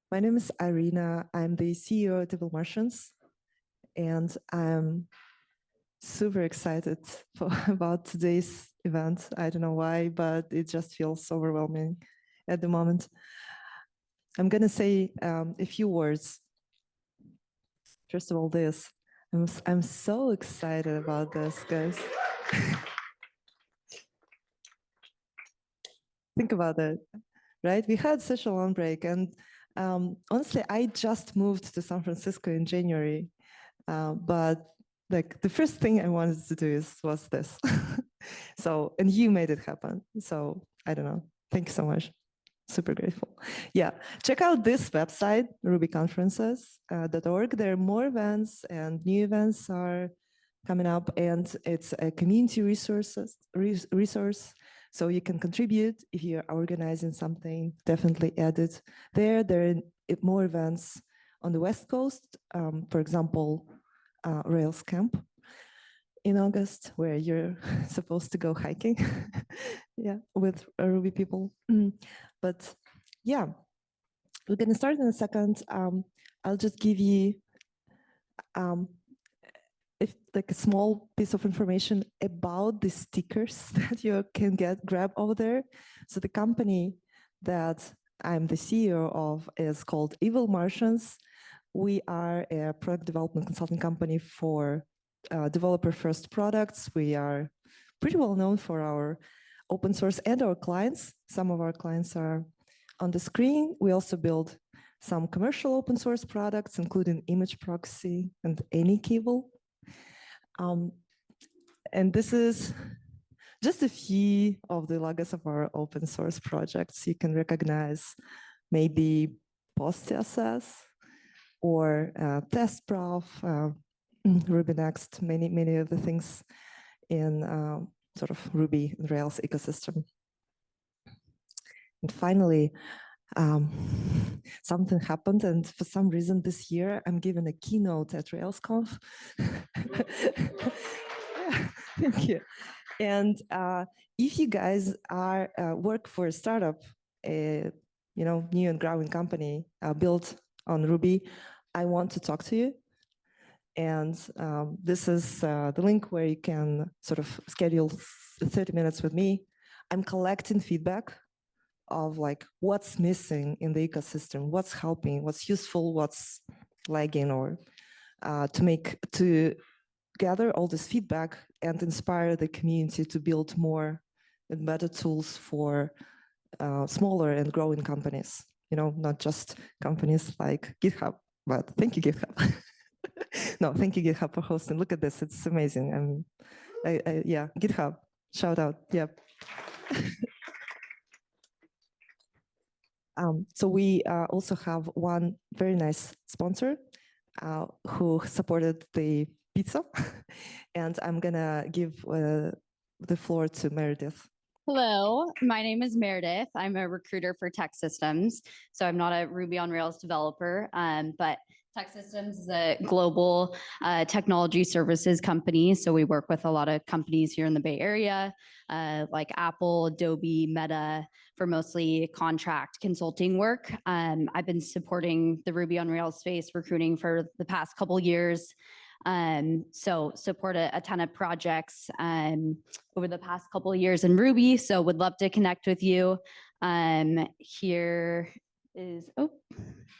My name is Irina. I'm the CEO at Evil Martians, and I'm super excited about today's event. I don't know why, but it just feels overwhelming at the moment. I'm going to say a few words. First of all, this. I'm so excited about this, guys. Think about it, right? We had such a long break, and honestly, I just moved to San Francisco in January, but like the first thing I wanted to do was this. So, and you made it happen. So I don't know. Thank you so much. Super grateful. Yeah, check out this website, rubyconferences.org. There are more events and new events are coming up, and it's a community resource. So you can contribute if you're organizing something, definitely add it there. There are more events on the West Coast, for example, Rails Camp in August, where you're supposed to go hiking with Ruby people. But yeah, we're going to start in a second. I'll just give you like a small piece of information about the stickers that you can grab over there. So the company that I'm the CEO of is called Evil Martians. We are a product development consulting company for developer-first products. We are pretty well known for our open source and our clients. Some of our clients are on the screen. We also build some commercial open source products, including image proxy and AnyCable. And this is just a few of the logos of our open source projects. You can recognize maybe PostCSS or TestProf, Ruby Next, many of the things in sort of Ruby and Rails ecosystem. And finally, something happened, and for some reason this year I'm giving a keynote at RailsConf. Yeah, thank you. And if you guys are work for a startup, new and growing company built on Ruby, I want to talk to you. And this is the link where you can sort of schedule 30 minutes with me. I'm collecting feedback of like what's missing in the ecosystem, what's helping, what's useful, what's lagging, or to gather all this feedback and inspire the community to build more and better tools for smaller and growing companies. Not just companies like GitHub, but thank you, GitHub. No, thank you, GitHub, for hosting. Look at this, it's amazing. Yeah, GitHub, shout out, yep. So we also have one very nice sponsor who supported the pizza. And I'm gonna give the floor to Meredith. Hello, my name is Meredith. I'm a recruiter for TEKsystems. So I'm not a Ruby on Rails developer, but TEKsystems is a global technology services company. So we work with a lot of companies here in the Bay Area, like Apple, Adobe, Meta, for mostly contract consulting work. I've been supporting the Ruby on Rails space recruiting for the past couple years. So support a ton of projects over the past couple of years in Ruby. So would love to connect with you. Here is,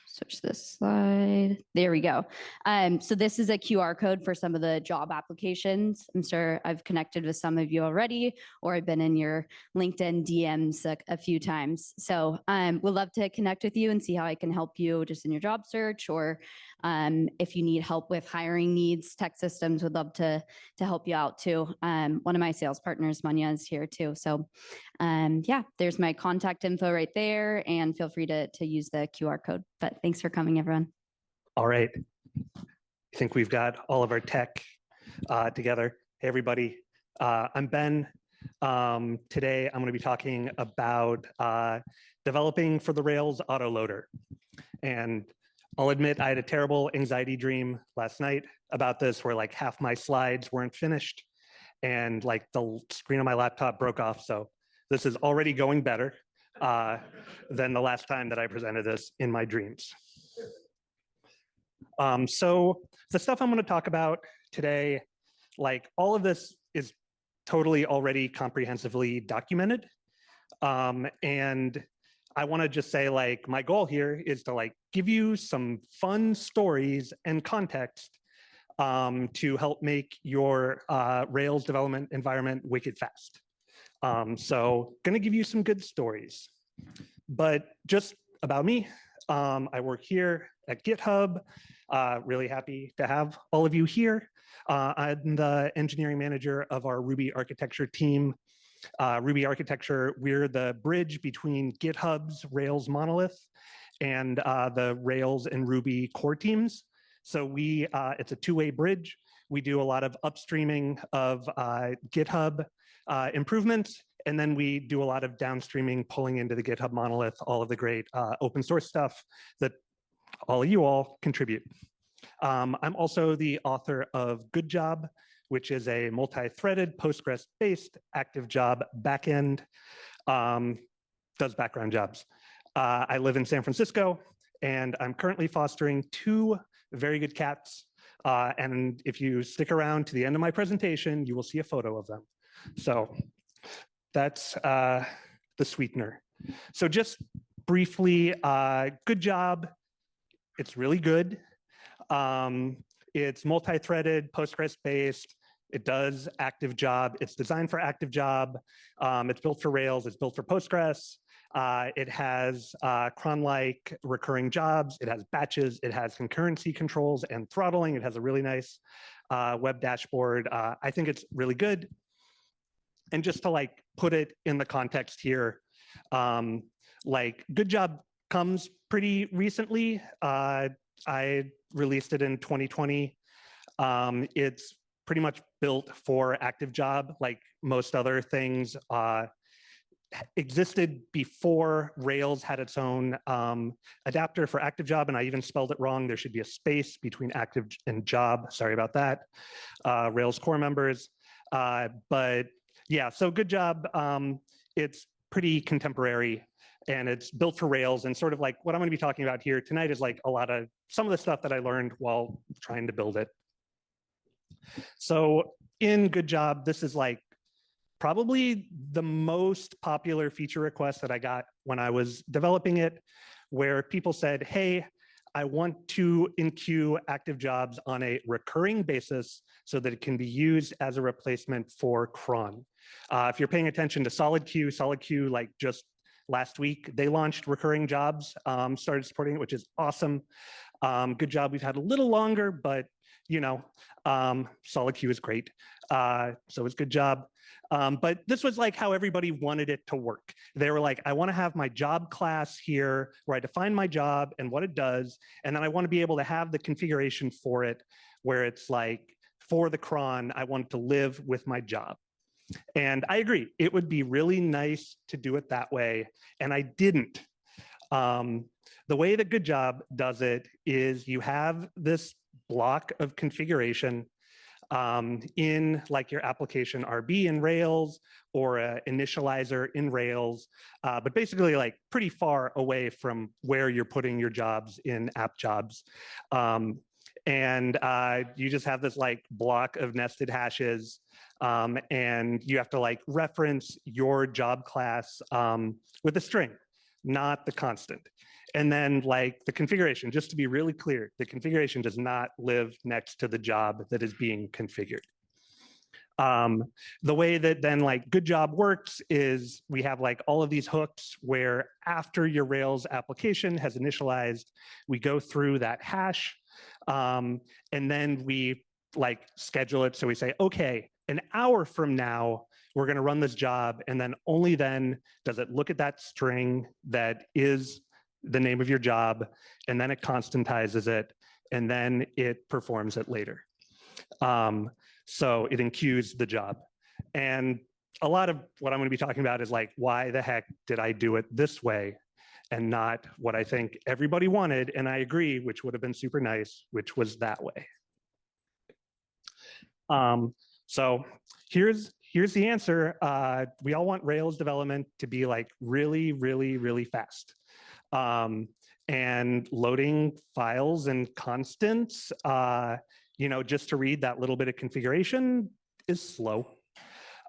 switch this slide. There we go. So this is a QR code for some of the job applications. I'm sure I've connected with some of you already, or I've been in your LinkedIn DMs a few times. So we'd love to connect with you and see how I can help you just in your job search, or if you need help with hiring needs, TEKsystems would love to help you out too. One of my sales partners, Manya, is here too. So yeah, there's my contact info right there, and feel free to use the QR code. But thanks for coming, everyone. All right. I think we've got all of our tech together. Hey, everybody. I'm Ben. Today, I'm going to be talking about developing for the Rails autoloader. And I'll admit I had a terrible anxiety dream last night about this, where like half my slides weren't finished and like the screen on my laptop broke off. So this is already going better. than the last time that I presented this in my dreams. So the stuff I'm going to talk about today, like all of this is totally already comprehensively documented. And I want to just say, like, my goal here is to like give you some fun stories and context to help make your Rails development environment wicked fast. So going to give you some good stories. But just about me, I work here at GitHub. Really happy to have all of you here. I'm the engineering manager of our Ruby architecture team. Ruby architecture, we're the bridge between GitHub's Rails monolith and the Rails and Ruby core teams. So it's a two-way bridge. We do a lot of upstreaming of GitHub improvements, and then we do a lot of downstreaming, pulling into the GitHub monolith, all of the great open source stuff that all of you all contribute. I'm also the author of GoodJob, which is a multi-threaded Postgres-based active job backend, does background jobs. I live in San Francisco, and I'm currently fostering 2 very good cats. And if you stick around to the end of my presentation, you will see a photo of them. So that's the sweetener. So just briefly, GoodJob. It's really good. It's multi-threaded, Postgres-based. It does active job. It's designed for active job. It's built for Rails. It's built for Postgres. It has cron-like recurring jobs. It has batches. It has concurrency controls and throttling. It has a really nice web dashboard. I think it's really good. And just to like put it in the context here, like GoodJob comes pretty recently. I released it in 2020. It's pretty much built for active job, like most other things. Existed before Rails had its own adapter for active job, and I even spelled it wrong. There should be a space between active and job. Sorry about that, Rails core members. But yeah, so GoodJob. It's pretty contemporary, and it's built for Rails. And sort of like what I'm going to be talking about here tonight is like some of the stuff that I learned while trying to build it. So in GoodJob, this is like probably the most popular feature request that I got when I was developing it, where people said, hey, I want to enqueue active jobs on a recurring basis so that it can be used as a replacement for cron. If you're paying attention to SolidQ, like just last week, they launched recurring jobs, started supporting it, which is awesome. GoodJob, we've had a little longer, but you know, SolidQ is great. So it's GoodJob. But this was like how everybody wanted it to work. They were like, I want to have my job class here where I define my job and what it does. And then I want to be able to have the configuration for it where it's like, for the cron, I want to live with my job. And I agree, it would be really nice to do it that way. And I didn't. The way that GoodJob does it is you have this block of configuration in like your application RB in Rails or an initializer in Rails, but basically like pretty far away from where you're putting your jobs in app jobs. And you just have this like block of nested hashes, and you have to like reference your job class with a string, not the constant. And then like the configuration, just to be really clear, the configuration does not live next to the job that is being configured. The way that then like GoodJob works is we have like all of these hooks where after your Rails application has initialized, we go through that hash, and then we like schedule it. So we say, okay, an hour from now, we're going to run this job. And then only then does it look at that string that is the name of your job, and then it constantizes it, and then it performs it later. So it enqueues the job. And a lot of what I'm going to be talking about is like, why the heck did I do it this way and not what I think everybody wanted? And I agree, which would have been super nice, which was that way. So here's here's the answer. We all want Rails development to be like really, really, really fast. And loading files and constants, you know, just to read that little bit of configuration is slow.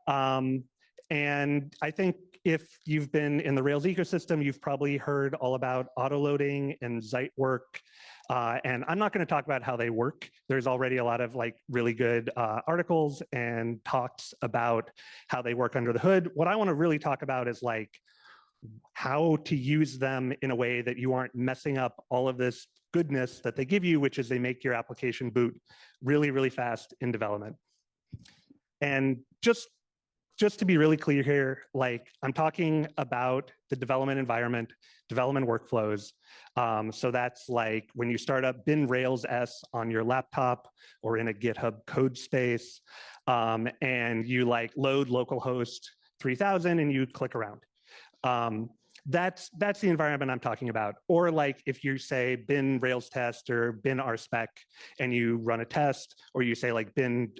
And I think if you've been in the Rails ecosystem, you've probably heard all about autoloading and Zeit work. And I'm not going to talk about how they work. There's already a lot of like really good articles and talks about how they work under the hood. What I want to really talk about is like how to use them in a way that you aren't messing up all of this goodness that they give you, which is they make your application boot really, really fast in development. And just to be really clear here, like I'm talking about the development environment, development workflows. So that's like when you start up bin Rails S on your laptop or in a GitHub code space, and you like load localhost 3000 and you click around. That's the environment I'm talking about. Or like if you say bin Rails test or bin RSpec and you run a test, or you say like bin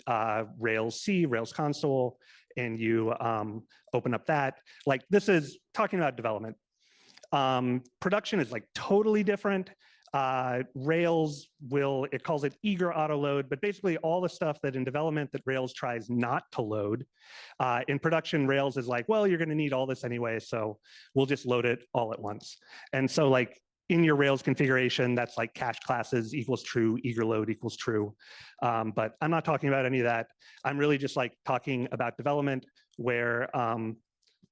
Rails C, Rails console, and you open up that, like this is talking about development. Production is like totally different. Rails it calls it eager autoload, but basically all the stuff that in development that Rails tries not to load. In production, Rails is like, well, you're gonna need all this anyway, so we'll just load it all at once. And so like in your Rails configuration, that's like cache classes equals true, eager load equals true. But I'm not talking about any of that. I'm really just like talking about development where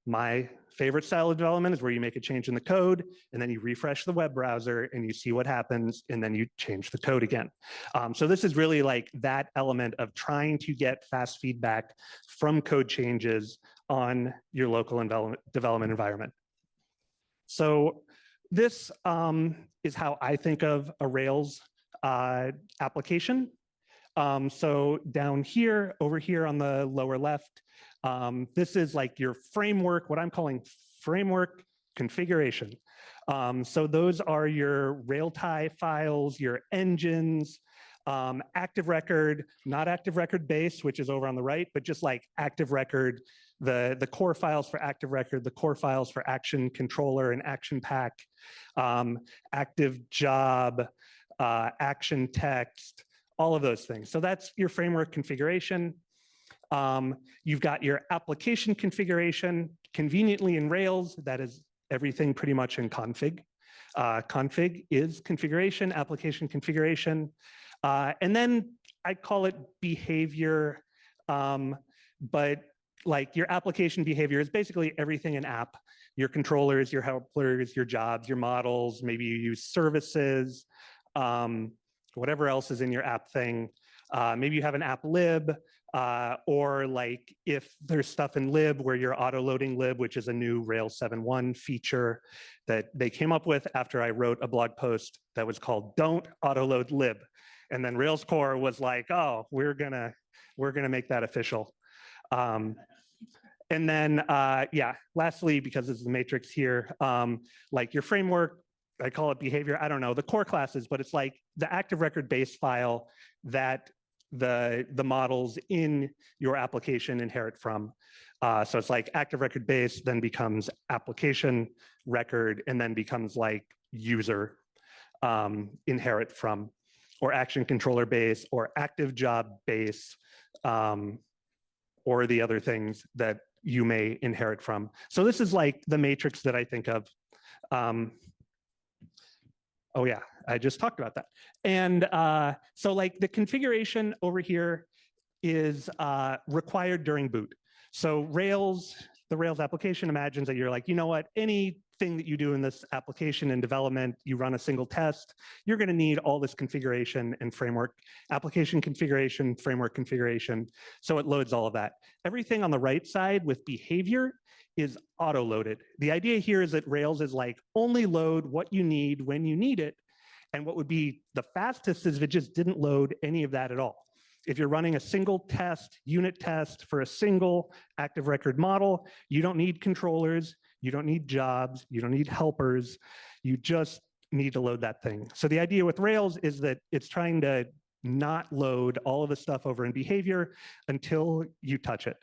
my favorite style of development is where you make a change in the code and then you refresh the web browser and you see what happens and then you change the code again. So this is really like that element of trying to get fast feedback from code changes on your local development environment. So this is how I think of a Rails application. So down here, over here on the lower left, this is like your framework, what I'm calling framework configuration. So those are your Railtie files, your engines, active record, not active record base, which is over on the right, but just like active record, the core files for active record, the core files for action controller and action pack, active job, action text, all of those things. So that's your framework configuration. You've got your application configuration. Conveniently in Rails, that is everything pretty much in config. Config is configuration, application configuration. And then I call it behavior, but like your application behavior is basically everything in app. Your controllers, your helpers, your jobs, your models, maybe you use services, whatever else is in your app thing. Maybe you have an app lib, or like if there's stuff in lib where you're auto-loading lib, which is a new Rails 7.1 feature that they came up with after I wrote a blog post that was called "Don't Auto-Load Lib," and then Rails core was like, "Oh, we're gonna make that official." And then, yeah, lastly, because this is the matrix here, like your framework, I call it behavior, I don't know, the core classes, but it's like the active record base file that the models in your application inherit from. So it's like active record base, then becomes application record, and then becomes like user inherit from, or action controller base, or active job base, or the other things that you may inherit from. So this is like the matrix that I think of. Oh yeah, I just talked about that. And so like the configuration over here is required during boot. So Rails, the Rails application imagines that you're like, you know what, anything that you do in this application and development, you run a single test, you're gonna need all this configuration and framework, application configuration, framework configuration. So it loads all of that. Everything on the right side with behavior is auto-loaded. The idea here is that Rails is like only load what you need when you need it. And what would be the fastest is if it just didn't load any of that at all. If you're running a single test, unit test for a single active record model, you don't need controllers, you don't need jobs, you don't need helpers, you just need to load that thing. So the idea with Rails is that it's trying to not load all of the stuff over in behavior until you touch it.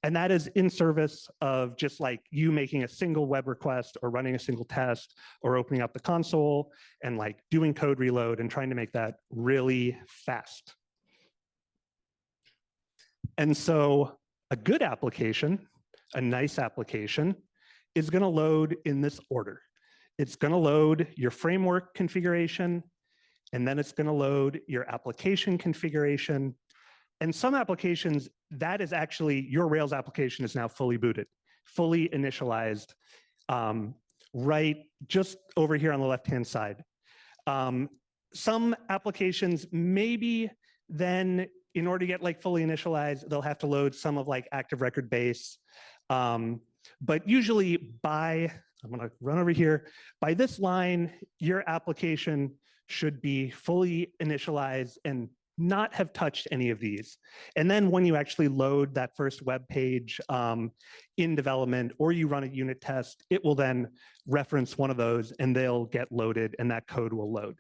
And that is in service of just like you making a single web request or running a single test or opening up the console and like doing code reload and trying to make that really fast. And so a good application, a nice application, is going to load in this order. It's going to load your framework configuration, and then it's going to load your application configuration. And some applications, that is actually, your Rails application is now fully booted, fully initialized, right just over here on the left-hand side. Some applications, maybe then in order to get like fully initialized, they'll have to load some of like active record base. But usually I'm gonna run over here. By this line, your application should be fully initialized and not have touched any of these. And then when you actually load that first web page in development, or you run a unit test, it will then reference one of those and they'll get loaded and that code will load.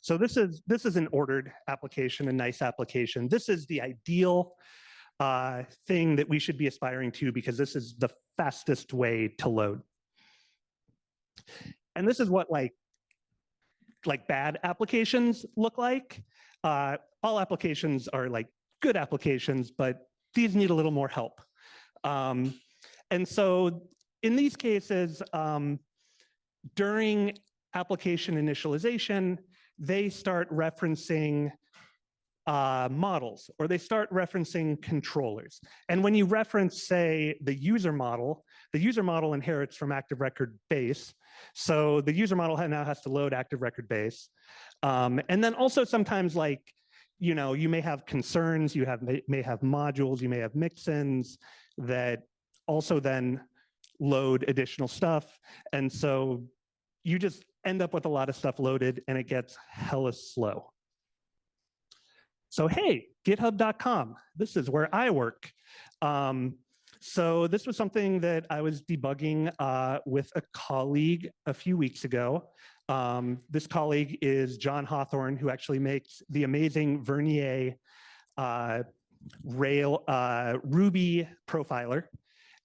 So this is an ordered application, a nice application. This is the ideal thing that we should be aspiring to because this is the fastest way to load. And this is what like bad applications look like. All applications are like good applications, but these need a little more help. And so in these cases, during application initialization, they start referencing models, or they start referencing controllers. And when you reference, say, the user model inherits from active record base. So the user model now has to load active record base. And then also sometimes like, you know, you may have concerns, you may have modules, you may have mix-ins that also then load additional stuff. And so you just end up with a lot of stuff loaded and it gets hella slow. So hey, github.com, this is where I work. So this was something that I was debugging with a colleague a few weeks ago. This colleague is John Hawthorne, who actually makes the amazing Vernier Ruby profiler.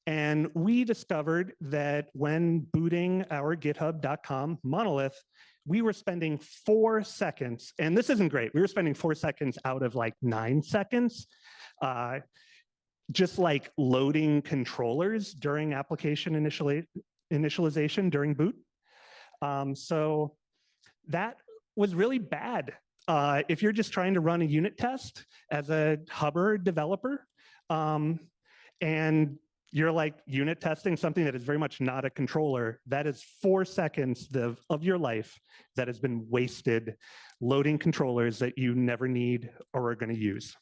And we discovered that when booting our github.com monolith, we were spending 4 seconds, and this isn't great. We were spending 4 seconds out of like 9 seconds, just like loading controllers during application initialization during boot. So that was really bad. If you're just trying to run a unit test as a Hubber developer, and you're like unit testing something that is very much not a controller, that is 4 seconds of your life that has been wasted loading controllers that you never need or are going to use.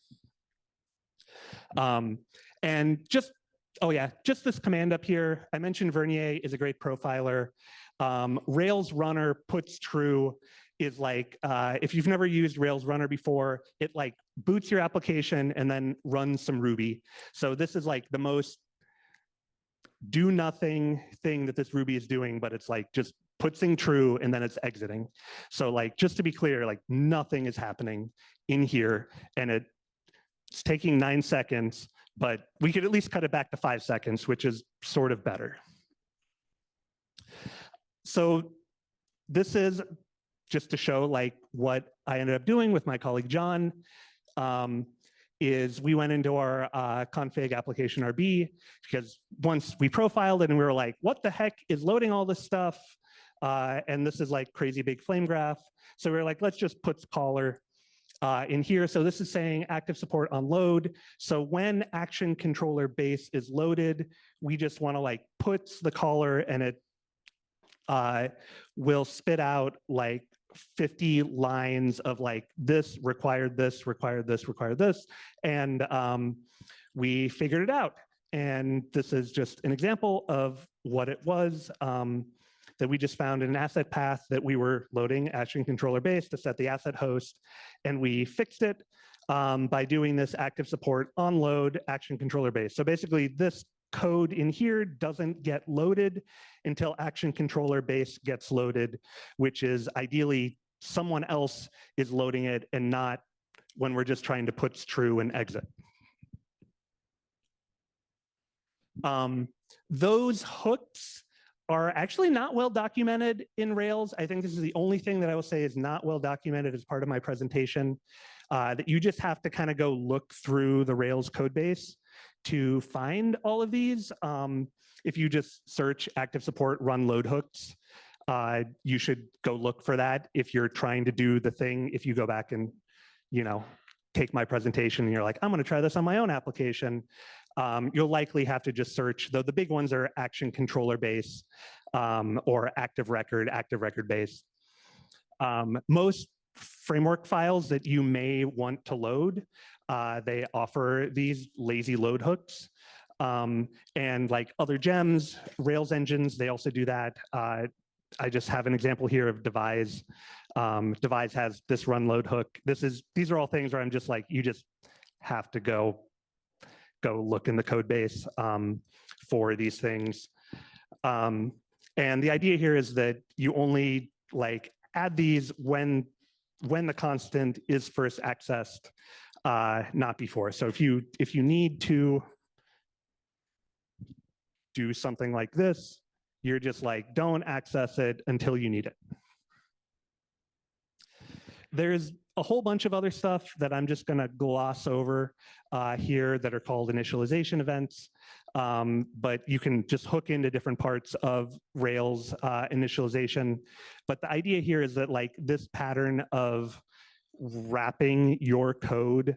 And just, oh yeah, just this command up here. I mentioned Vernier is a great profiler. Rails runner puts true is like, if you've never used Rails runner before, it like boots your application and then runs some Ruby. So this is like the most do nothing thing that this Ruby is doing, but it's like just puts true and then it's exiting. So like, just to be clear, like nothing is happening in here and it's taking 9 seconds, but we could at least cut it back to 5 seconds, which is sort of better. So this is just to show like what I ended up doing with my colleague John. Is we went into our config application RB because once we profiled it and we were like, what the heck is loading all this stuff? And this is like crazy big flame graph. So we were like, let's just put caller in here. So this is saying active support on load. So when action controller base is loaded, we just want to like puts the caller and it will spit out like 50 lines of like this required this, required this, required this. And we figured it out. And this is just an example of what it was that we just found in an asset path that we were loading action controller base to set the asset host. And we fixed it by doing this active support on load action controller base. So basically this code in here doesn't get loaded until action controller base gets loaded, which is ideally someone else is loading it and not when we're just trying to put true and exit. Those hooks are actually not well documented in Rails. I think this is the only thing that I will say is not well documented as part of my presentation, that you just have to kind of go look through the Rails code base to find all of these. If you just search active support run load hooks, you should go look for that if you're trying to do the thing. If you go back and, take my presentation and you're like, I'm going to try this on my own application, you'll likely have to just search, though the big ones are action controller base or active record base. Most framework files that you may want to load, they offer these lazy load hooks. And like other gems, Rails engines, they also do that. I just have an example here of Devise. Devise has this run load hook. These are all things where I'm just like, you just have to go look in the code base for these things. And the idea here is that you only like add these when the constant is first accessed, not before. So if you need to do something like this, you're just like, don't access it until you need it. There's a whole bunch of other stuff that I'm just going to gloss over here that are called initialization events. But you can just hook into different parts of Rails initialization. But the idea here is that like this pattern of wrapping your code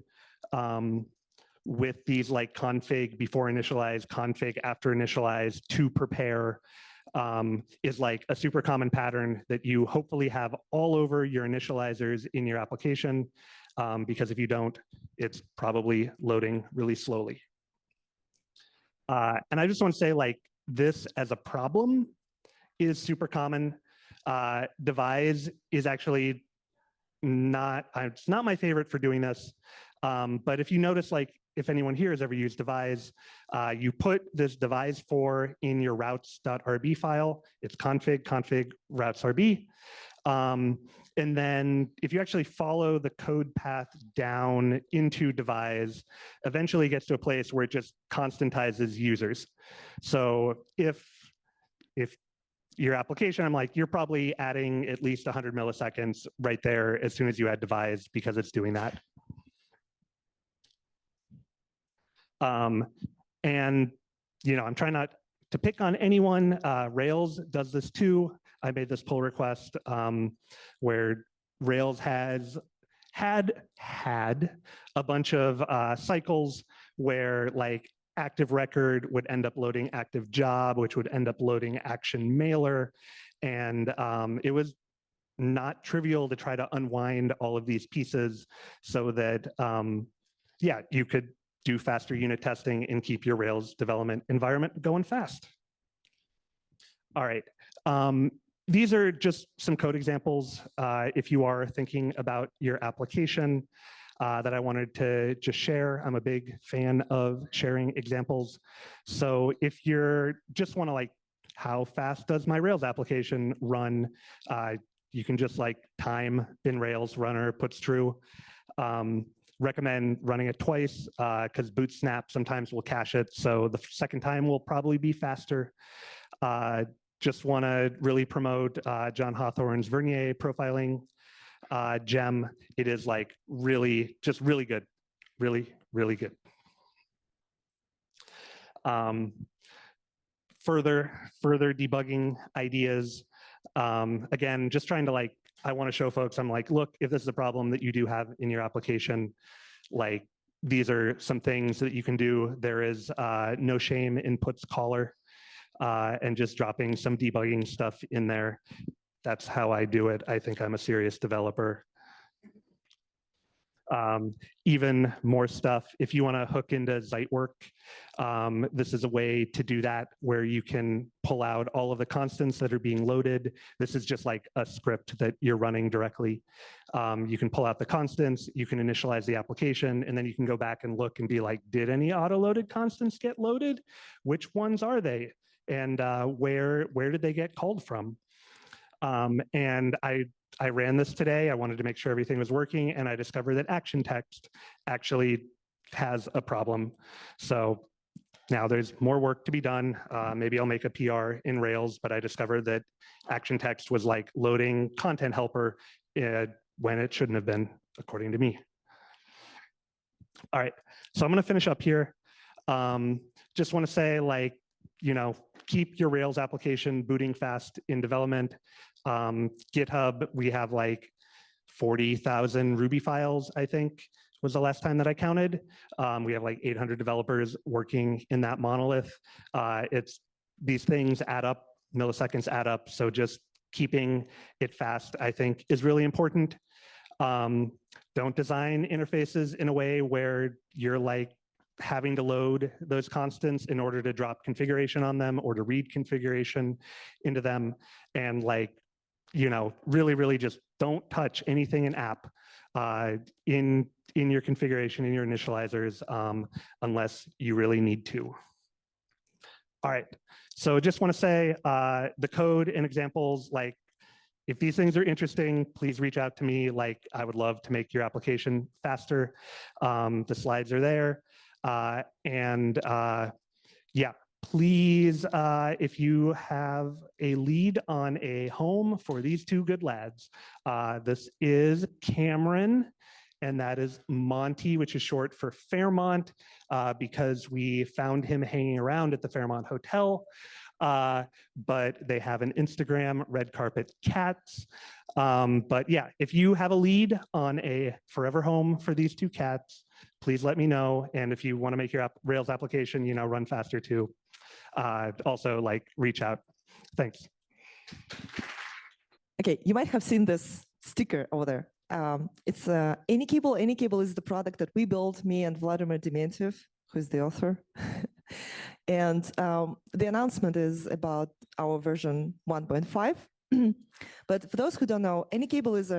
with these like config before initialize, config after initialize to prepare is like a super common pattern that you hopefully have all over your initializers in your application, because if you don't, it's probably loading really slowly. And I just want to say like this as a problem is super common. Devise is actually it's not my favorite for doing this. But if you notice, like if anyone here has ever used Devise, you put this Devise for in your routes.rb file. It's config routes.rb. And then if you actually follow the code path down into Devise, eventually it gets to a place where it just constantizes users. So if your application, I'm like, you're probably adding at least 100 milliseconds right there as soon as you add Devise because it's doing that. And, I'm trying not to pick on anyone. Rails does this too. I made this pull request where Rails has had a bunch of cycles where like active record would end up loading active job, which would end up loading action mailer. And it was not trivial to try to unwind all of these pieces so that, you could do faster unit testing and keep your Rails development environment going fast. All right. These are just some code examples if you are thinking about your application that I wanted to just share. I'm a big fan of sharing examples. So if you're just want to like, how fast does my Rails application run? You can just like time in Rails runner puts true. Recommend running it twice because boot snap sometimes will cache it. So the second time will probably be faster. Just want to really promote John Hawthorne's Vernier profiling gem. It is like really good, really good. Further debugging ideas. Again, just trying to like, I want to show folks, I'm like, look, if this is a problem that you do have in your application, like these are some things that you can do. There is no shame in puts caller and just dropping some debugging stuff in there. That's how I do it. I think I'm a serious developer. Even more stuff, if you want to hook into Zeitwerk, this is a way to do that where you can pull out all of the constants that are being loaded. This is just like a script that you're running directly. You can pull out the constants, you can initialize the application, and then you can go back and look and be like, did any auto-loaded constants get loaded? Which ones are they? And where did they get called from? And I ran this today. I wanted to make sure everything was working, and I discovered that action text actually has a problem. So Now there's more work to be done. Maybe I'll make a PR in Rails, but I discovered that action text was like loading content helper when it shouldn't have been, according to me. All right, so I'm gonna finish up here. Just wanna say, like, keep your Rails application booting fast in development. GitHub, we have like 40,000 Ruby files, I think, was the last time that I counted. We have like 800 developers working in that monolith. These things add up, milliseconds add up, so just keeping it fast, I think, is really important. Don't design interfaces in a way where you're like having to load those constants in order to drop configuration on them or to read configuration into them. And like, really, really just don't touch anything in app in your configuration, in your initializers, unless you really need to. All right, so just want to say the code and examples, like, if these things are interesting, please reach out to me. Like, I would love to make your application faster. The slides are there. Yeah, please, if you have a lead on a home for these two good lads, this is Cameron, and that is Monty, which is short for Fairmont, because we found him hanging around at the Fairmont Hotel. But they have an Instagram, Red Carpet Cats. But yeah, if you have a lead on a forever home for these two cats, please let me know. And if you want to make your Rails application, run faster too, also like reach out. Thanks. Okay, you might have seen this sticker over there. It's AnyCable. AnyCable is the product that we built, me and Vladimir Dementyev, who is the author. And the announcement is about our version 1.5. But for those who don't know, AnyCable is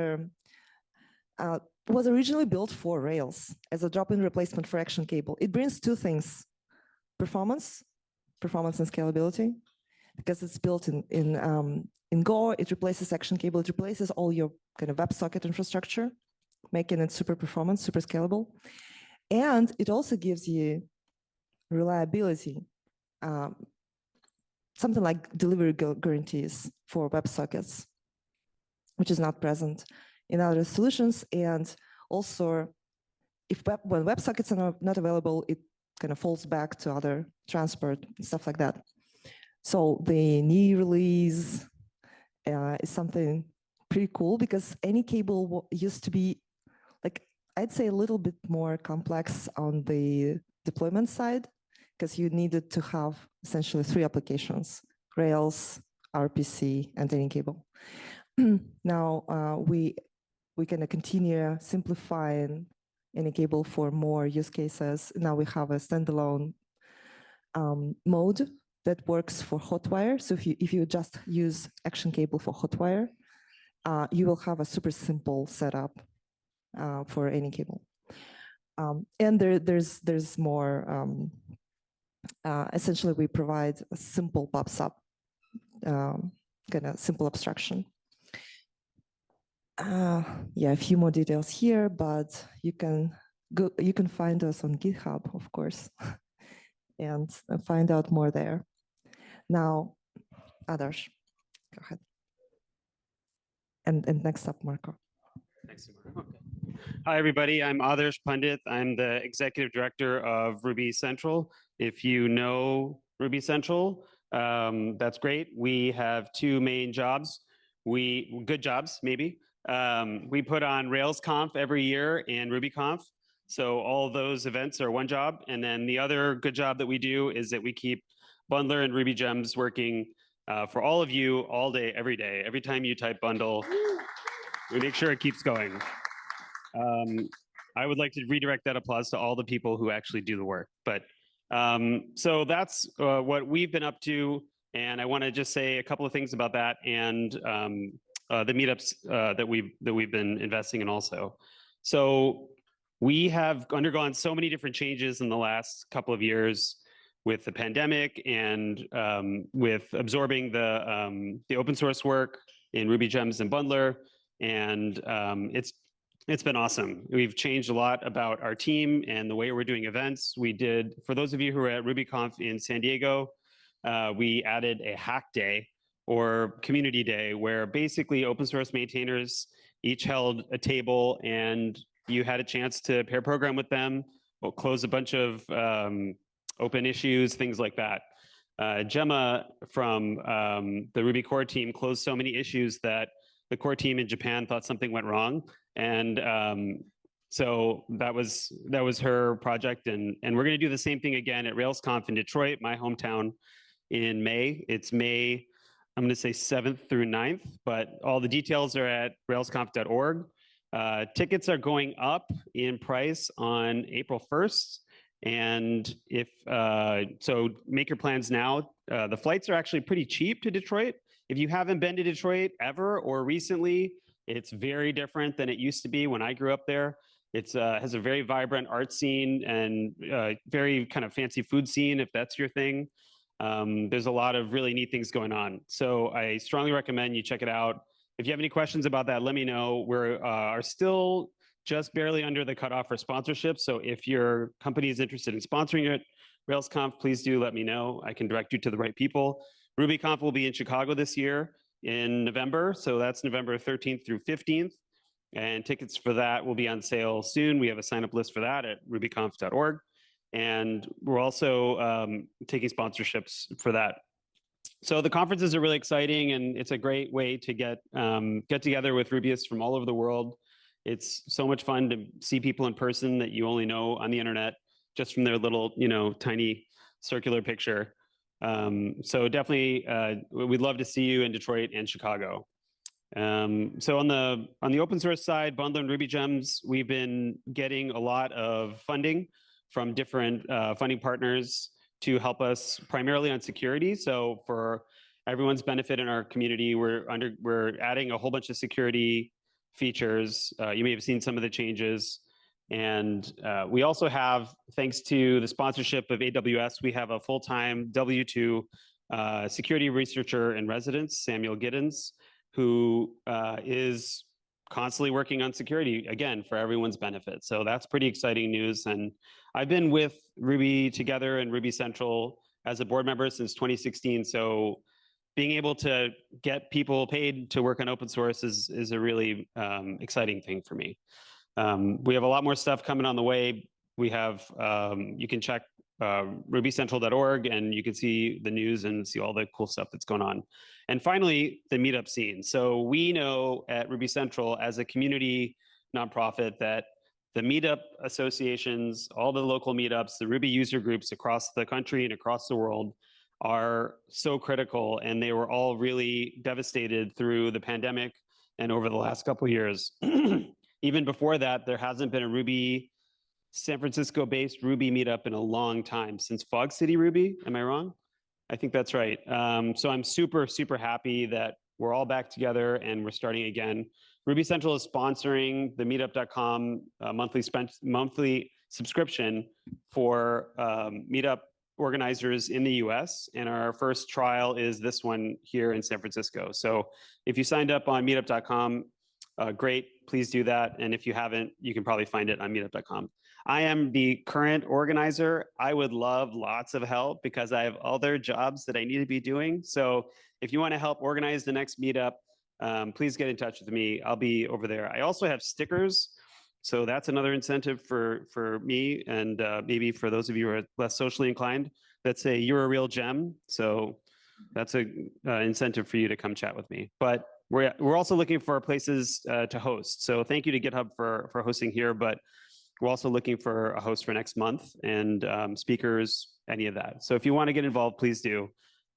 was originally built for Rails as a drop-in replacement for ActionCable. It brings two things: performance and scalability, because it's built in Go. It replaces ActionCable. It replaces all your kind of WebSocket infrastructure, making it super performance, super scalable. And it also gives you reliability, something like delivery guarantees for WebSockets, which is not present in other solutions. And also, when WebSockets are not available, it kind of falls back to other transport and stuff like that. So the new release is something pretty cool, because AnyCable used to be, like, I'd say a little bit more complex on the deployment side, because you needed to have essentially 3 applications: Rails, RPC, and AnyCable. Now we can continue simplifying AnyCable for more use cases. Now we have a standalone mode that works for Hotwire. So if you just use ActionCable for Hotwire, you will have a super simple setup for AnyCable. And there's more. Essentially, we provide a simple PubSub, kind of simple abstraction. Yeah, a few more details here, but you can find us on GitHub, of course, and find out more there. Now, Adarsh, go ahead. And next up, Marco. Thanks, Marco. Okay. Hi, everybody. I'm Adarsh Pandit. I'm the executive director of Ruby Central. If you know Ruby Central, that's great. We have 2 main jobs. Good jobs, maybe. We put on RailsConf every year and RubyConf. So all those events are one job. And then the other good job that we do is that we keep Bundler and Ruby Gems working for all of you all day, every day. Every time you type bundle, we make sure it keeps going. I would like to redirect that applause to all the people who actually do the work. But so that's what we've been up to. And I want to just say a couple of things about that and the meetups that we've been investing in also. So we have undergone so many different changes in the last couple of years with the pandemic and with absorbing the open source work in Ruby Gems and Bundler. And it's It's been awesome. We've changed a lot about our team and the way we're doing events. We did, for those of you who were at RubyConf in San Diego, we added a hack day or community day where basically open source maintainers each held a table and you had a chance to pair program with them, or close a bunch of open issues, things like that. Gemma from the Ruby core team closed so many issues that the core team in Japan thought something went wrong. And so that was her project. And we're going to do the same thing again at RailsConf in Detroit, my hometown, in May. It's May, I'm going to say 7th through 9th, but all the details are at railsconf.org. Tickets are going up in price on April 1st. And if so, make your plans now. The flights are actually pretty cheap to Detroit. If you haven't been to Detroit ever or recently, it's very different than it used to be when I grew up there. It's has a very vibrant art scene and very kind of fancy food scene, if that's your thing. There's a lot of really neat things going on. So I strongly recommend you check it out. If you have any questions about that, let me know. We are still just barely under the cutoff for sponsorship. So if your company is interested in sponsoring it, RailsConf, please do let me know. I can direct you to the right people. RubyConf will be in Chicago this year in November. So that's November 13th through 15th. And tickets for that will be on sale soon. We have a sign-up list for that at rubyconf.org. And we're also taking sponsorships for that. So the conferences are really exciting, and it's a great way to get together with Rubyists from all over the world. It's so much fun to see people in person that you only know on the internet just from their little, tiny circular picture. So definitely, we'd love to see you in Detroit and Chicago. So on the open source side, Bundle and Ruby Gems, we've been getting a lot of funding from different funding partners to help us primarily on security. So for everyone's benefit in our community, we're adding a whole bunch of security features. You may have seen some of the changes. And we also have, thanks to the sponsorship of AWS, we have a full-time W2 security researcher in residence, Samuel Giddens, who is constantly working on security, again, for everyone's benefit. So that's pretty exciting news. And I've been with Ruby Together and Ruby Central as a board member since 2016. So being able to get people paid to work on open source is a really exciting thing for me. We have a lot more stuff coming on the way. We have, you can check rubycentral.org and you can see the news and see all the cool stuff that's going on. And finally, the meetup scene. So we know at Ruby Central as a community nonprofit that the meetup associations, all the local meetups, the Ruby user groups across the country and across the world are so critical, and they were all really devastated through the pandemic and over the last couple of years. Even before that, there hasn't been a Ruby San Francisco-based Ruby meetup in a long time, since Fog City Ruby. Am I wrong? I think that's right. So I'm super, super happy that we're all back together and we're starting again. Ruby Central is sponsoring the meetup.com monthly subscription for meetup organizers in the US. And our first trial is this one here in San Francisco. So if you signed up on meetup.com, great, please do that. And if you haven't, you can probably find it on meetup.com. I am the current organizer. I would love lots of help because I have other jobs that I need to be doing. So if you want to help organize the next meetup, please get in touch with me. I'll be over there. I also have stickers. So that's another incentive for me and maybe for those of you who are less socially inclined that say you're a real gem. So that's an incentive for you to come chat with me. But we're also looking for places to host. So thank you to GitHub for hosting here, but we're also looking for a host for next month and speakers, any of that. So if you want to get involved, please do.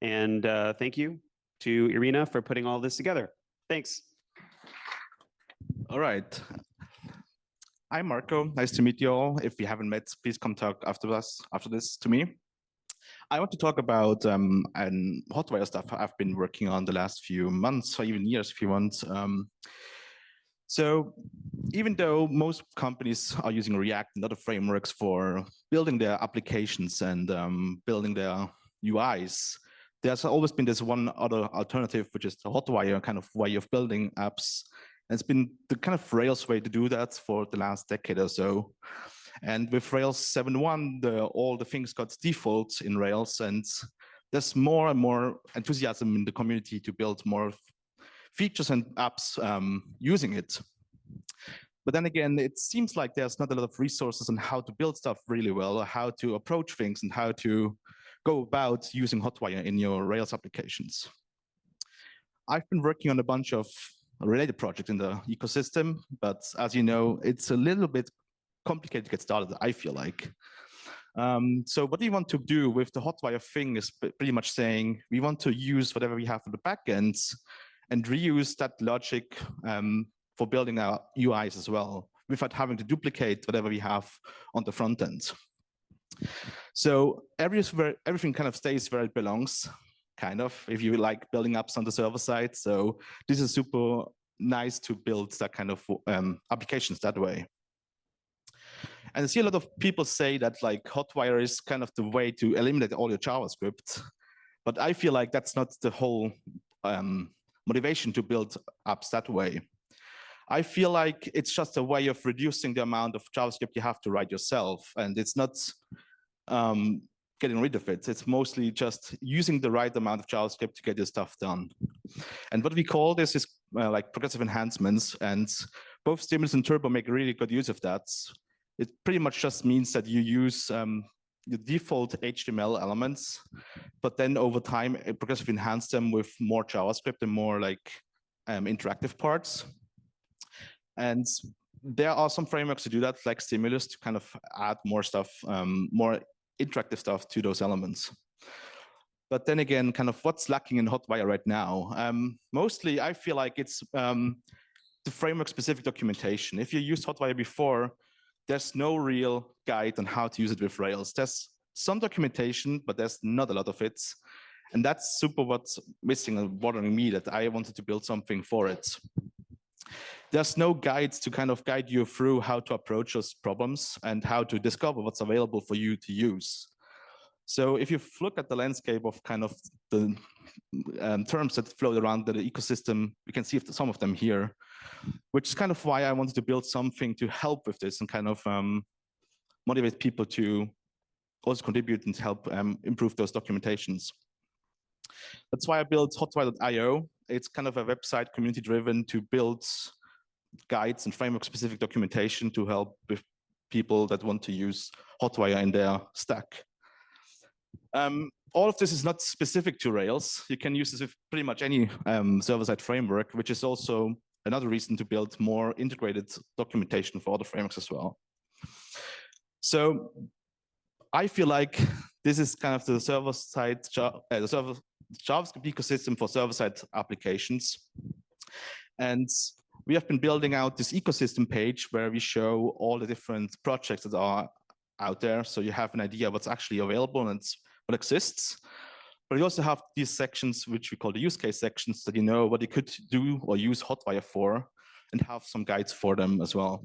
And thank you to Irina for putting all this together. Thanks. All right. I'm Marco. Nice to meet you all. If we haven't met, please come talk after this to me. I want to talk about hotwire stuff I've been working on the last few months, or even years if you want. So even though most companies are using React and other frameworks for building their applications and building their UIs, there's always been this one other alternative, which is the hotwire kind of way of building apps. And it's been the kind of Rails way to do that for the last decade or so. And with Rails 7.1, all the things got default in Rails, and there's more and more enthusiasm in the community to build more features and apps using it. But then again, it seems like there's not a lot of resources on how to build stuff really well, or how to approach things, and how to go about using Hotwire in your Rails applications. I've been working on a bunch of related projects in the ecosystem, but as you know, it's a little bit complicated to get started, I feel like. So what we want to do with the Hotwire thing is pretty much saying we want to use whatever we have on the backends and reuse that logic for building our UIs as well, without having to duplicate whatever we have on the front end. So everything kind of stays where it belongs, kind of, if you like building apps on the server side. So this is super nice to build that kind of applications that way. And I see a lot of people say that like Hotwire is kind of the way to eliminate all your JavaScript, but I feel like that's not the whole motivation to build apps that way. I feel like it's just a way of reducing the amount of JavaScript you have to write yourself, and it's not getting rid of it. It's mostly just using the right amount of JavaScript to get your stuff done. And what we call this is like progressive enhancements, and both Stimulus and Turbo make really good use of that. It pretty much just means that you use the default HTML elements, but then over time, progressively enhance them with more JavaScript and more like interactive parts. And there are some frameworks to do that, like Stimulus, to kind of add more stuff, more interactive stuff to those elements. But then again, kind of what's lacking in Hotwire right now? Mostly, I feel like it's the framework-specific documentation. If you used Hotwire before, there's no real guide on how to use it with Rails. There's some documentation, but there's not a lot of it. And that's super what's missing and bothering me, that I wanted to build something for it. There's no guides to kind of guide you through how to approach those problems and how to discover what's available for you to use. So if you look at the landscape of kind of the terms that float around the ecosystem, you can see some of them here, which is kind of why I wanted to build something to help with this and kind of motivate people to also contribute and help improve those documentations. That's why I built Hotwire.io. It's kind of a website community-driven to build guides and framework-specific documentation to help with people that want to use Hotwire in their stack. All of this is not specific to Rails. You can use this with pretty much any server-side framework, which is also another reason to build more integrated documentation for other frameworks as well. So I feel like this is kind of the server-side, the JavaScript ecosystem for server-side applications. And we have been building out this ecosystem page where we show all the different projects that are out there. So you have an idea what's actually available and what exists. But we also have these sections, which we call the use case sections, that you know what you could do or use Hotwire for, and have some guides for them as well.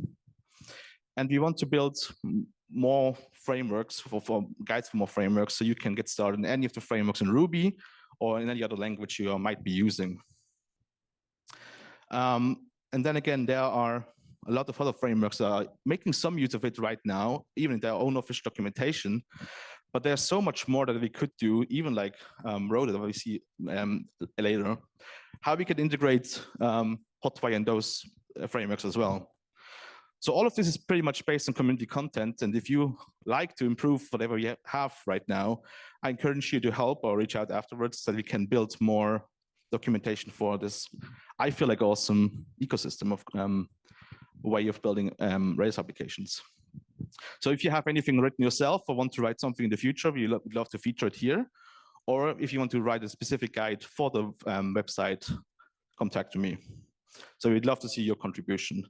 And we want to build more frameworks, for guides for more frameworks, so you can get started in any of the frameworks in Ruby or in any other language you might be using. And then again, there are a lot of other frameworks that are making some use of it right now, even in their own official documentation. But there's so much more that we could do, even like Roda that we see later, how we could integrate Hotwire in those frameworks as well. So all of this is pretty much based on community content. And if you like to improve whatever you have right now, I encourage you to help or reach out afterwards so that we can build more documentation for this, I feel like, awesome ecosystem of way of building Rails applications. So if you have anything written yourself or want to write something in the future, we'd love to feature it here. Or if you want to write a specific guide for the website, contact me. So we'd love to see your contribution.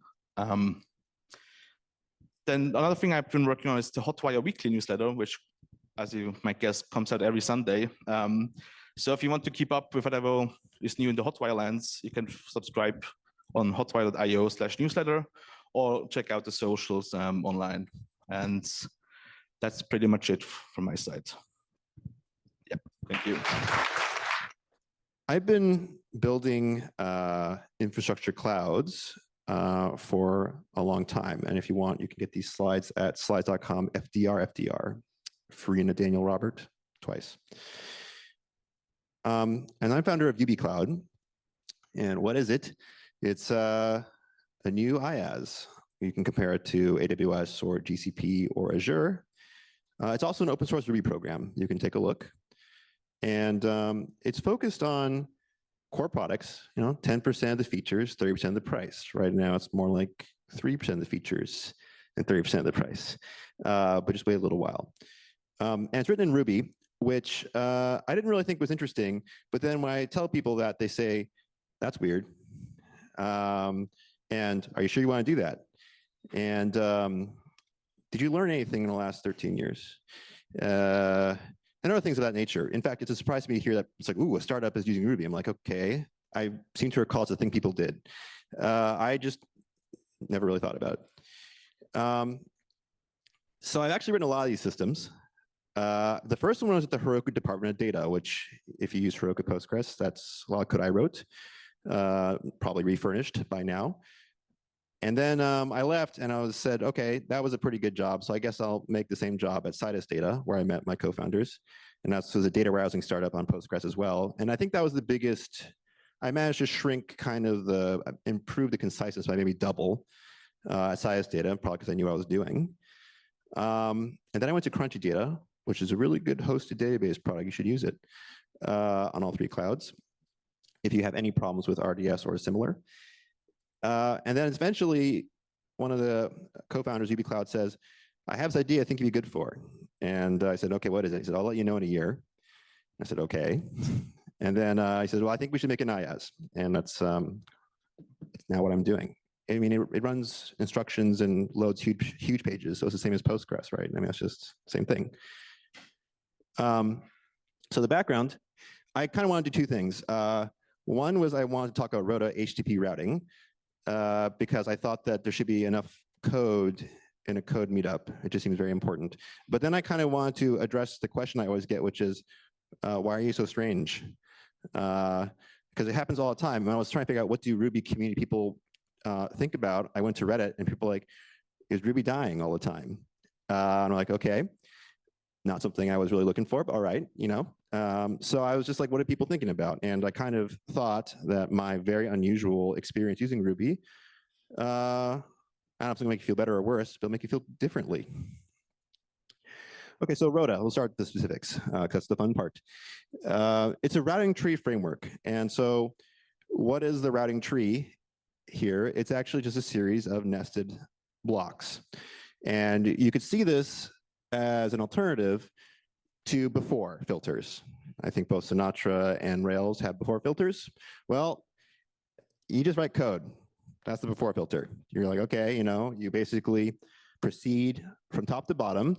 Then another thing I've been working on is the Hotwire weekly newsletter, which, as you might guess, comes out every Sunday. So if you want to keep up with whatever is new in the Hotwire lands, you can subscribe on hotwire.io/newsletter or check out the socials online. And that's pretty much it from my side. Yeah, thank you. I've been building infrastructure clouds for a long time. And if you want, you can get these slides at slides.com, FDR, Farina, Daniel, Robert, twice. And I'm founder of Ubicloud. And what is it? It's a new IaaS. You can compare it to AWS or GCP or Azure. It's also an open source Ruby program. You can take a look. And it's focused on core products, 10% of the features, 30% of the price. Right now, it's more like 3% of the features and 30% of the price, but just wait a little while. And it's written in Ruby, which I didn't really think was interesting. But then when I tell people that, they say, that's weird. And are you sure you want to do that? And did you learn anything in the last 13 years? And other things of that nature. In fact, it's a surprise to me to hear that it's like, ooh, a startup is using Ruby. I'm like, okay. I seem to recall it's a thing people did. I just never really thought about it. So I've actually written a lot of these systems. The first one was at the Heroku Department of Data, which if you use Heroku Postgres, that's a lot of code I wrote, probably refurnished by now. And then I left and I said, okay, that was a pretty good job. So I guess I'll make the same job at Citus Data, where I met my co-founders. And that was a data warehousing startup on Postgres as well. And I think that was the biggest, I managed to shrink kind of improve the conciseness by maybe double at Citus Data, probably because I knew what I was doing. And then I went to Crunchy Data, which is a really good hosted database product. You should use it on all 3 clouds if you have any problems with RDS or similar. And then eventually, one of the co-founders, Ubicloud, says, I have this idea I think you'd be good for. And I said, okay, what is it? He said, I'll let you know in a year. I said, okay. And then he said, well, I think we should make an IaaS. And that's now what I'm doing. I mean, it runs instructions and loads huge pages. So it's the same as Postgres, right? I mean, it's just the same thing. So the background, I kind of want to do 2 things. One was I wanted to talk about Roda HTTP routing. Because I thought that there should be enough code in a code meetup. It just seems very important. But then I kind of wanted to address the question I always get, which is, why are you so strange? Because it happens all the time. When I was trying to figure out what do Ruby community people think about, I went to Reddit and people were like, is Ruby dying all the time? And I'm like, okay, not something I was really looking for, but all right, So I was just like, what are people thinking about? And I kind of thought that my very unusual experience using Ruby, I don't know if it's gonna make you feel better or worse, but it'll make you feel differently. Okay, so Roda, we'll start with the specifics, because it's the fun part. It's a routing tree framework. And so what is the routing tree here? It's actually just a series of nested blocks. And you could see this as an alternative to before filters. I think both Sinatra and Rails have before filters. Well, you just write code. That's the before filter. You're like, okay, you basically proceed from top to bottom.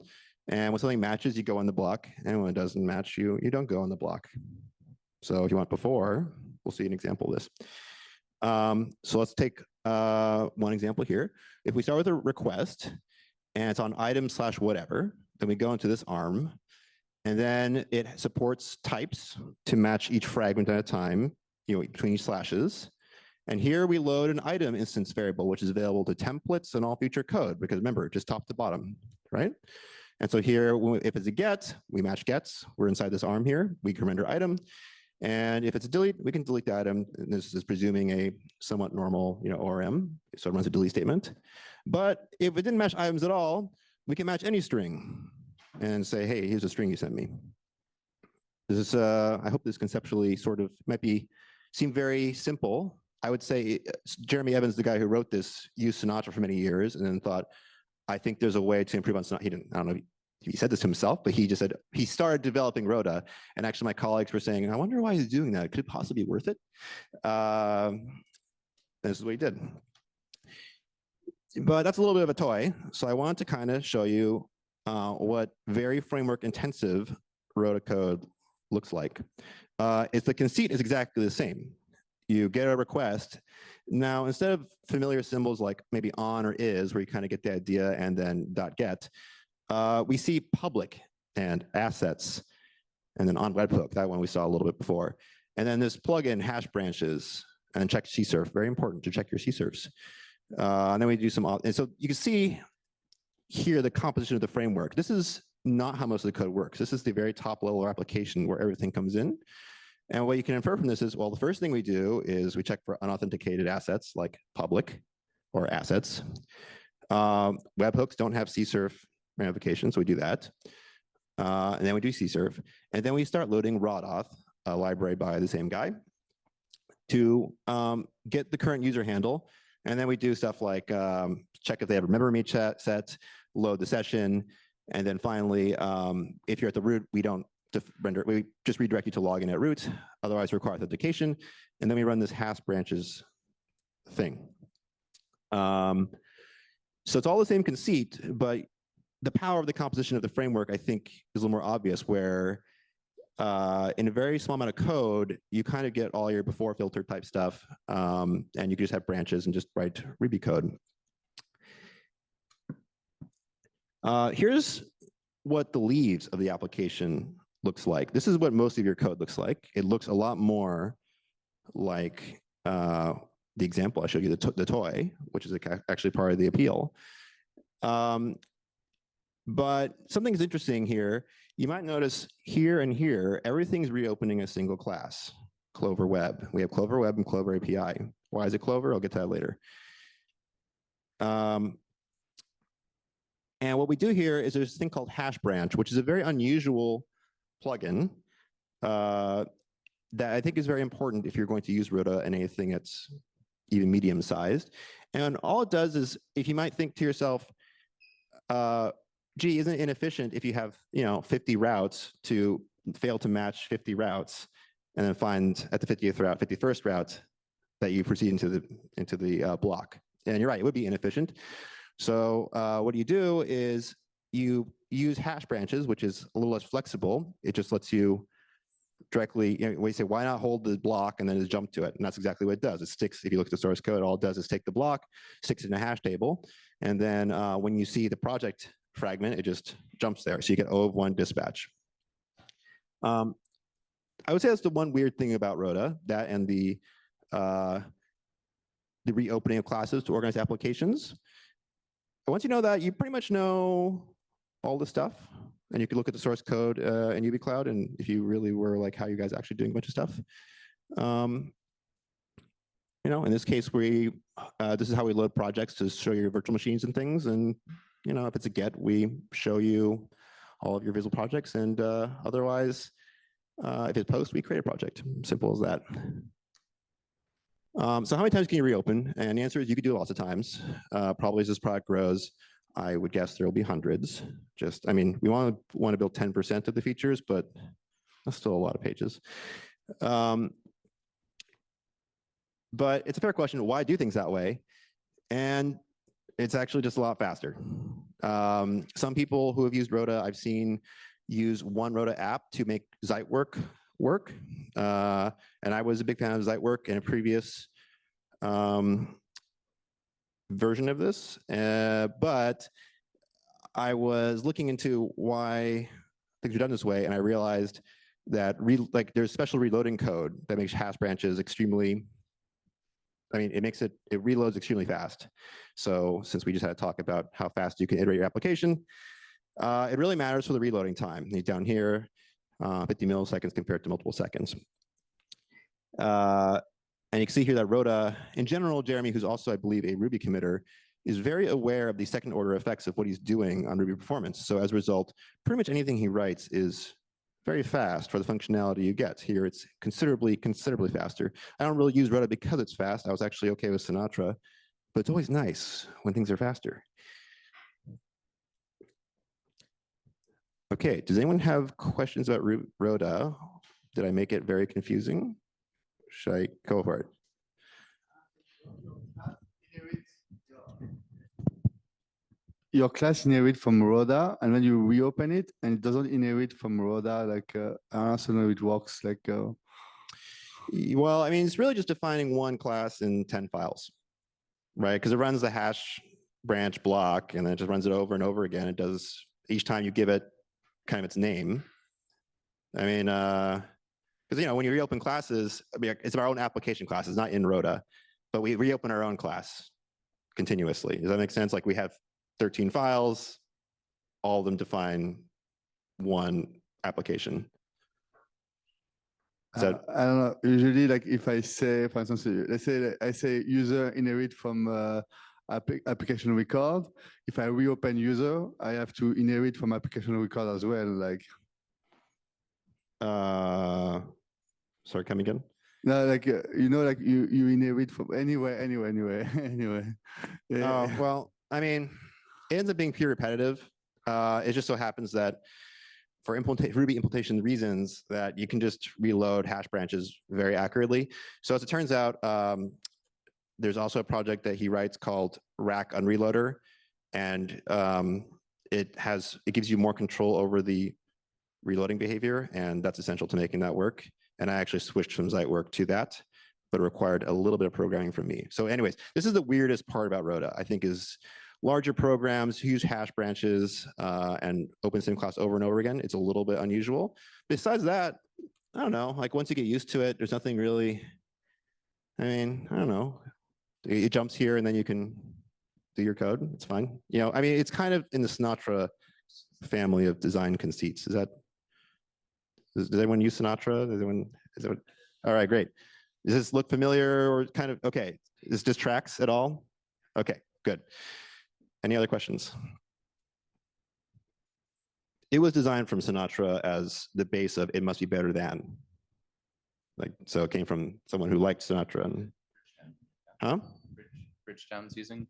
And when something matches, you go on the block. And when it doesn't match, you don't go on the block. So if you want before, we'll see an example of this. So let's take one example here. If we start with a request, and it's on item/whatever, then we go into this arm, and then it supports types to match each fragment at a time, between each slashes. And here we load an item instance variable, which is available to templates and all future code, because remember, just top to bottom, right? And so here, if it's a get, we match gets. We're inside this arm here. We can render item. And if it's a delete, we can delete the item. And this is presuming a somewhat normal, ORM. So it runs a delete statement. But if it didn't match items at all, we can match any string and say, hey, here's a string you sent me. This is, I hope this conceptually sort of seem very simple. I would say Jeremy Evans, the guy who wrote this, used Sinatra for many years and then thought, I think there's a way to improve on Sinatra. I don't know if he said this himself, but he just said, he started developing Roda. And actually my colleagues were saying, I wonder why he's doing that. Could it possibly be worth it? This is what he did. But that's a little bit of a toy. So I want to kind of show you what very framework intensive Roda code looks like. The conceit is exactly the same. You get a request. Now, instead of familiar symbols like maybe on or is, where you kind of get the idea and then .get, we see public and assets, and then on webhook, that one we saw a little bit before. And then this plugin hash branches and check cserf. Very important to check your cserfs. And then we do some, and so you can see here the composition of the framework. This is not how most of the code works. This is the very top level application where everything comes in. And what you can infer from this is, well, the first thing we do is we check for unauthenticated assets like public or assets. Webhooks don't have cserf ramifications, so we do that. And then we do cserf. And then we start loading Roth, a library by the same guy, to get the current user handle. And then we do stuff like check if they have a remember me set, load the session. And then finally, if you're at the root, we don't we just redirect you to login at root, otherwise require authentication. And then we run this hash branches thing. So it's all the same conceit, but the power of the composition of the framework, I think, is a little more obvious, where in a very small amount of code, you kind of get all your before filter type stuff, and you can just have branches and just write Ruby code. Here's what the leaves of the application looks like. This is what most of your code looks like. It looks a lot more like the example I showed you, the toy, which is actually part of the appeal. But something is interesting here. You might notice here and here, everything's reopening a single class, Clover Web. We have Clover Web and Clover API. Why is it Clover? I'll get to that later. And what we do here is there's this thing called hash branch, which is a very unusual plugin that I think is very important if you're going to use Roda and anything that's even medium sized. And all it does is, if you might think to yourself, gee, isn't it inefficient if you have 50 routes to fail to match 50 routes and then find at the 50th route, 51st route that you proceed into the block? And you're right, it would be inefficient. So what you do is you use hash branches, which is a little less flexible. It just lets you directly, we say, why not hold the block and then just jump to it? And that's exactly what it does. It sticks, if you look at the source code, all it does is take the block, sticks it in a hash table. And then when you see the project fragment, it just jumps there. So you get O of 1 dispatch. I would say that's the one weird thing about Roda, that and the reopening of classes to organize applications. And once you know that, you pretty much know all the stuff. And you can look at the source code in Ubicloud, and if you really were like, how you guys actually doing a bunch of stuff. In this case, this is how we load projects to show your virtual machines and things. And if it's a get, we show you all of your visual projects. And otherwise, if it's post, we create a project. Simple as that. So how many times can you reopen? And the answer is you could do it lots of times. Probably as this product grows, I would guess there will be hundreds. We want to build 10% of the features, but that's still a lot of pages. But it's a fair question, why do things that way? And it's actually just a lot faster. Some people who have used Roda, I've seen use one Roda app to make Zeitwerk work. And I was a big fan of Zeitwerk in a previous version of this, but I was looking into why things are done this way, and I realized that there's special reloading code that makes hash branches extremely, it reloads extremely fast. So since we just had to talk about how fast you can iterate your application, it really matters for the reloading time. Down here, 50 milliseconds compared to multiple seconds. And you can see here that Roda, in general, Jeremy, who's also, I believe, a Ruby committer, is very aware of the second order effects of what he's doing on Ruby performance. So as a result, pretty much anything he writes is very fast for the functionality you get. Here, it's considerably faster. I don't really use Roda because it's fast. I was actually okay with Sinatra, but it's always nice when things are faster. Okay, does anyone have questions about Roda? Did I make it very confusing? Should I go for it? Your class inherits from Roda, and when you reopen it, and it doesn't inherit from Roda, I also know it works Well, it's really just defining one class in 10 files, right? Because it runs the hash branch block, and then it just runs it over and over again. It does, each time you give it kind of its name. Because when you reopen classes, I mean, it's our own application classes, not in Roda, but we reopen our own class continuously. Does that make sense? Like we have 13 files, all of them define one application. I don't know. Usually, like if I say, for instance, let's say I say user inherit from application record. If I reopen user, I have to inherit from application record as well. Like, sorry, come again. no, like like you inherit from anywhere. Yeah. Oh, well, I mean, it ends up being pure repetitive. It just so happens that for Ruby implementation reasons that you can just reload hash branches very accurately. So as it turns out, there's also a project that he writes called Rack Unreloader, and it gives you more control over the reloading behavior, and that's essential to making that work. And I actually switched from Zeitwork to that, but it required a little bit of programming from me. So anyways, this is the weirdest part about Roda, I think, is larger programs use hash branches and open same class over and over again. It's a little bit unusual. Besides that, I don't know, like once you get used to it, there's nothing really, I mean, I don't know. It jumps here and then you can do your code. It's fine. I mean, it's kind of in the Sinatra family of design conceits. Does anyone use Sinatra? All right, great. Does this look familiar or kind of, okay. Is this tracks at all? Okay, good. Any other questions? It was designed from Sinatra as the base of it must be better than. So it came from someone who liked Sinatra. And, huh? Bridgestone's using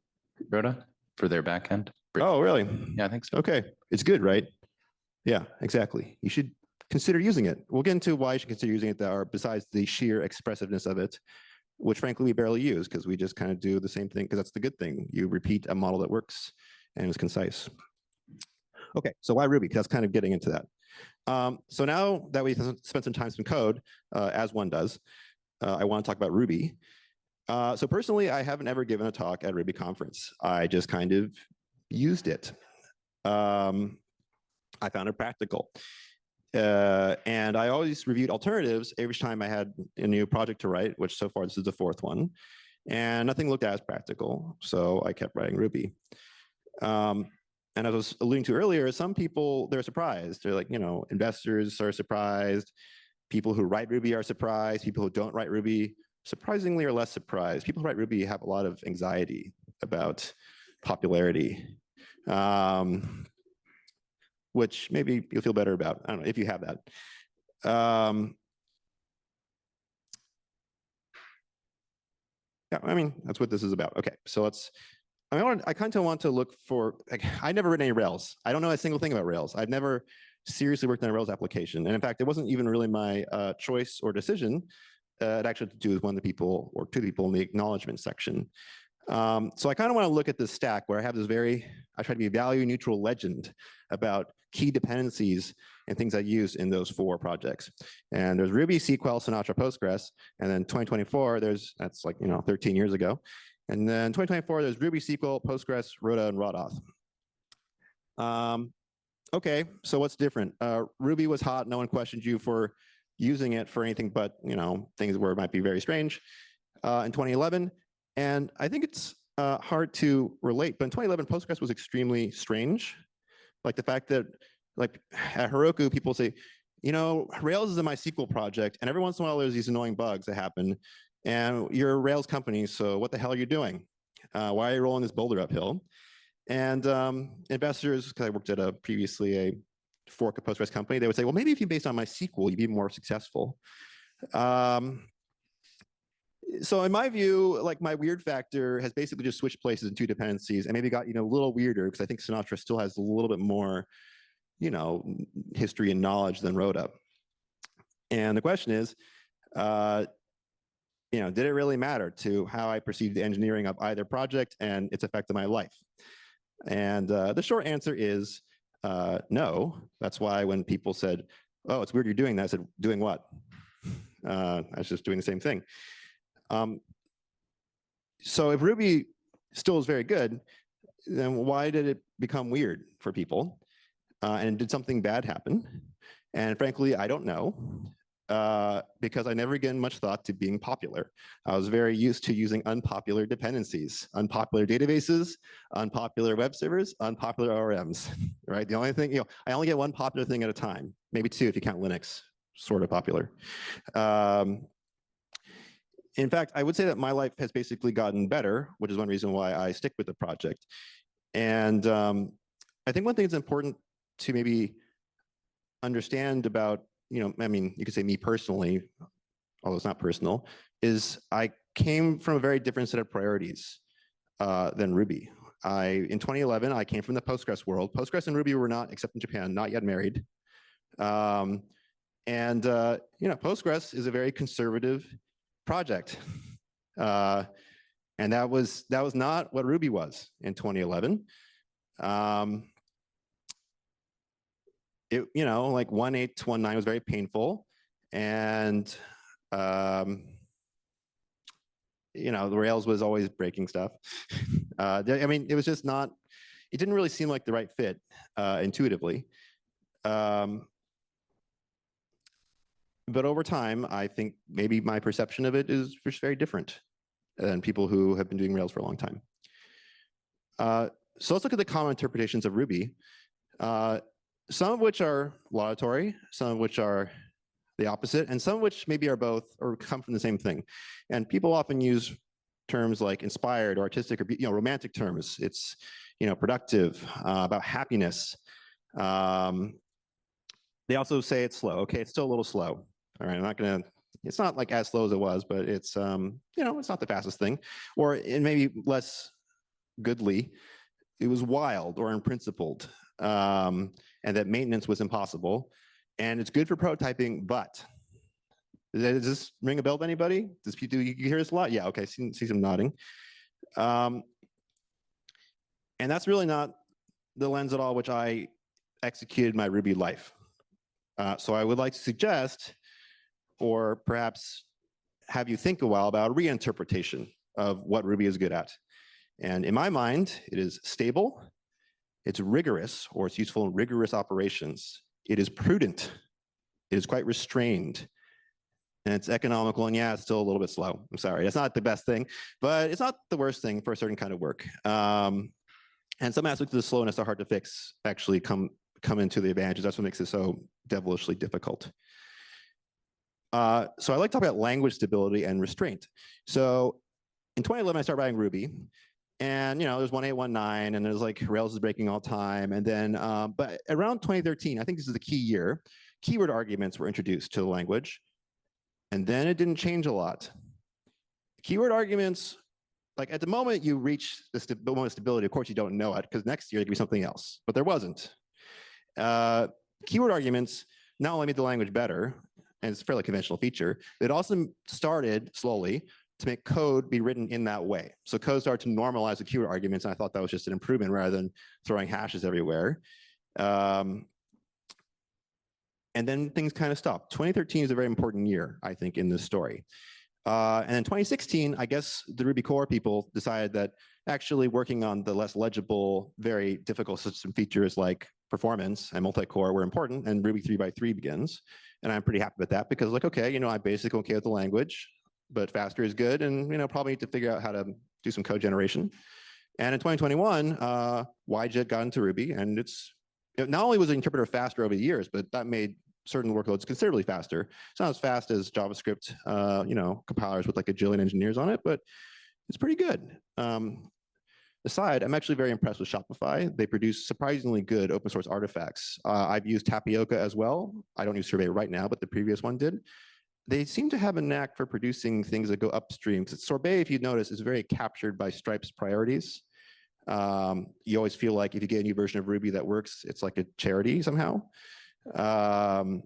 Roda for their backend. Oh, really? Yeah, I think so. Okay, it's good, right? Yeah, exactly. You should consider using it. We'll get into why you should consider using it besides the sheer expressiveness of it, which frankly we barely use because we just kind of do the same thing because that's the good thing. You repeat a model that works and is concise. Okay, so why Ruby? Because that's kind of getting into that. So now that we've spent some time in code, as one does, I want to talk about Ruby. So personally, I haven't ever given a talk at Ruby conference. I just kind of used it. I found it practical. And I always reviewed alternatives every time I had a new project to write, which so far this is the fourth one, and nothing looked as practical. So I kept writing Ruby. And as I was alluding to earlier, some people, they're surprised. They're like, investors are surprised. People who write Ruby are surprised. People who don't write Ruby, surprisingly, are less surprised. People who write Ruby have a lot of anxiety about popularity. Which maybe you'll feel better about. I don't know if you have that. Yeah, I mean, that's what this is about. Okay, so I kind of want to look for, I never written any Rails. I don't know a single thing about Rails. I've never seriously worked on a Rails application. And in fact, it wasn't even really my choice or decision. It actually had to do with one of the people or two people in the acknowledgement section. So I kind of want to look at this stack where I have this I try to be a value neutral legend about key dependencies and things I use in those four projects. And there's Ruby, SQL, Sinatra, Postgres. And then 2024, that's like, 13 years ago. And then 2024, there's Ruby, SQL, Postgres, Roda, and Roth. Okay, so what's different? Ruby was hot. No one questioned you for using it for anything but, things where it might be very strange in 2011. And I think it's hard to relate, but in 2011, Postgres was extremely strange. Like the fact that, like at Heroku, people say, Rails is a MySQL project, and every once in a while there's these annoying bugs that happen, and you're a Rails company, so what the hell are you doing? Why are you rolling this boulder uphill? And investors, because I worked at previously a fork of Postgres company, they would say, well, maybe if you based on MySQL, you'd be more successful. So in my view, like my weird factor has basically just switched places in two dependencies and maybe got a little weirder because I think Sinatra still has a little bit more, history and knowledge than Roda. And the question is, did it really matter to how I perceived the engineering of either project and its effect on my life? And the short answer is no. That's why when people said, "Oh, it's weird you're doing that," I said, "Doing what?" I was just doing the same thing. So if Ruby still is very good, then why did it become weird for people? And did something bad happen? And frankly, I don't know. because I never given much thought to being popular. I was very used to using unpopular dependencies, unpopular databases, unpopular web servers, unpopular ORMs, right? The only thing, I only get one popular thing at a time, maybe two if you count Linux, sort of popular. In fact, I would say that my life has basically gotten better, which is one reason why I stick with the project. And I think one thing that's important to maybe understand about, I mean, you could say me personally, although it's not personal, is I came from a very different set of priorities than Ruby. In 2011, I came from the Postgres world. Postgres and Ruby were not, except in Japan, not yet married. Postgres is a very conservative project. And that was not what Ruby was in 2011. Like 1.8 to 1.9 was very painful. And, the Rails was always breaking stuff. I mean, it was just not, it didn't really seem like the right fit intuitively. But over time, I think maybe my perception of it is just very different than people who have been doing Rails for a long time. So let's look at the common interpretations of Ruby. Some of which are laudatory, some of which are the opposite, and some of which maybe are both or come from the same thing. And people often use terms like inspired or artistic or romantic terms. It's productive, about happiness. They also say it's slow. Okay, it's still a little slow. All right, I'm not gonna. It's not like as slow as it was, but it's it's not the fastest thing. Or it may be less goodly. It was wild or unprincipled. And that maintenance was impossible. And it's good for prototyping, but does this ring a bell to anybody? Do you hear this a lot? Yeah, okay, see some nodding. And that's really not the lens at all which I executed my Ruby life. So I would like to suggest, or perhaps have you think a while about a reinterpretation of what Ruby is good at. And in my mind, it is stable, it's rigorous, or it's useful in rigorous operations. It is prudent, it is quite restrained, and it's economical, and yeah, it's still a little bit slow. I'm sorry, it's not the best thing, but it's not the worst thing for a certain kind of work. And some aspects of the slowness are hard to fix, actually come into the advantages. That's what makes it so devilishly difficult. So I like to talk about language stability and restraint. So in 2011, I started writing Ruby. And there's 1.8, 1.9, and there's like Rails is breaking all time. And then, but around 2013, I think this is the key year, keyword arguments were introduced to the language. And then it didn't change a lot. Keyword arguments, like at the moment you reach the moment of stability, of course you don't know it, because next year it could be something else, but there wasn't. Keyword arguments not only made the language better, and it's a fairly conventional feature, it also started slowly to make code be written in that way. So code started to normalize the keyword arguments, and I thought that was just an improvement rather than throwing hashes everywhere. And then things kind of stopped. 2013 is a very important year, I think, in this story. And in 2016, I guess the Ruby core people decided that actually working on the less legible, very difficult system features like performance and multi-core were important, and Ruby 3x3 begins. And I'm pretty happy with that because, like, okay, I'm basically okay with the language, but faster is good, and probably need to figure out how to do some code generation. And in 2021, YJIT got into Ruby, and not only was the interpreter faster over the years, but that made certain workloads considerably faster. It's not as fast as JavaScript, compilers with like a jillion engineers on it, but it's pretty good. Aside, I'm actually very impressed with Shopify. They produce surprisingly good open source artifacts. I've used Tapioca as well. I don't use Survey right now, but the previous one did. They seem to have a knack for producing things that go upstream. Sorbet, if you notice, is very captured by Stripe's priorities. You always feel like if you get a new version of Ruby that works, it's like a charity somehow. I'm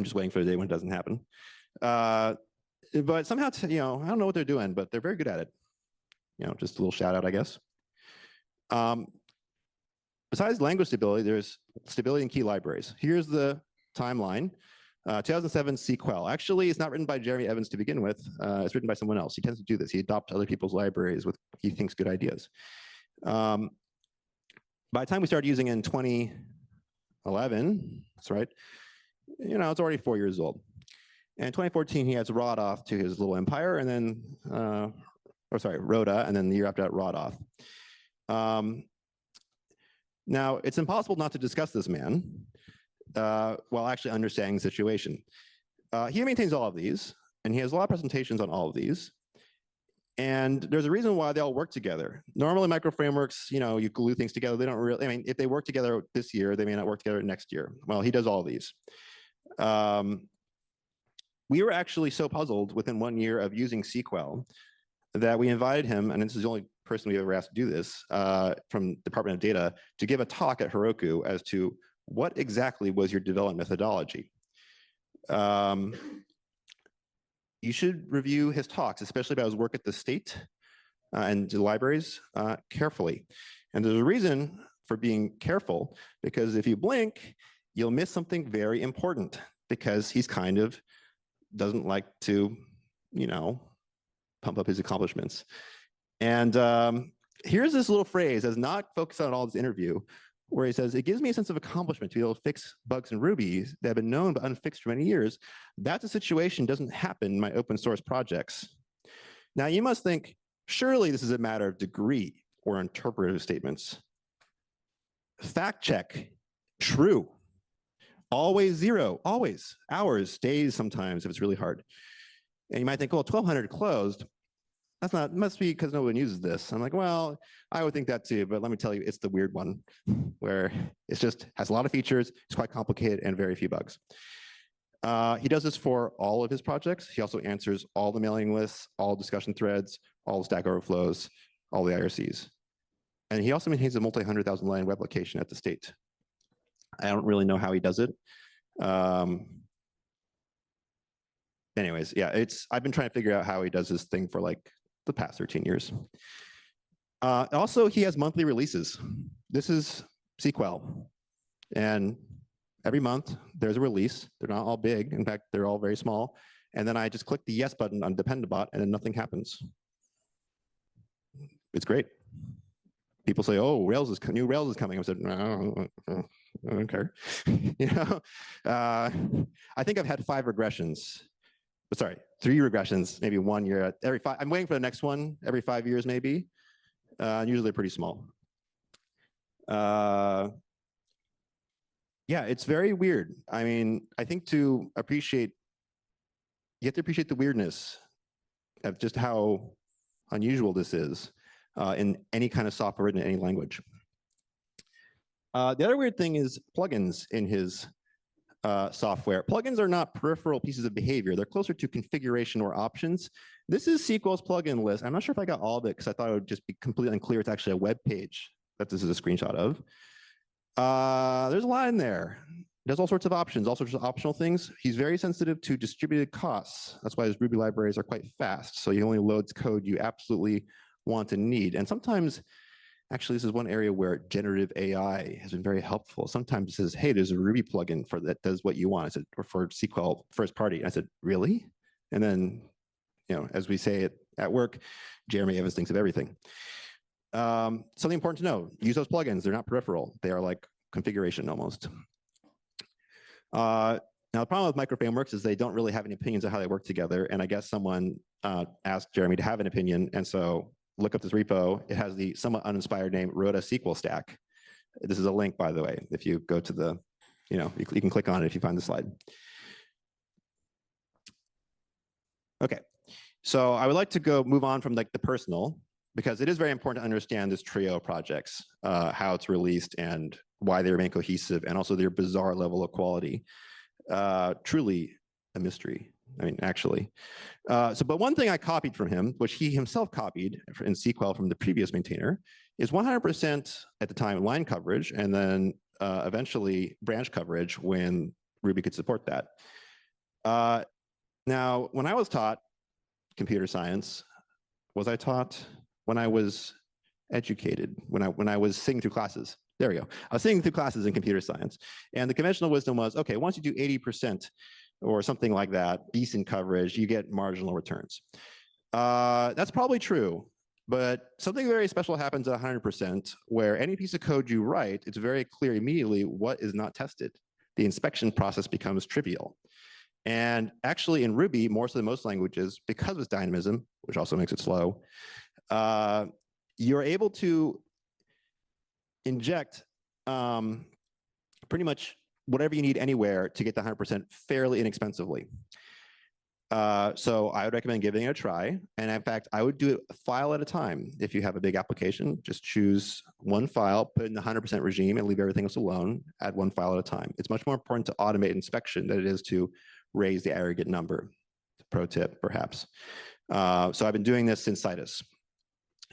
just waiting for the day when it doesn't happen. But somehow, I don't know what they're doing, but they're very good at it. Just a little shout out, I guess. Besides language stability, there's stability in key libraries. Here's the timeline. 2007 SQL. Actually, it's not written by Jeremy Evans to begin with. It's written by someone else. He tends to do this. He adopts other people's libraries with he thinks good ideas. By the time we started using it in 2011, that's right, it's already 4 years old. And in 2014, he adds Roth to his little empire, and then, Roda, and then the year after that, Roth. Now, it's impossible not to discuss this man while actually understanding the situation. He maintains all of these, and he has a lot of presentations on all of these. And there's a reason why they all work together. Normally, micro frameworks, you glue things together. They don't really, if they work together this year, they may not work together next year. Well, he does all of these. We were actually so puzzled within 1 year of using SQL that we invited him, and this is the only person we ever asked to do this, from Department of Data, to give a talk at Heroku as to what exactly was your development methodology. You should review his talks, especially about his work at the state and the libraries, carefully. And there's a reason for being careful, because if you blink, you'll miss something very important, because he's kind of doesn't like to, pump up his accomplishments. And here's this little phrase that's not focused on all this interview, where he says, it gives me a sense of accomplishment to be able to fix bugs in Ruby that have been known but unfixed for many years. That's a situation doesn't happen in my open source projects. Now you must think, surely this is a matter of degree or interpretive statements. Fact check, true. Always zero, always, hours, days sometimes if it's really hard. And you might think, well, 1200 closed. That's not, it must be because no one uses this. I'm like, well, I would think that too, but let me tell you, it's the weird one where it's just has a lot of features, it's quite complicated and very few bugs. He does this for all of his projects. He also answers all the mailing lists, all discussion threads, all the Stack Overflows, all the IRCs. And he also maintains a multi-100,000 line web application at the state. I don't really know how he does it. Anyways, yeah, I've been trying to figure out how he does this thing for like the past 13 years. Also, he has monthly releases. This is SQL. And every month there's a release. They're not all big. In fact, they're all very small. And then I just click the yes button on Dependabot and then nothing happens. It's great. People say, oh, new Rails is coming. I said, no, I don't care. I think I've had 5 regressions. Sorry, 3 regressions, maybe 1 year every 5. I'm waiting for the next one every 5 years, maybe. Usually they're pretty small. Yeah, it's very weird. I mean, I think you have to appreciate the weirdness of just how unusual this is in any kind of software written in any language. The other weird thing is plugins in his software. Plugins are not peripheral pieces of behavior. They're closer to configuration or options. This is SQL's plugin list. I'm not sure if I got all of it because I thought it would just be completely unclear. It's actually a web page that this is a screenshot of. There's a lot in there. There's all sorts of options, all sorts of optional things. He's very sensitive to distributed costs. That's why his Ruby libraries are quite fast. So he only loads code you absolutely want and need. And sometimes, actually, this is one area where generative AI has been very helpful. Sometimes it says, hey, there's a Ruby plugin that does what you want. I said, or for SQL first party. And I said, really? And then, as we say it at work, Jeremy Evans thinks of everything. Something important to know, use those plugins. They're not peripheral. They are like configuration almost. Now, the problem with micro frameworks is they don't really have any opinions on how they work together. And I guess someone asked Jeremy to have an opinion. And so look up this repo. It has the somewhat uninspired name Roda SQL Stack. This is a link, by the way. If you go to the, you can click on it if you find the slide. Okay, so I would like to move on from like the personal, because it is very important to understand this trio of projects, how it's released and why they remain cohesive, and also their bizarre level of quality. Truly a mystery. I mean, actually. But one thing I copied from him, which he himself copied in SQL from the previous maintainer, is 100% at the time line coverage, and then eventually branch coverage when Ruby could support that. Now, when I was taught computer science, was I taught? When I was educated, when I was sitting through classes. There we go. I was sitting through classes in computer science, and the conventional wisdom was, okay, once you do 80%, or something like that, decent coverage, you get marginal returns. That's probably true, but something very special happens at 100%, where any piece of code you write, it's very clear immediately what is not tested. The inspection process becomes trivial. And actually in Ruby, more so than most languages, because of its dynamism, which also makes it slow, you're able to inject pretty much whatever you need anywhere to get the 100% fairly inexpensively. So I would recommend giving it a try. And in fact, I would do it a file at a time. If you have a big application, just choose one file, put it in the 100% regime and leave everything else alone, add one file at a time. It's much more important to automate inspection than it is to raise the aggregate number. Pro tip, perhaps. So I've been doing this since Citus.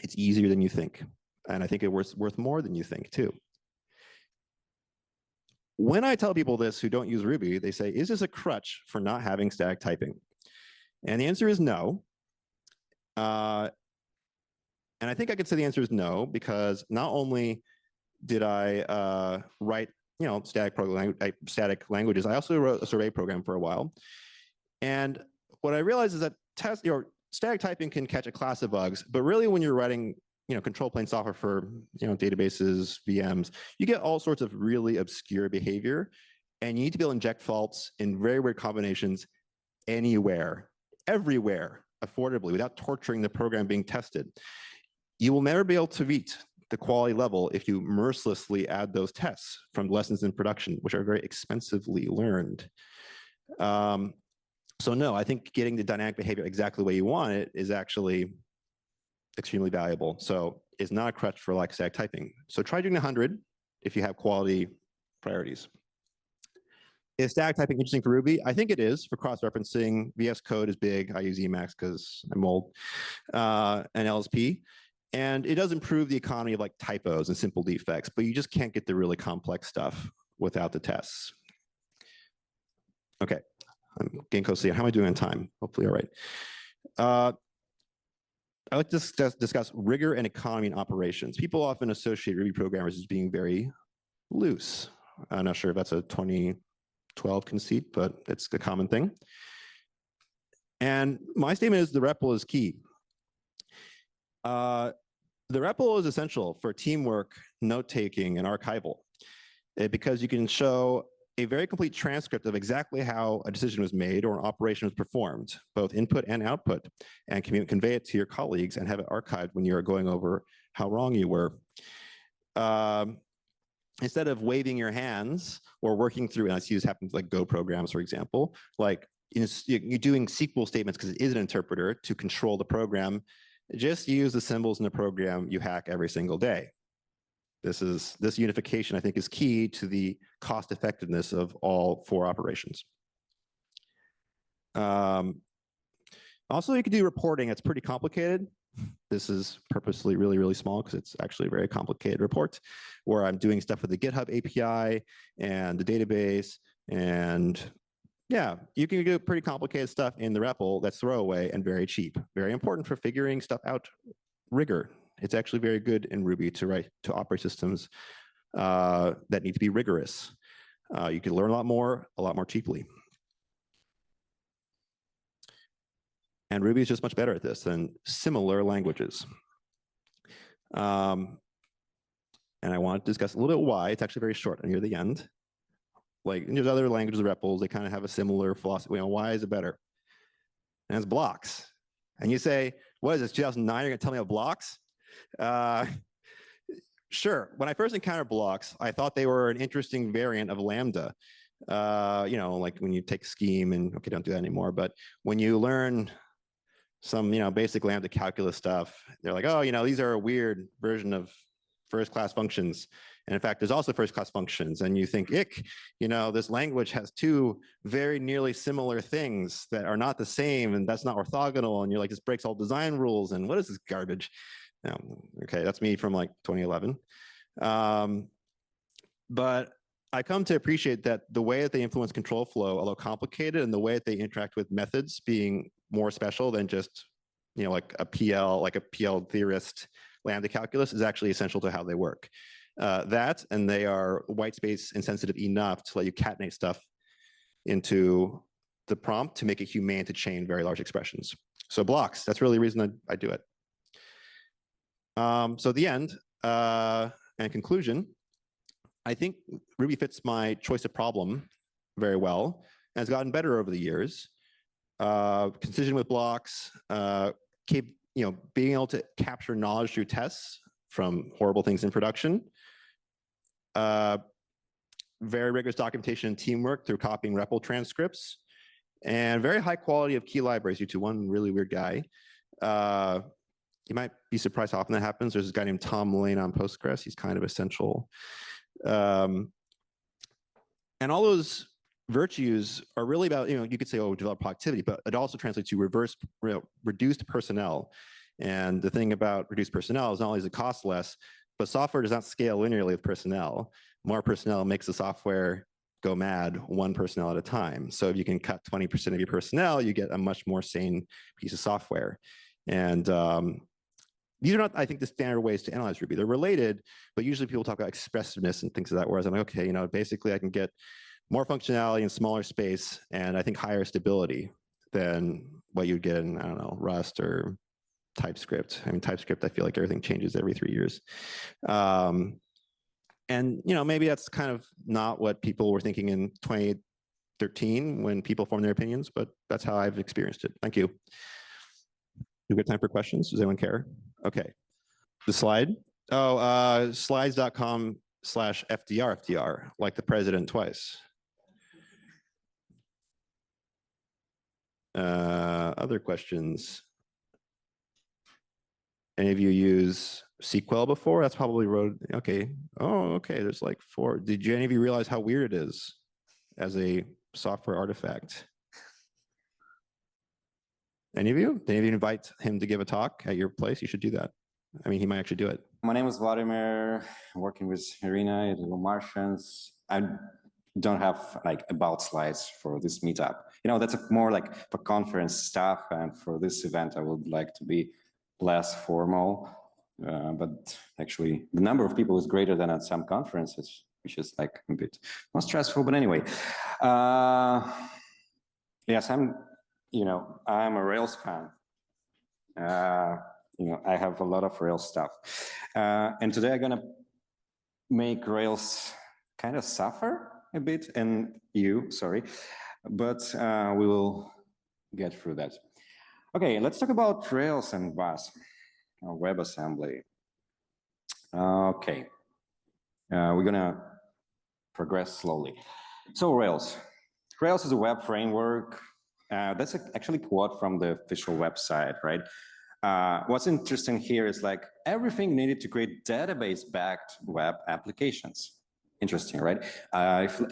It's easier than you think. And I think it's worth more than you think too. When I tell people this who don't use Ruby, they say, is this a crutch for not having static typing? And the answer is no. And I think I could say the answer is no, because not only did I write static languages, I also wrote a survey program for a while. And what I realized is that static typing can catch a class of bugs, but really when you're writing control plane software for databases, VMs, you get all sorts of really obscure behavior, and you need to be able to inject faults in very weird combinations anywhere, everywhere, affordably, without torturing the program being tested. You will never be able to meet the quality level if you mercilessly add those tests from lessons in production, which are very expensively learned. So no, I think getting the dynamic behavior exactly the way you want it is actually extremely valuable. So it's not a crutch for like static typing. So try doing 100 if you have quality priorities. Is static typing interesting for Ruby? I think it is for cross-referencing. VS Code is big. I use Emacs because I'm old, and LSP. And it does improve the economy of like typos and simple defects, but you just can't get the really complex stuff without the tests. Okay, I'm getting close to the end. How am I doing on time? Hopefully all right. I'd like to discuss rigor and economy in operations. People often associate Ruby programmers as being very loose. I'm not sure if that's a 2012 conceit, but it's a common thing. And my statement is the REPL is key. The REPL is essential for teamwork, note-taking, and archival, because you can show a very complete transcript of exactly how a decision was made or an operation was performed, both input and output, and convey it to your colleagues and have it archived when you're going over how wrong you were. Instead of waving your hands or working through, and I see this happen with like Go programs, for example, like you're doing SQL statements because it is an interpreter to control the program. Just use the symbols in the program you hack every single day. This unification, I think, is key to the cost effectiveness of all 4 operations. Also, you can do reporting. It's pretty complicated. This is purposely really, really small because it's actually a very complicated report where I'm doing stuff with the GitHub API and the database. And yeah, you can do pretty complicated stuff in the REPL that's throwaway and very cheap. Very important for figuring stuff out. Rigor. It's actually very good in Ruby to write to operating systems that need to be rigorous. You can learn a lot more cheaply. And Ruby is just much better at this than similar languages. And I want to discuss a little bit why. It's actually very short near the end. Like there's other languages, REPLs, they kind of have a similar philosophy. Why is it better? And it's blocks. And you say, what is this, 2009? You're going to tell me about blocks? Sure. When I first encountered blocks, I thought they were an interesting variant of Lambda. Like when you take scheme and, okay, don't do that anymore. But when you learn some, basic Lambda calculus stuff, they're like, oh, these are a weird version of first-class functions. And in fact, there's also first-class functions. And you think, ick, this language has 2 very nearly similar things that are not the same, and that's not orthogonal. And you're like, this breaks all design rules. And what is this garbage? Okay, that's me from like 2011. But I come to appreciate that the way that they influence control flow, although complicated, and the way that they interact with methods being more special than just, like a PL theorist Lambda calculus is actually essential to how they work. That, and they are white space insensitive enough to let you catenate stuff into the prompt to make it humane to chain very large expressions. So blocks, that's really the reason I do it. So the end and conclusion, I think Ruby fits my choice of problem very well. and it's gotten better over the years. Concision with blocks, being able to capture knowledge through tests from horrible things in production. Very rigorous documentation and teamwork through copying REPL transcripts, and very high quality of key libraries due to one really weird guy. You might be surprised how often that happens. There's this guy named Tom Mullane on Postgres. He's kind of essential. And all those virtues are really about, you could say, oh, develop productivity, but it also translates to reduced personnel. And the thing about reduced personnel is not only does it cost less, but software does not scale linearly with personnel. More personnel makes the software go mad one personnel at a time. So if you can cut 20% of your personnel, you get a much more sane piece of software. And these are not, I think, the standard ways to analyze Ruby. They're related, but usually people talk about expressiveness and things like that, whereas I'm like, okay, basically I can get more functionality in smaller space and I think higher stability than what you'd get in, I don't know, Rust or TypeScript. I mean, TypeScript, I feel like everything changes every 3 years. And maybe that's kind of not what people were thinking in 2013 when people formed their opinions, but that's how I've experienced it. Thank you. You got time for questions? Does anyone care? Okay. The slide? Oh, slides.com/FDR, like the president twice. Other questions? Any of you use SQL before? That's probably Roda. Okay. Oh, okay. There's like 4. Did any of you realize how weird it is as a software artifact? Any of you? Did any of you invite him to give a talk at your place? You should do that. I mean, he might actually do it. My name is Vladimir. I'm working with Irina at Evil Martians. I don't have like about slides for this meetup. That's more like for conference stuff, and for this event, I would like to be less formal. But actually, the number of people is greater than at some conferences, which is like a bit more stressful. But anyway, yes, I'm a Rails fan. I have a lot of Rails stuff. And today I'm gonna make Rails kind of suffer a bit, and but we will get through that. Okay, let's talk about Rails and WASM, WebAssembly. Okay, we're gonna progress slowly. So Rails is a web framework. That's actually a quote from the official website, right? What's interesting here is like everything needed to create database-backed web applications. Interesting, right?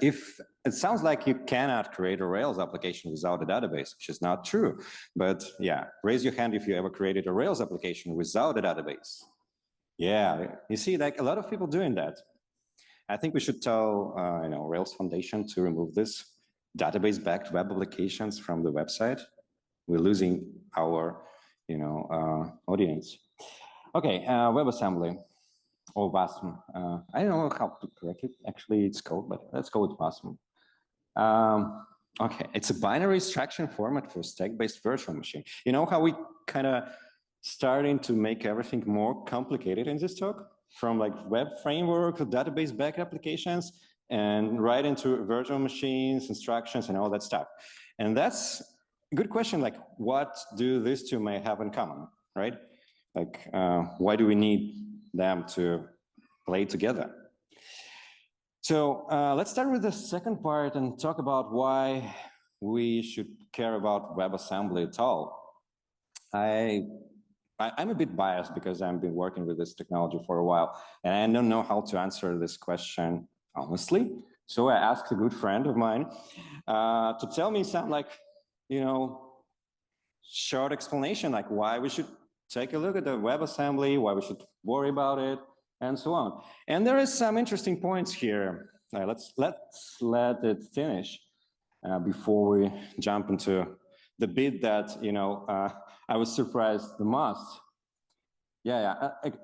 If it sounds like you cannot create a Rails application without a database, which is not true. But yeah, raise your hand if you ever created a Rails application without a database. Yeah, you see, like a lot of people doing that. I think we should tell Rails Foundation to remove this database-backed web applications from the website. We're losing our audience. Okay, WebAssembly or WASM. I don't know how to correct it. Actually, it's called, but let's go with WASM. Okay, it's a binary instruction format for stack-based virtual machine. You know how we kind of starting to make everything more complicated in this talk? From like web framework to database-backed applications and right into virtual machines, instructions, and all that stuff. And that's a good question, like what do these two may have in common, right? Like why do we need them to play together? So let's start with the second part and talk about why we should care about WebAssembly at all. I'm a bit biased because I've been working with this technology for a while, and I don't know how to answer this question honestly. So I asked a good friend of mine to tell me some short explanation, like why we should take a look at the WebAssembly, why we should worry about it, and so on. And there is some interesting points here. Let's let it finish before we jump into the bit that I was surprised the most.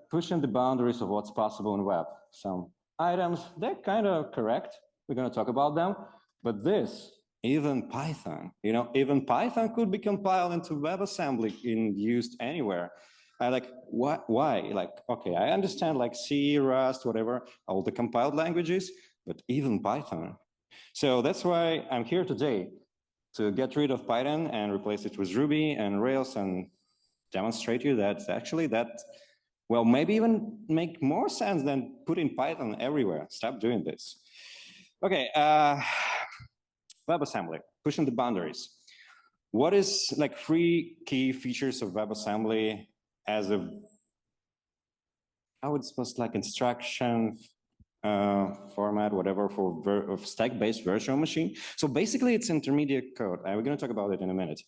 Pushing the boundaries of what's possible in web. Some items, they're kind of correct. We're going to talk about them. But this, even Python, even Python could be compiled into WebAssembly and used anywhere. Why? Like, okay, I understand like C, Rust, whatever, all the compiled languages, but even Python. So that's why I'm here today to get rid of Python and replace it with Ruby and Rails and demonstrate you that actually that, well, maybe even make more sense than putting Python everywhere. Stop doing this. Okay, WebAssembly, pushing the boundaries. What is like 3 key features of WebAssembly as a, I would suppose like instruction format, whatever, for stack-based virtual machine. So basically it's intermediate code. We're gonna talk about it in a minute.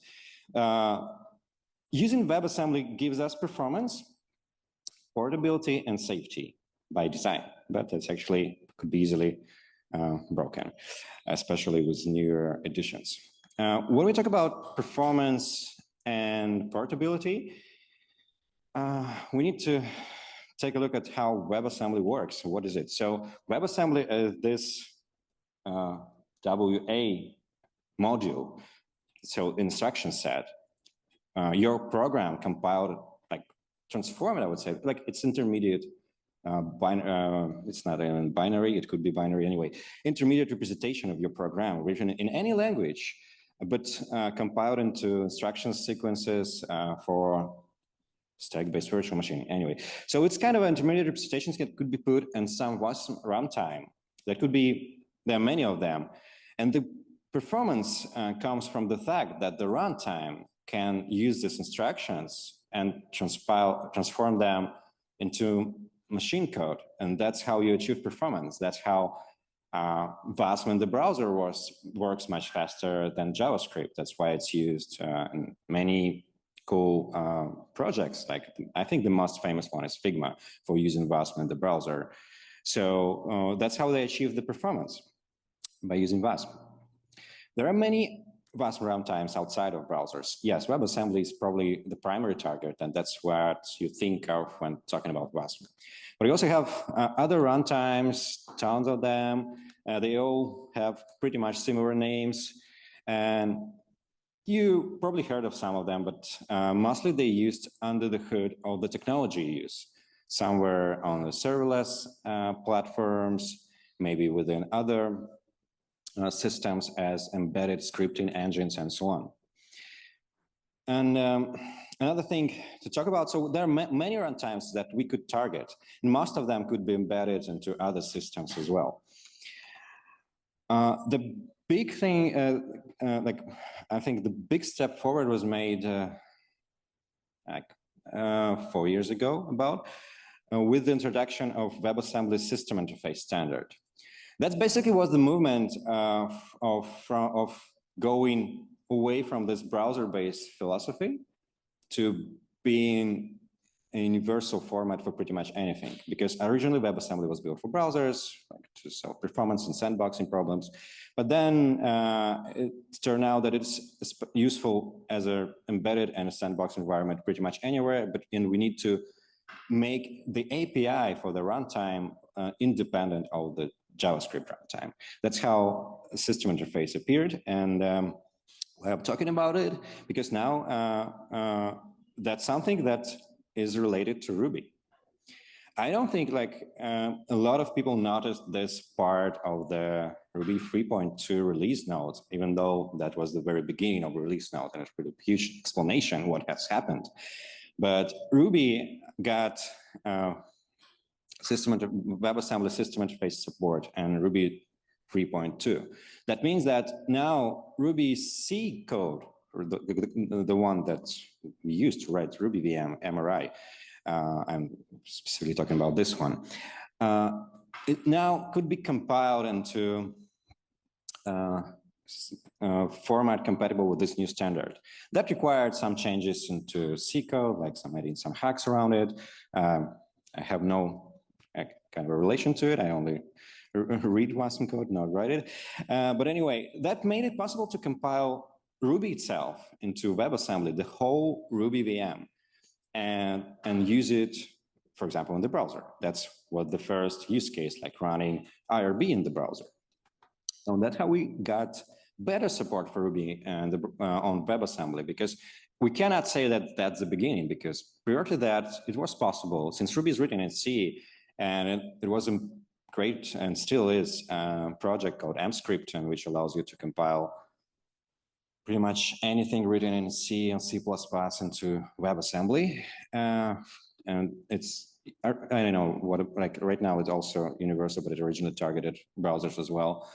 Using WebAssembly gives us performance, portability, and safety by design, but it's actually could be easily broken, especially with newer editions. When we talk about performance and portability, we need to take a look at how WebAssembly works. What is it? So WebAssembly is this WA module, so instruction set. Your program compiled, like transformed, I would say, like it's intermediate. It's not in binary, it could be binary anyway. Intermediate representation of your program written in any language, but compiled into instruction sequences for stack-based virtual machine anyway. So it's kind of an intermediate representation that could be put in some WASM runtime. That could be, there are many of them. And the performance comes from the fact that the runtime can use these instructions and transform them into machine code. And that's how you achieve performance. That's how WASM in the browser works much faster than JavaScript. That's why it's used in many cool projects. Like I think the most famous one is Figma for using WASM in the browser. So that's how they achieve the performance, by using WASM. There are many WASM runtimes outside of browsers. Yes, WebAssembly is probably the primary target, and that's what you think of when talking about WASM. But you also have other runtimes, tons of them. They all have pretty much similar names. And you probably heard of some of them, but mostly they used under the hood of the technology you use, somewhere on the serverless platforms, maybe within other systems as embedded scripting engines and so on. And another thing to talk about, so there are many runtimes that we could target, and most of them could be embedded into other systems as well. The big thing, like I think the big step forward was made like 4 years ago about with the introduction of WebAssembly system interface standard. That's basically was the movement of going away from this browser-based philosophy to being a universal format for pretty much anything. Because originally WebAssembly was built for browsers, like to solve performance and sandboxing problems. But then it turned out that it's useful as an embedded and a sandbox environment pretty much anywhere. And we need to make the API for the runtime independent of the JavaScript runtime. That's how a system interface appeared, and I'm talking about it because now that's something that is related to Ruby. I don't think like a lot of people noticed this part of the Ruby 3.2 release notes, even though that was the very beginning of the release note, and it's a pretty huge explanation what has happened. But Ruby got WebAssembly system interface support and Ruby 3.2. That means that now Ruby C code, or the one that we used to write Ruby VM MRI, I'm specifically talking about this one, it now could be compiled into format compatible with this new standard. That required some changes into C code, like adding some hacks around it. I have no kind of a relation to it. I only read WASM code, not write it. But anyway, that made it possible to compile Ruby itself into WebAssembly, the whole Ruby VM, and use it, for example, in the browser. That's what the first use case, like running IRB in the browser. So that's how we got better support for Ruby and on WebAssembly, because we cannot say that that's the beginning, because prior to that, it was possible, since Ruby is written in C, and it was a great, and still is, a project called mscript, which allows you to compile pretty much anything written in C and C++ into WebAssembly. And it's, I don't know what, like right now it's also universal, but it originally targeted browsers as well.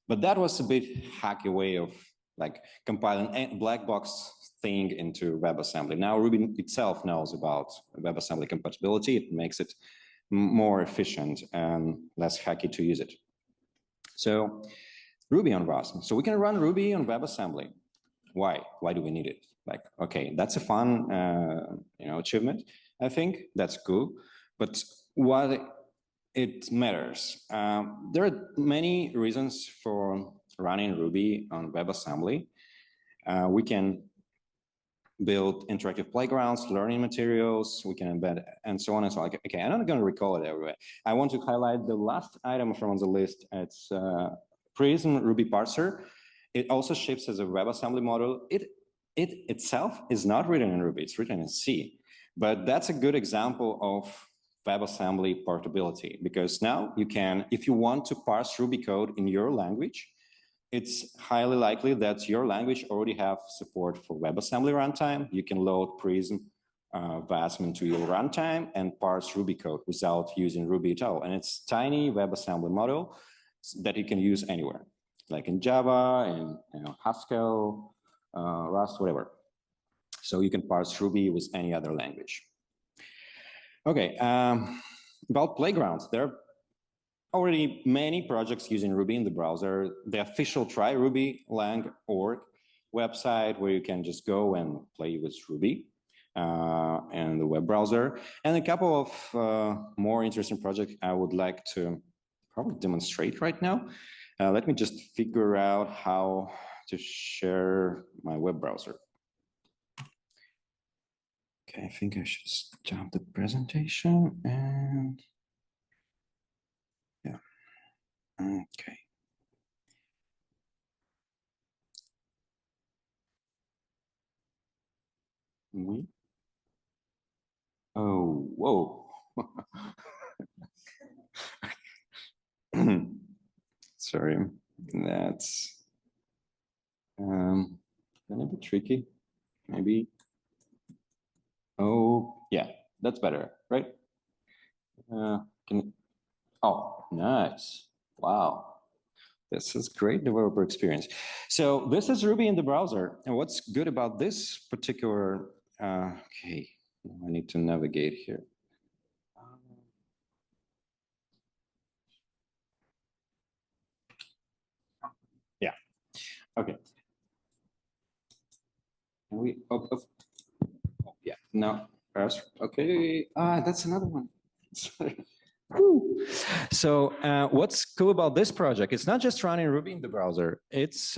But that was a bit hacky way of like compiling a black box thing into WebAssembly. Now Ruby itself knows about WebAssembly compatibility. It makes it more efficient and less hacky to use it. So Ruby on WASM. So we can run Ruby on WebAssembly. Why? Why do we need it? Like, okay, that's a fun, achievement. I think that's cool. But what it matters? There are many reasons for running Ruby on WebAssembly. We can build interactive playgrounds, learning materials, we can embed, and so on and so on. Okay, I'm not going to recall it everywhere. I want to highlight the last item from the list. It's Prism Ruby parser. It also ships as a WebAssembly model. It itself is not written in Ruby, it's written in C. But that's a good example of WebAssembly portability, because now you can, if you want to parse Ruby code in your language, it's highly likely that your language already have support for WebAssembly runtime. You can load Prism WASM into your runtime and parse Ruby code without using Ruby at all. And it's tiny WebAssembly model that you can use anywhere, like in Java and Haskell, Rust, whatever. So you can parse Ruby with any other language. Okay, about playgrounds, there are already many projects using Ruby in the browser. The official Try Ruby lang.org website, where you can just go and play with Ruby and the web browser. And a couple of more interesting projects I would like to probably demonstrate right now. Let me just figure out how to share my web browser. Okay, I think I should stop the presentation and yeah. Okay. Oh, whoa. Sorry, that's gonna be tricky. Maybe. Oh, yeah, that's better, right? Oh, nice. Wow. This is great developer experience. So this is Ruby in the browser. And what's good about this particular, okay, I need to navigate here. Yeah, okay. We, oh, yeah, no, okay, that's another one. So what's cool about this project? It's not just running Ruby in the browser. It's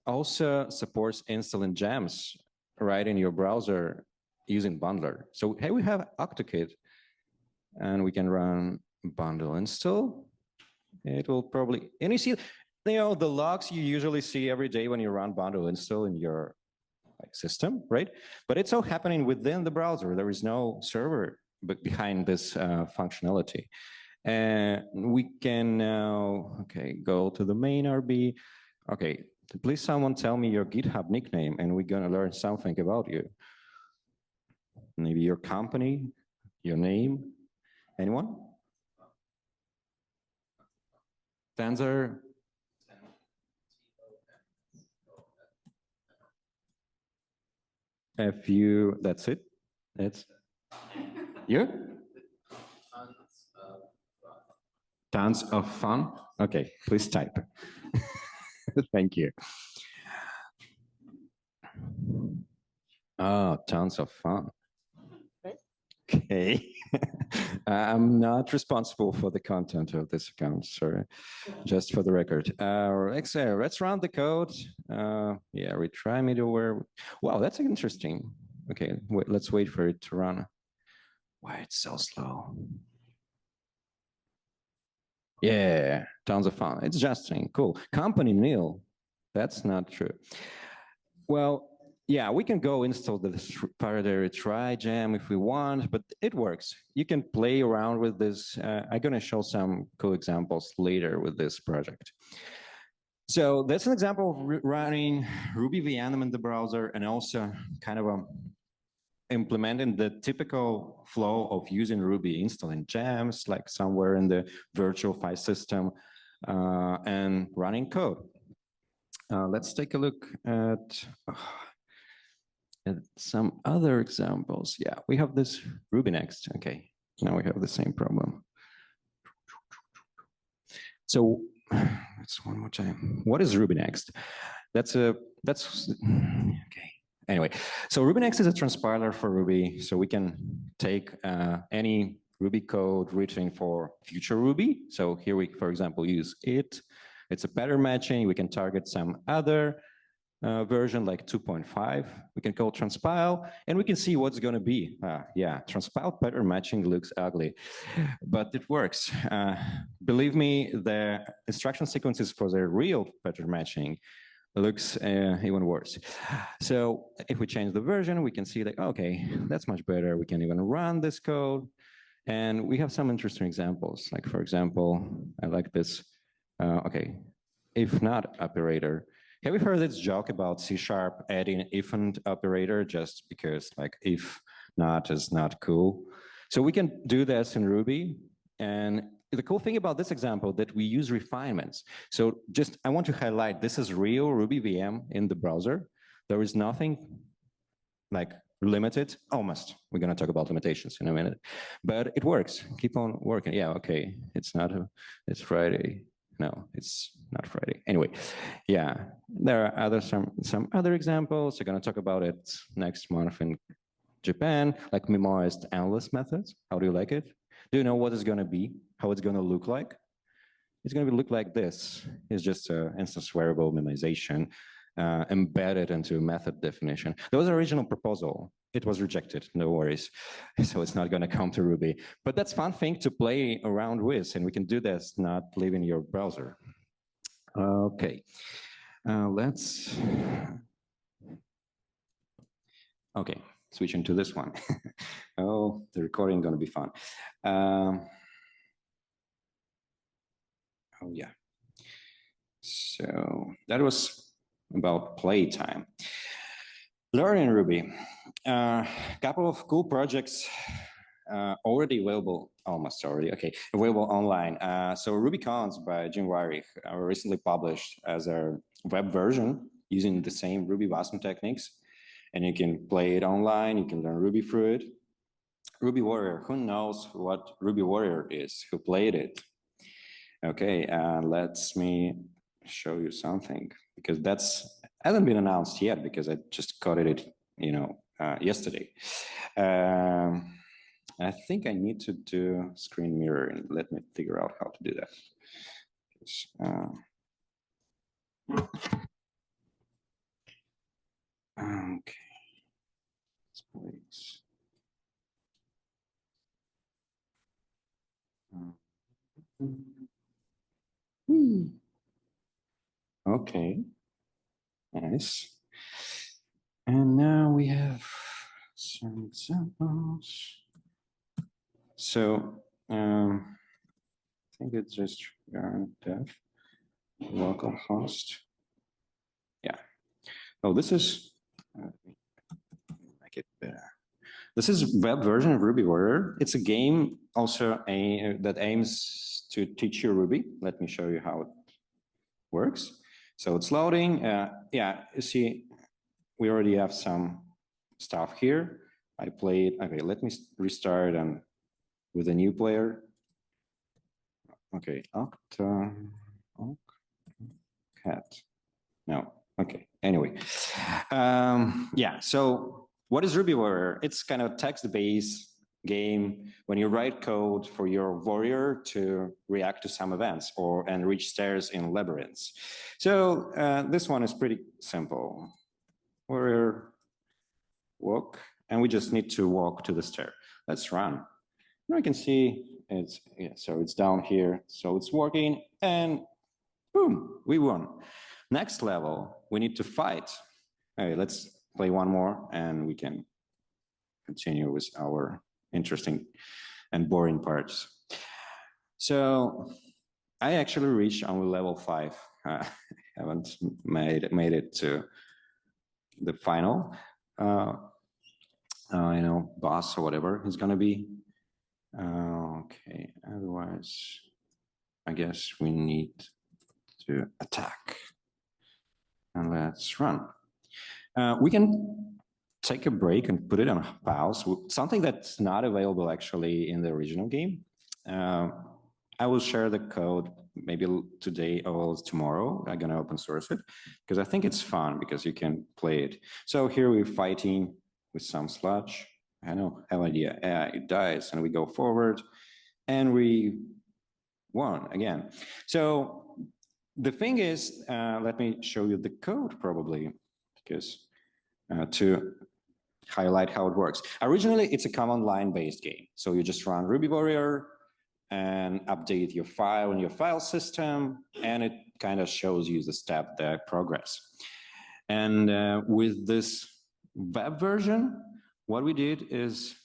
also supports installing gems right in your browser using bundler. So here we have OctoKit, and we can run bundle install. It will probably, and you see, the logs you usually see every day when you run bundle install in your system, right? But it's all happening within the browser. There is no server behind this functionality. And we can now, okay, go to the main RB. Okay, please someone tell me your GitHub nickname and we're gonna learn something about you. Maybe your company, your name, anyone? Tensor? That's it? That's you? Tons of fun? Okay, please type. Thank you. Oh, tons of fun. Okay. I'm not responsible for the content of this account, sorry, just for the record. Let's run the code. Yeah, retry middleware. Wow, that's interesting. Okay, wait, let's wait for it to run. Why it's so slow? Yeah, tons of fun. It's just cool. Company nil. That's not true. Well, yeah, we can go install the Faraday try gem if we want, but it works. You can play around with this. I'm going to show some cool examples later with this project. So that's an example of running Ruby VM in the browser and also kind of implementing the typical flow of using Ruby, installing gems like somewhere in the virtual file system and running code. Let's take a look at some other examples. Yeah, we have this Ruby next. Okay, now we have the same problem. So let's one more time. What is Ruby next? That's okay. Anyway, so Ruby next is a transpiler for Ruby. So we can take any Ruby code written for future Ruby. So here we, for example, use it. It's a pattern matching. We can target some other version like 2.5. We can call transpile and we can see what's going to be. Yeah, transpile pattern matching looks ugly, but it works. Believe me, the instruction sequences for the real pattern matching looks even worse. So if we change the version, we can see that, okay, that's much better. We can even run this code. And we have some interesting examples. Like, for example, I like this, okay, if not operator. Have you heard this joke about C# adding if and operator just because like if not is not cool? So we can do this in Ruby. And the cool thing about this example that we use refinements. So just, I want to highlight, this is real Ruby VM in the browser. There is nothing like limited, almost. We're going to talk about limitations in a minute, but it works. Keep on working. Yeah, okay. It's not, it's Friday. No, it's not Friday. Anyway, yeah, there are other some other examples. We're going to talk about it next month in Japan, like memoized endless methods. How do you like it? Do you know what it's going to be? How it's going to look like? It's going to look like this. It's just an instance variable memoization embedded into method definition. That was the original proposal. It was rejected, no worries. So it's not going to come to Ruby. But that's a fun thing to play around with, and we can do this not leaving your browser. Okay, let's... Okay, switching to this one. Oh, the recording going to be fun. Oh, yeah. So that was about playtime. Learning Ruby. Couple of cool projects already available, almost already, okay, available online. So RubyCons by Jim Weirich were recently published as a web version using the same Ruby WASM techniques. And you can play it online, you can learn Ruby through it. Ruby Warrior, who knows what Ruby Warrior is? Who played it? Okay, let me show you something, because that's hasn't been announced yet, because I just coded it, you know, yesterday. I think I need to do screen mirroring. Let me figure out how to do that. Okay. Please. Okay. Nice. And now we have some examples. So I think it's just dev localhost. Yeah. Oh, this is make it better. This is web version of Ruby Warrior. It's a game also that aims to teach you Ruby. Let me show you how it works. So it's loading. Yeah, you see, we already have some stuff here. I played. Okay, let me restart and with a new player. Okay, cat. No. Okay. Anyway, yeah. So what is Ruby Warrior? It's kind of text-based game when you write code for your warrior to react to some events and reach stairs in labyrinths. So this one is pretty simple. Warrior walk, and we just need to walk to the stair. Let's run. Now you can see it's so it's down here, so it's working, and boom, we won. Next level, we need to fight. Okay, let's play one more, and we can continue with our interesting and boring parts. So I actually reached only level 5. haven't made it to the final, boss or whatever it's gonna be. Okay, otherwise, I guess we need to attack. And let's run. We can take a break and put it on pause, something that's not available actually in the original game. I will share the code maybe today or tomorrow. I'm gonna open source it because I think it's fun because you can play it. So here we're fighting with some sludge. I don't have an idea. It dies and we go forward and we won again. So the thing is, let me show you the code probably because to highlight how it works. Originally, it's a command line based game. So you just run Ruby Warrior and update your file in your file system, and it kind of shows you the progress. And with this web version, what we did is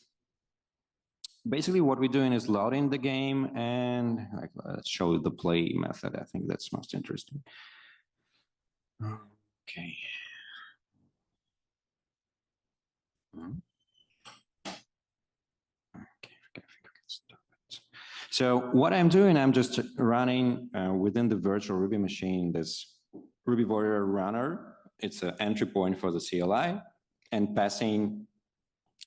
basically what we're doing is loading the game and let's show the play method. I think that's most interesting. Okay. So what I'm doing, I'm just running within the virtual Ruby machine, this Ruby Warrior runner. It's an entry point for the CLI and passing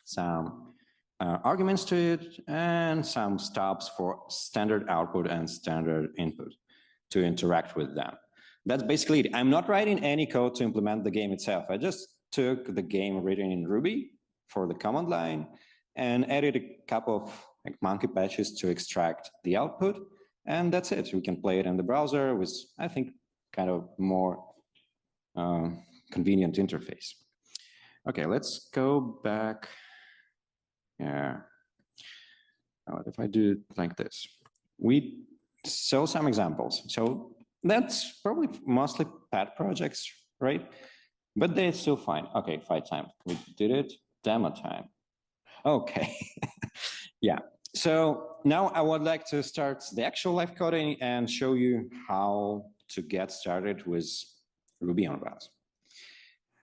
some arguments to it and some stops for standard output and standard input to interact with them. That's basically it. I'm not writing any code to implement the game itself. I just took the game written in Ruby for the command line and added a couple of monkey patches to extract the output, and that's it. We can play it in the browser with, I think, kind of more convenient interface. Okay, let's go back. Yeah. What if I do it like this? We show some examples. So that's probably mostly pet projects, right? But they're still fine. Okay, fight time. We did it. Demo time. Okay. Yeah. So now I would like to start the actual live coding and show you how to get started with Ruby on Rails.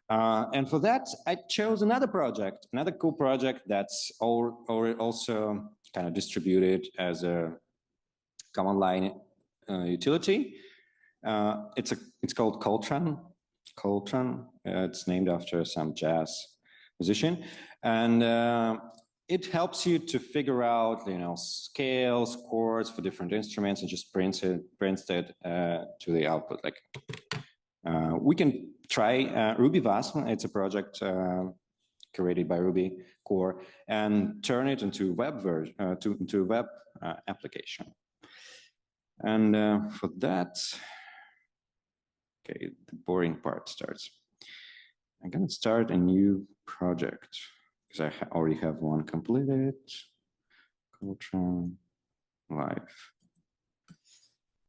And for that, I chose another project, another cool project that's also kind of distributed as a command line utility. It's called Coltran. Coltran. It's named after some jazz musician, and it helps you to figure out, scales, chords for different instruments, and just prints it to the output. Like we can try Ruby WASM. It's a project created by Ruby core, and turn it into web version, into a web application. And for that, okay, the boring part starts. I'm gonna start a new project because I already have one completed. Coltran live.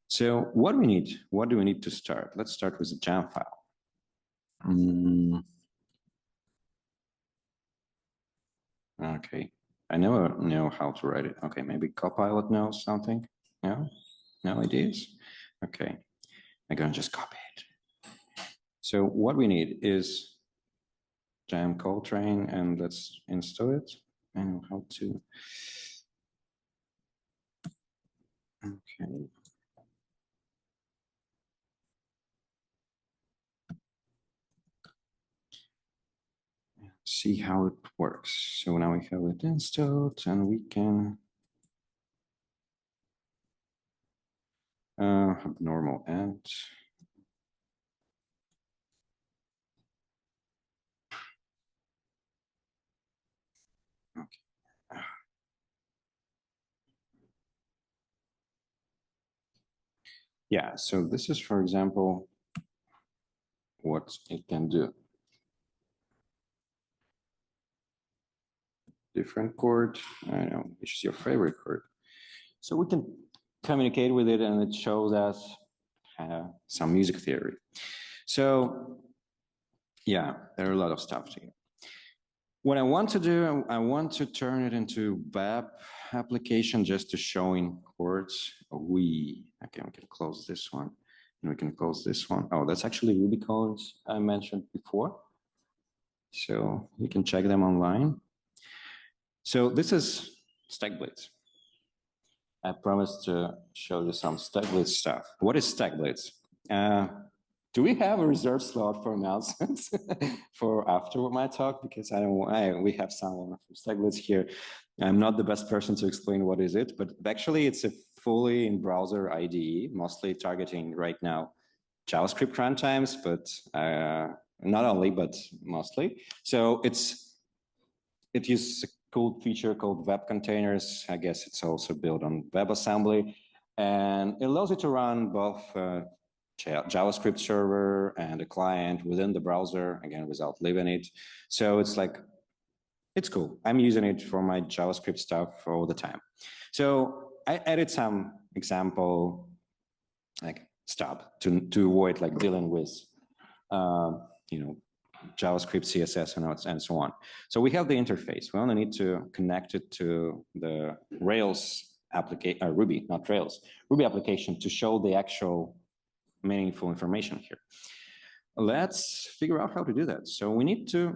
So what do we need? What do we need to start? Let's start with a jam file. Okay, I never know how to write it. Okay, maybe Copilot knows something. No, no ideas. Okay, I'm gonna just copy it. So what we need is jam Coltrane, and let's install it. I know how to. Okay. See how it works. So now we have it installed, and we can have normal end. Okay. Yeah, so this is, for example, what it can do. Different chord, I don't know, which is your favorite chord. So we can communicate with it, and it shows us some music theory. So yeah, there are a lot of stuff here. What I want to do, I want to turn it into web application just to showing chords. Okay, we can close this one We can close this one. Oh, that's actually Ruby codes I mentioned before. So you can check them online. So this is StackBlitz. I promised to show you some StackBlitz stuff. What is StackBlitz? Do we have a reserved slot for announcements for after my talk? Because we have someone from StackBlitz here. I'm not the best person to explain what is it, but actually it's a fully in-browser IDE, mostly targeting right now JavaScript runtimes, but not only, but mostly. So it uses a cool feature called web containers. I guess it's also built on WebAssembly, and it allows you to run both JavaScript server and a client within the browser, again, without leaving it. So it's cool. I'm using it for my JavaScript stuff all the time. So I added some example stuff to avoid dealing with JavaScript, CSS, and so on. So we have the interface. We only need to connect it to the Rails application, Ruby, not Rails, Ruby application to show the actual meaningful information here. Let's figure out how to do that. So we need to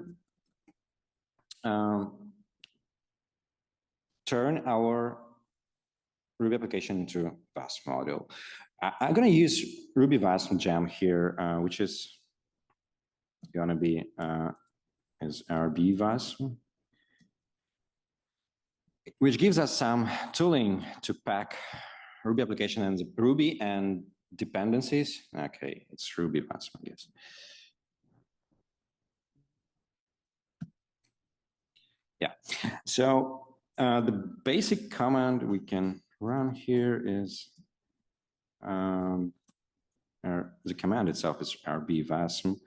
turn our Ruby application into WASM module. I'm going to use Ruby WASM gem here, which is going to be is RB WASM, which gives us some tooling to pack Ruby application and Ruby and dependencies. Okay, it's Ruby WASM, I guess. Yeah, so the basic command we can run here is the command itself is RB WASM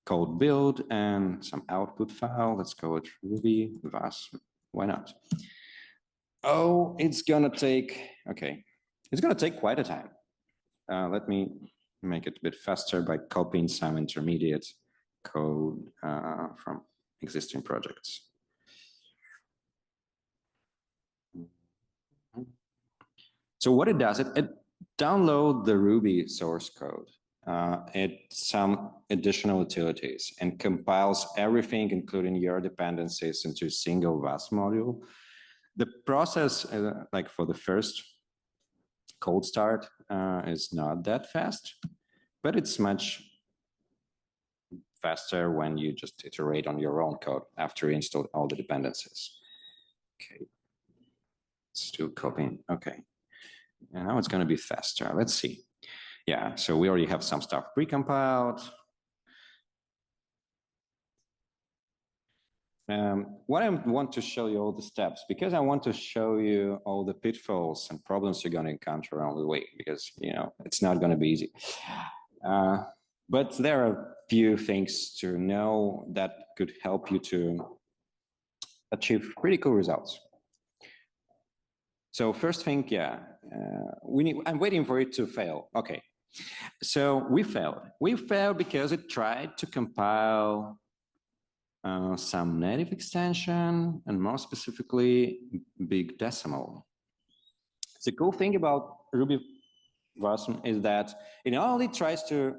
code build and some output file. Let's call it Ruby WASM. Why not? Oh, it's gonna take, okay, it's gonna take quite a time. Let me make it a bit faster by copying some intermediate code from existing projects. So what it does, it downloads the Ruby source code, some additional utilities, and compiles everything, including your dependencies, into a single WASM module. The process, for the first cold start, is not that fast, but it's much faster when you just iterate on your own code after you install all the dependencies. Okay, still copying. Okay. And now it's going to be faster. Let's see. Yeah, so we already have some stuff precompiled. What I want to show you all the steps, because I want to show you all the pitfalls and problems you're going to encounter along the way, because it's not going to be easy. But there are a few things to know that could help you to achieve pretty cool results. So first thing, yeah, I'm waiting for it to fail. Okay, so we failed. We failed because it tried to compile some native extension, and more specifically, big decimal. The cool thing about Ruby WASM is that it not only tries to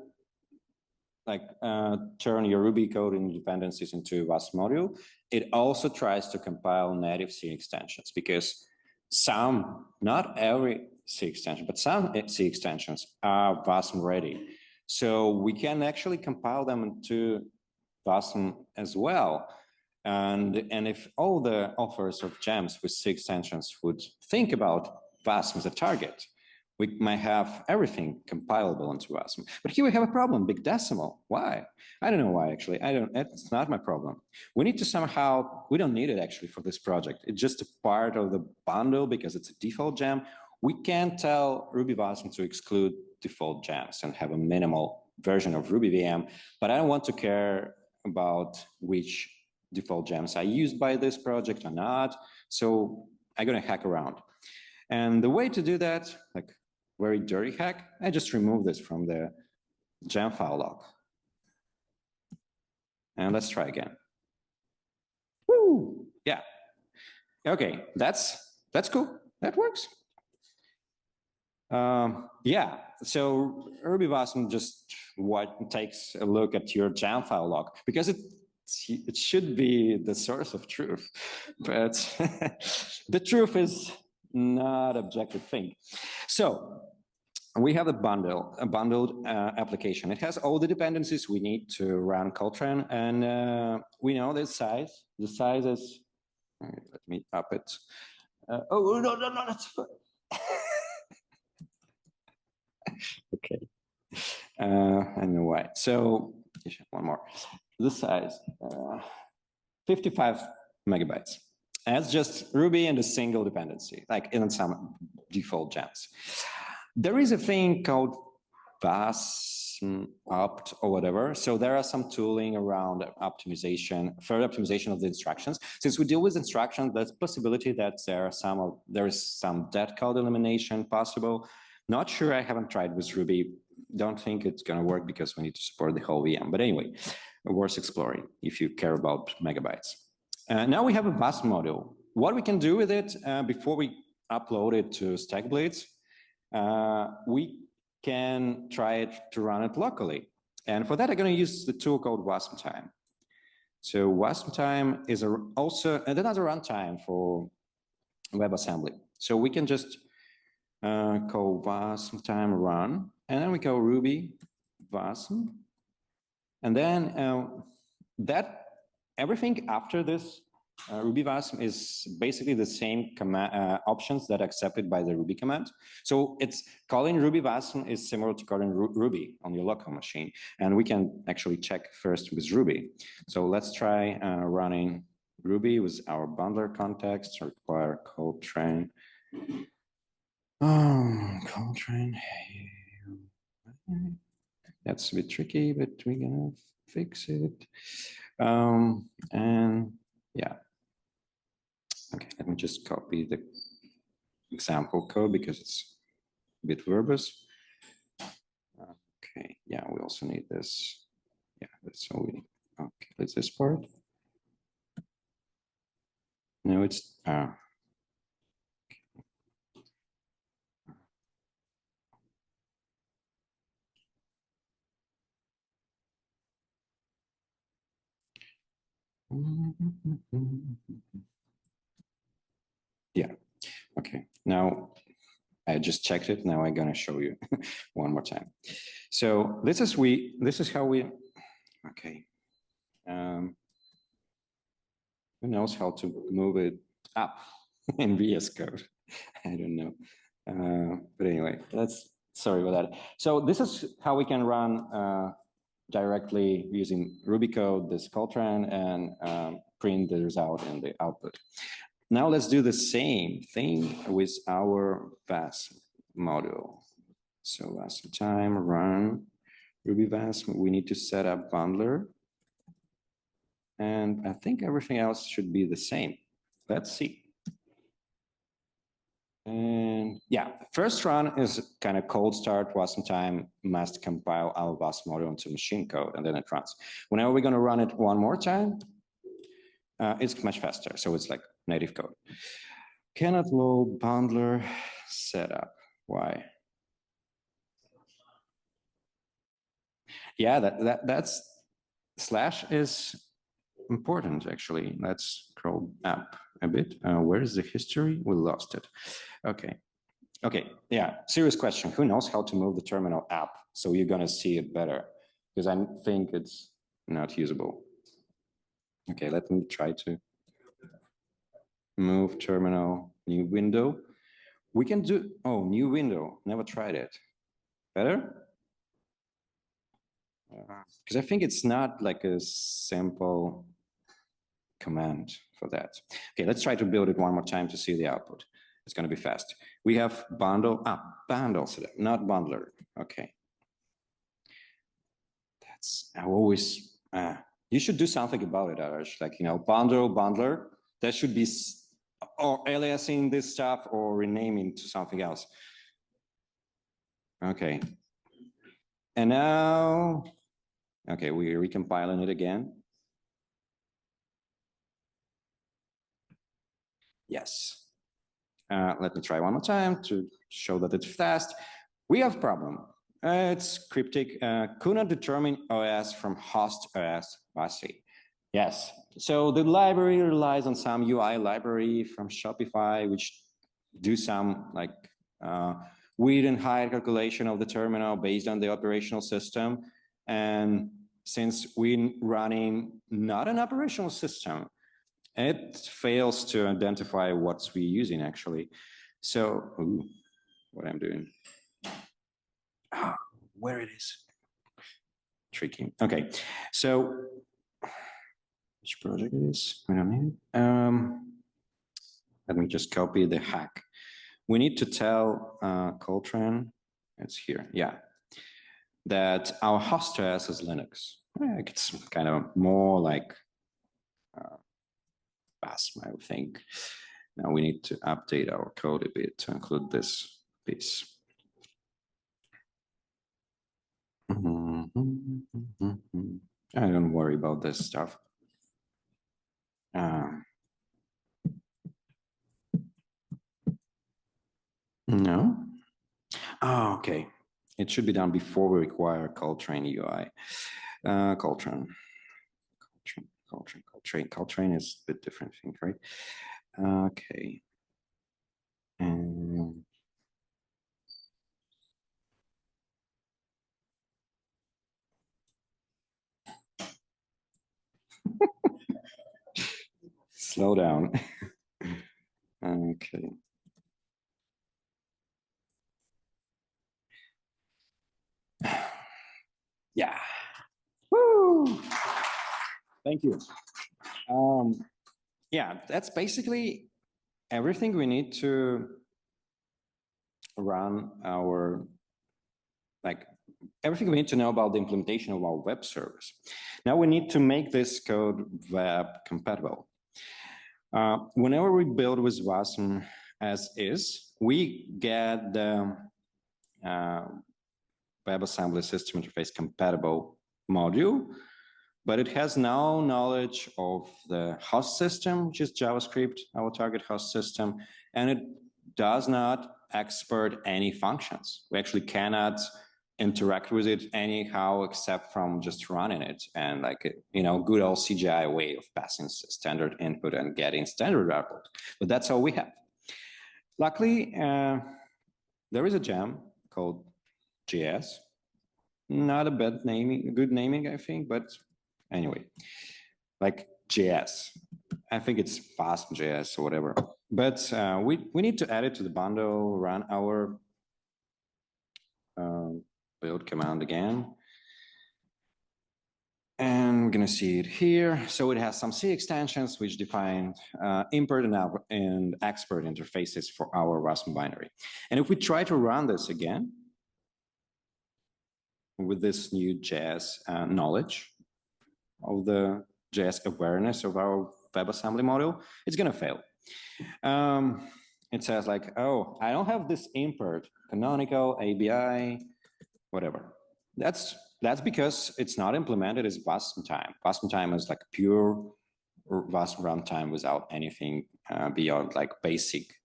turn your Ruby code and dependencies into a WASM module, it also tries to compile native C extensions, because some, not every C extension, but some C extensions are WASM ready. So we can actually compile them into WASM as well. And if all the authors of gems with C extensions would think about WASM as a target, we might have everything compilable into WASM. But here we have a problem, big decimal. Why? I don't know why, actually. It's not my problem. We need to somehow, we don't need it actually for this project. It's just a part of the bundle because it's a default gem. We can tell Ruby WASM to exclude default gems and have a minimal version of Ruby VM, but I don't want to care about which default gems are used by this project or not. So I'm gonna hack around. And the way to do that, very dirty hack, I just remove this from the gem file log. And let's try again. Woo! Yeah. Okay, that's cool. That works. Yeah, so Ruby WASM just takes a look at your jam file log because it should be the source of truth, but the truth is not objective thing. So we have a bundled application. It has all the dependencies we need to run Coltrane, and we know the size. The size is. Let me up it. Oh no, that's. Okay. I don't know why. So one more. The size, 55 megabytes. And it's just Ruby and a single dependency, like in some default gems. There is a thing called WASM opt or whatever. So there are some tooling around optimization, further optimization of the instructions. Since we deal with instructions, there's possibility that there is some dead code elimination possible. Not sure, I haven't tried with Ruby. Don't think it's gonna work because we need to support the whole VM. But anyway, worth exploring if you care about megabytes. Now we have a WASM module. What we can do with it before we upload it to StackBlitz, we can try it to run it locally. And for that, I'm gonna use the tool called WASM time. So WASM time is also another runtime for WebAssembly. So we can just call WASM time run, and then we go Ruby WASM, and then everything after this Ruby WASM is basically the same command options that are accepted by the Ruby command. So it's calling Ruby WASM is similar to calling Ruby on your local machine, and we can actually check first with Ruby. So let's try running Ruby with our bundler context. Require Coltrane. Coltrane. That's a bit tricky, but we're gonna fix it. And yeah. Okay, let me just copy the example code because it's a bit verbose. Okay, yeah, we also need this. Yeah, that's all we need. Okay, that's this part. No, it's yeah, okay. Now I just checked it. Now I'm gonna show you one more time. So this is how we, okay. Who knows how to move it up in VS Code? I don't know. But anyway, sorry about that. So this is how we can run directly using Ruby code, this Coltrane, and print the result in the output. Now let's do the same thing with our WASM module. So WASM time, run Ruby WASM. We need to set up bundler. And I think everything else should be the same. Let's see. And yeah, first run is kind of cold start. WASM time must compile our WASM module into machine code, and then it runs. Whenever we're going to run it one more time, it's much faster. So it's like native code. Cannot load bundler setup. Why? Yeah, that's slash is important actually. Let's scroll up a bit. Where is the history? We lost it. Okay. Okay. Yeah. Serious question. Who knows how to move the terminal up so you're gonna see it better? Because I think it's not usable. Okay. Let me try to move terminal, new window. We can do, oh, new window. Never tried it. Better? Because I think it's not like a simple command for that. Okay, let's try to build it one more time to see the output. It's going to be fast. We have bundle, bundle setup, not bundler. Okay. That's, I always, you should do something about it, Adarsh. Like, you know, bundle, bundler, that should be, or aliasing this stuff or renaming to something else. Okay. And now, okay, we're recompiling it again. Yes. Let me try one more time to show that it's fast. We have problem. It's cryptic. Could not determine OS from host OS WASM. Yes. So the library relies on some UI library from Shopify, which do some like weird and high calculation of the terminal based on the operational system. And since we're running not an operational system, it fails to identify what's we're using actually. So, what I'm doing. Where it is. Tricky. Okay, so which project it is? Wait a minute. Let me just copy the hack. We need to tell Coltrane, it's here, yeah, that our host OS is Linux. It's kind of more like WASM, I would think. Now we need to update our code a bit to include this piece. I don't worry about this stuff. No. Oh, okay. It should be done before we require Coltrane UI. Coltrane is a bit different thing, right? Okay. Slow down. Okay. Yeah. Woo! Thank you. Yeah, that's basically everything we need to run our, like, everything we need to know about the implementation of our web service. Now we need to make this code web compatible. Whenever we build with WASM as is, we get the WebAssembly system interface compatible module, but it has no knowledge of the host system, which is JavaScript, our target host system, and it does not export any functions. We actually cannot interact with it anyhow except from just running it, and like, you know, good old CGI way of passing standard input and getting standard output. But that's all we have. Luckily, there is a gem called JS. Not a bad naming, good naming, I think, but anyway, like JS. I think it's fast JS or whatever. But we need to add it to the bundle, run our build command again. And we're gonna see it here. So it has some C extensions which define import and export interfaces for our WASM binary. And if we try to run this again, with this new JS knowledge of the JS awareness of our WebAssembly module, it's gonna fail. It says like, oh, I don't have this import, canonical, ABI, whatever. That's because it's not implemented as WASM time. WASM time is like pure WASM runtime without anything beyond like basic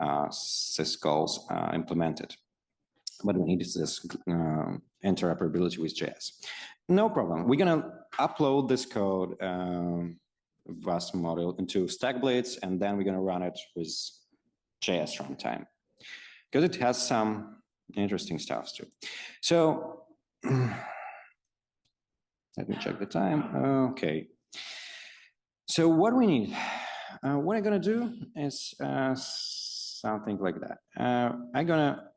syscalls implemented. But we need this interoperability with JS. No problem. We're gonna upload this code, WASM module, into StackBlitz, and then we're gonna run it with JS runtime because it has some interesting stuff too. So let me check the time. Okay. So what we need, what I'm gonna do is something like that. I'm gonna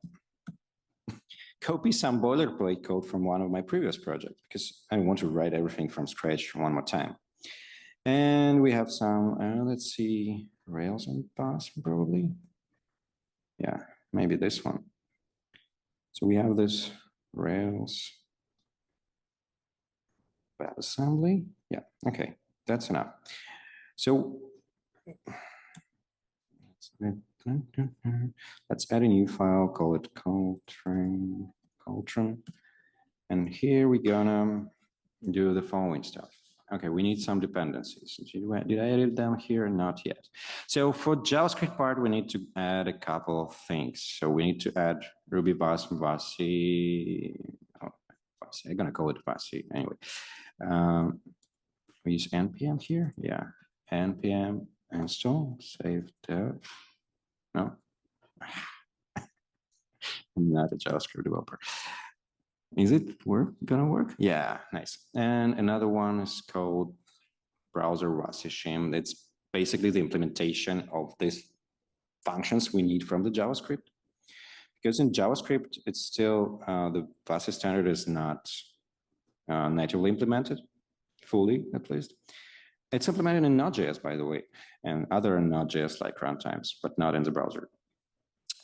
copy some boilerplate code from one of my previous projects because I want to write everything from scratch one more time. And we have some, let's see, Rails and WASM probably. Yeah, maybe this one. So we have this Rails WebAssembly. Yeah, okay, that's enough. So let's add a new file, call it Coltrane. And here we're gonna do the following stuff. Okay, we need some dependencies. Did I edit them here? Not yet. So for JavaScript part, we need to add a couple of things. So we need to add Ruby WASM, WASI. Oh, WASI. I'm gonna call it WASI anyway. We use npm here. Yeah, npm install, save dev. No, I'm not a JavaScript developer. Is it gonna work? Yeah, nice. And another one is called browser WASM. It's basically the implementation of these functions we need from the JavaScript. Because in JavaScript, it's still, the WASM standard is not natively implemented, fully at least. It's implemented in Node.js, by the way, and other Node.js like runtimes, but not in the browser.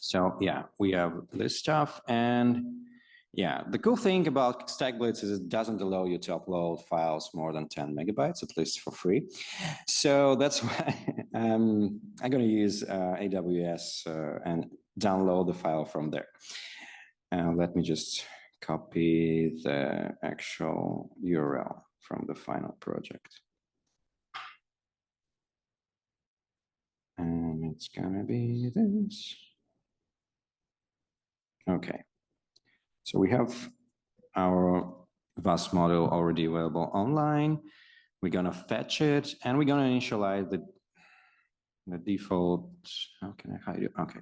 So yeah, we have this stuff. And yeah, the cool thing about StackBlitz is it doesn't allow you to upload files more than 10 megabytes, at least for free. So that's why I'm going to use AWS and download the file from there. Let me just copy the actual URL from the final project. And it's going to be this. Okay. So we have our VAS model already available online. We're gonna fetch it and we're gonna initialize the default. How can I hide it? Okay.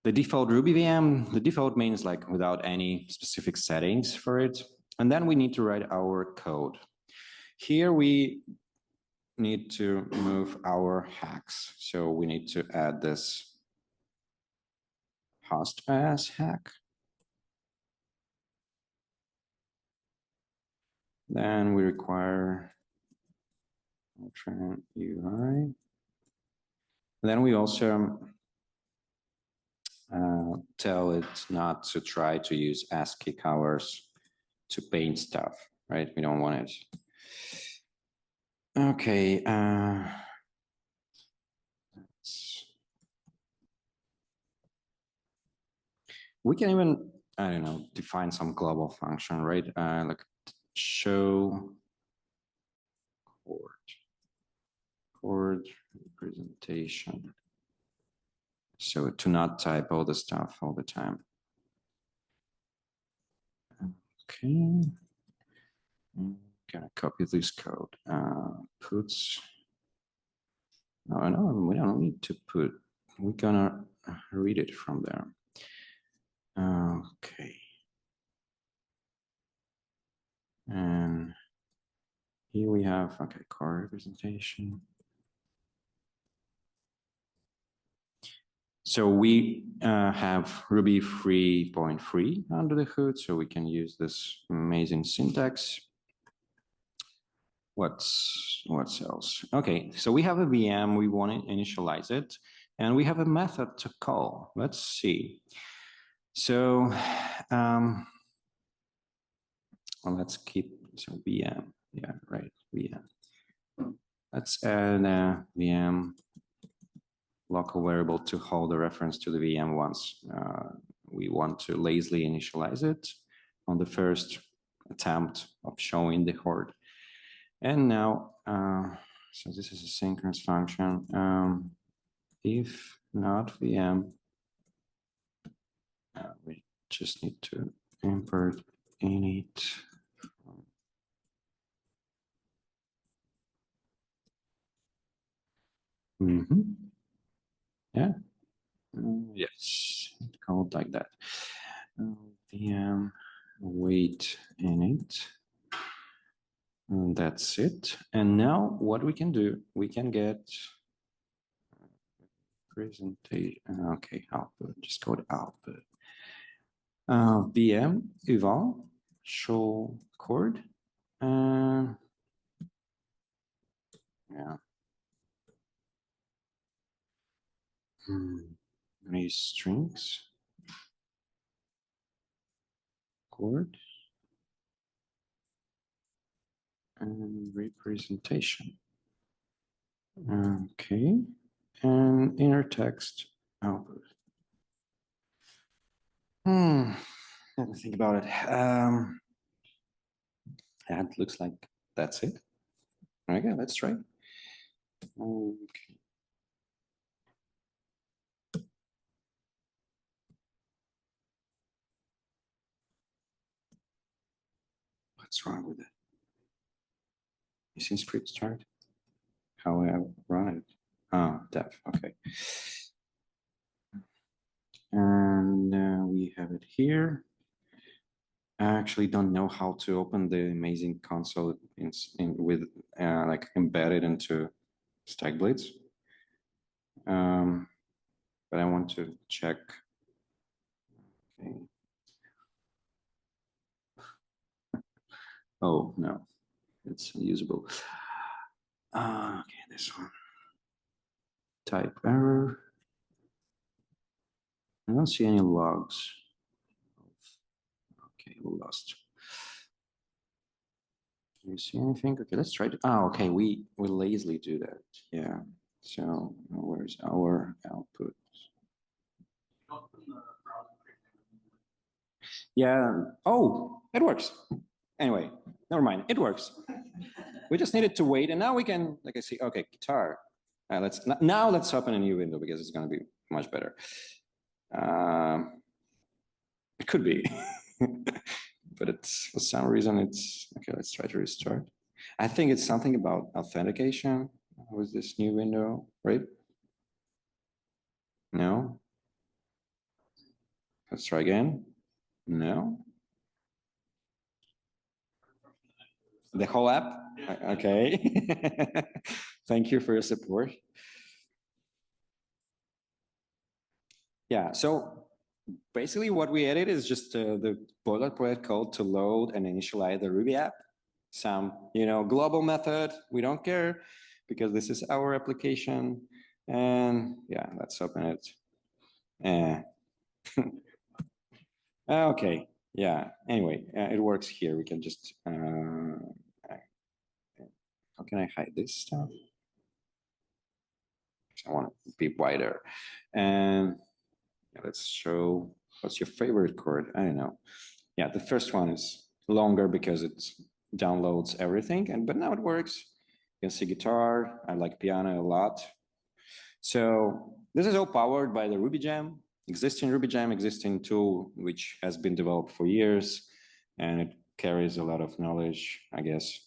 The default Ruby VM, the default means like without any specific settings for it. And then we need to write our code. Here we need to move our hacks. So we need to add this host as hack. Then we require Ultra UI. Then we also tell it not to try to use ASCII colors to paint stuff, right? We don't want it. Okay. We can even, I don't know, define some global function, right? Like show chord representation. So to not type all the stuff all the time. Okay. I'm gonna copy this code. Puts. No, we don't need to put. We're gonna read it from there. Okay. And here we have, okay, chord representation. So we have Ruby 3.3 under the hood, so we can use this amazing syntax. What's else? Okay, so we have a VM, we want to initialize it, and we have a method to call. Let's see. So well, let's keep, so VM, yeah, right, VM. Let's add a VM local variable to hold the reference to the VM once we want to lazily initialize it on the first attempt of showing the horde. And now, so this is a synchronous function. If not VM, we just need to import init. Yeah. Yes, called like that. VM wait init. And that's it. And now what we can do, we can get presentation. Okay, output, just go to output. VM eval show chord. Yeah. These strings. Chord. And representation. Okay, and inner text output. Let me think about it. And it looks like that's it. Okay, let's try. Okay. What's wrong with it? Missing script start? How I run it? Ah, def, okay. And we have it here. I actually don't know how to open the amazing console with like embedded into Stack Blades. But I want to check. Okay. Oh no, it's unusable. Okay, this one. Type error. I don't see any logs. Okay, we lost. Do you see anything? Okay, let's try to. Oh, okay, we lazily do that. Yeah. So where's our output? Yeah. Oh, it works. Anyway, never mind. It works. We just needed to wait, and now we can, like I see. Okay, guitar. Now let's open a new window because it's going to be much better. It could be, but it's for some reason it's okay. Let's try to restart. I think it's something about authentication with this new window, right? No. Let's try again. No. The whole app? Okay. Thank you for your support. Yeah, so basically what we added is just the boilerplate code to load and initialize the Ruby app. Some, global method, we don't care because this is our application. And yeah, let's open it. Okay, yeah, anyway, it works here. We can just, how can I hide this stuff? I want to be wider. And let's show, what's your favorite chord? I don't know. Yeah, the first one is longer because it downloads everything, but now it works. You can see guitar. I like piano a lot. So this is all powered by the RubyGem, existing tool, which has been developed for years, and it carries a lot of knowledge, I guess.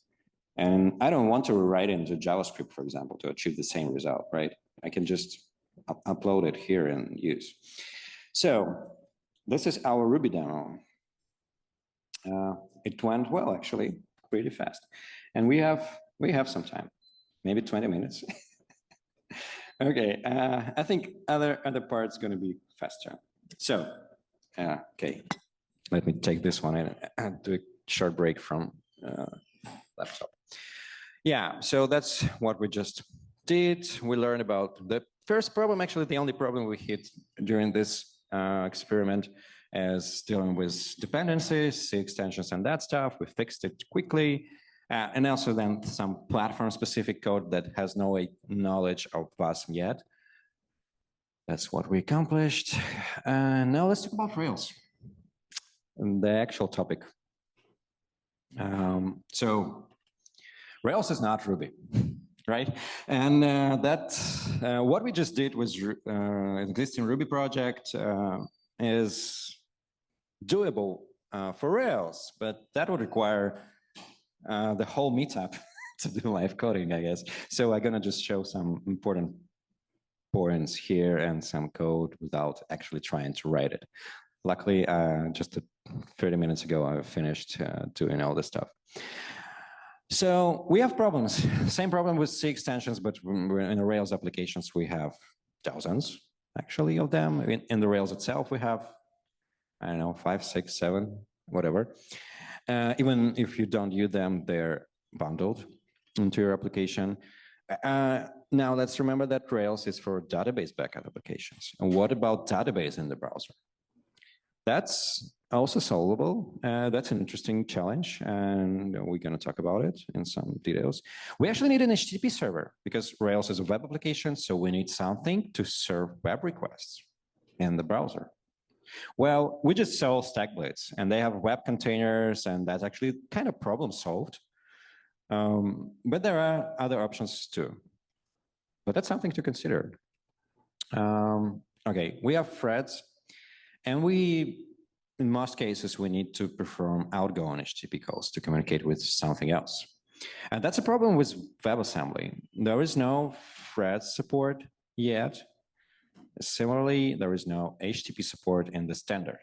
And I don't want to write into JavaScript, for example, to achieve the same result, right? I can just upload it here and use. So this is our Ruby demo. It went well, actually, pretty fast. And we have some time, maybe 20 minutes. Okay, I think other parts going to be faster. So, okay, let me take this one and do a short break from laptop. Yeah, so that's what we just did. We learned about the first problem, actually the only problem we hit during this experiment is dealing with dependencies, C extensions and that stuff. We fixed it quickly. And also then some platform-specific code that has no knowledge of WASM yet. That's what we accomplished. And now let's talk about Rails, and the actual topic. So Rails is not Ruby, right? And what we just did was existing Ruby project is doable for Rails, but that would require the whole meetup to do live coding, I guess. So I'm gonna just show some important points here and some code without actually trying to write it. Luckily, just 30 minutes ago, I finished doing all this stuff. So we have problems. Same problem with C extensions, but in the Rails applications, we have thousands, actually, of them. In the Rails itself, we have, I don't know, 5, 6, 7, whatever. Even if you don't use them, they're bundled into your application. Now, let's remember that Rails is for database backend applications. And what about database in the browser? That's also solvable. That's an interesting challenge, and we're going to talk about it in some details. We actually need an HTTP server because Rails is a web application, so we need something to serve web requests in the browser. Well, we just sell Stack Blades, and they have web containers, and that's actually kind of problem solved. But there are other options too. But that's something to consider. Okay, we have threads, and in most cases, we need to perform outgoing HTTP calls to communicate with something else. And that's a problem with WebAssembly. There is no thread support yet. Similarly, there is no HTTP support in the standard.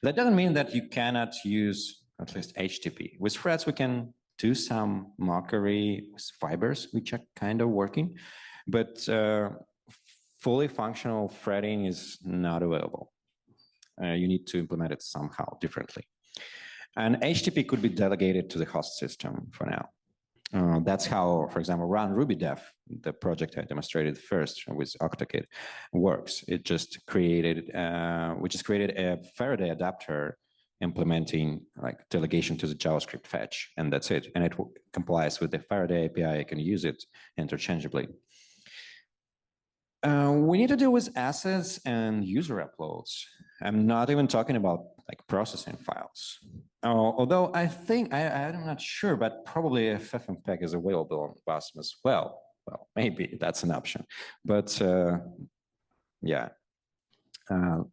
That doesn't mean that you cannot use at least HTTP. With threads, we can do some mockery with fibers, which are kind of working, but fully functional threading is not available. You need to implement it somehow differently. And HTTP could be delegated to the host system for now. That's how, for example, Run RubyDev, the project I demonstrated first with OctaKit, works. It just created, we just created a Faraday adapter implementing like delegation to the JavaScript fetch, and that's it. And it complies with the Faraday API. I can use it interchangeably. We need to deal with assets and user uploads. I'm not even talking about like processing files. Although I think, I'm not sure, but probably FFmpeg is available on WASM as well. Well, maybe that's an option. But yeah,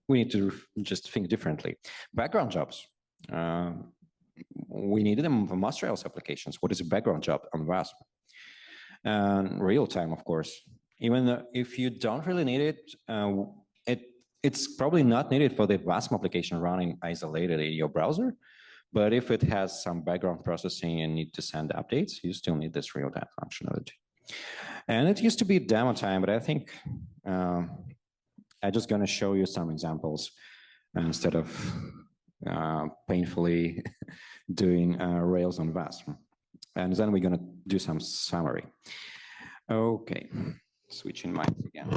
we need to just think differently. Background jobs. We needed them for most Rails applications. What is a background job on WASM? Real time, of course. Even though if you don't really need it, it's probably not needed for the WASM application running isolated in your browser. But if it has some background processing and need to send updates, you still need this real-time functionality. And it used to be demo time, but I think I'm just going to show you some examples instead of painfully doing Rails on WASM. And then we're going to do some summary. Okay. Switching mics again.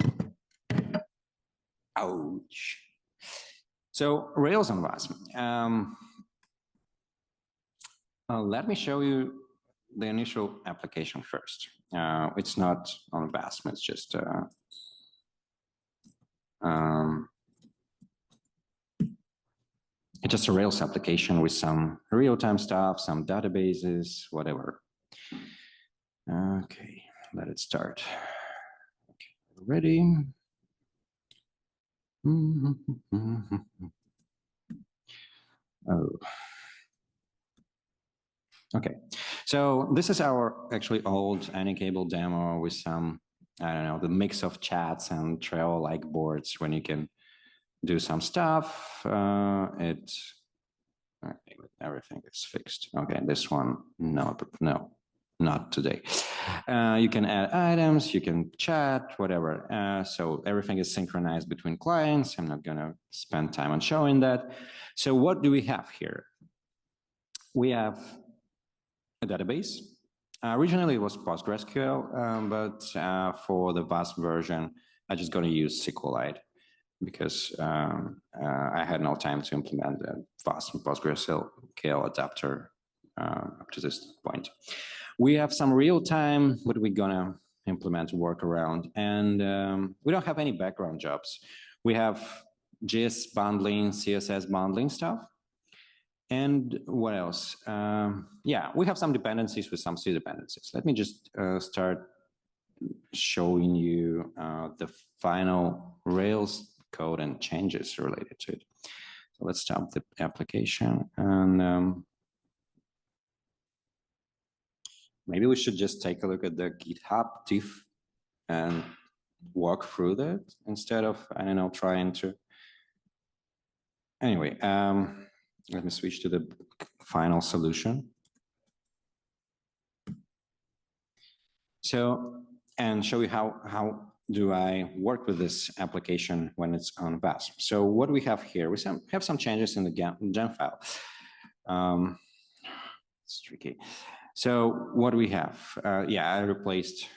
Ouch. So Rails on WASM. Let me show you the initial application first. It's not on WASM, it's just a Rails application with some real-time stuff, some databases, whatever. Okay, let it start. Okay, ready? Oh. Okay, so this is our actually old AnyCable demo with some, I don't know, the mix of chats and Trello-like boards when you can do some stuff. Okay, everything is fixed. Okay, this one, no, not today. You can add items, you can chat, whatever. So everything is synchronized between clients. I'm not gonna spend time on showing that. So what do we have here? We have a database. Originally it was PostgreSQL, but for the WASM version, I'm just gonna use SQLite because I had no time to implement the WASM PostgreSQL adapter up to this point. We have some real-time, but we're gonna implement workaround, and we don't have any background jobs. We have JS bundling, CSS bundling stuff. And what else? Yeah, we have some dependencies with some C dependencies. Let me just start showing you the final Rails code and changes related to it. So let's stop the application, and maybe we should just take a look at the GitHub diff and walk through that instead of, I don't know, trying to. Anyway, let me switch to the final solution. So, and show you how do I work with this application when it's on WASM. So what we have here, we have some changes in the gem file. It's tricky. So what do we have? Yeah, I replaced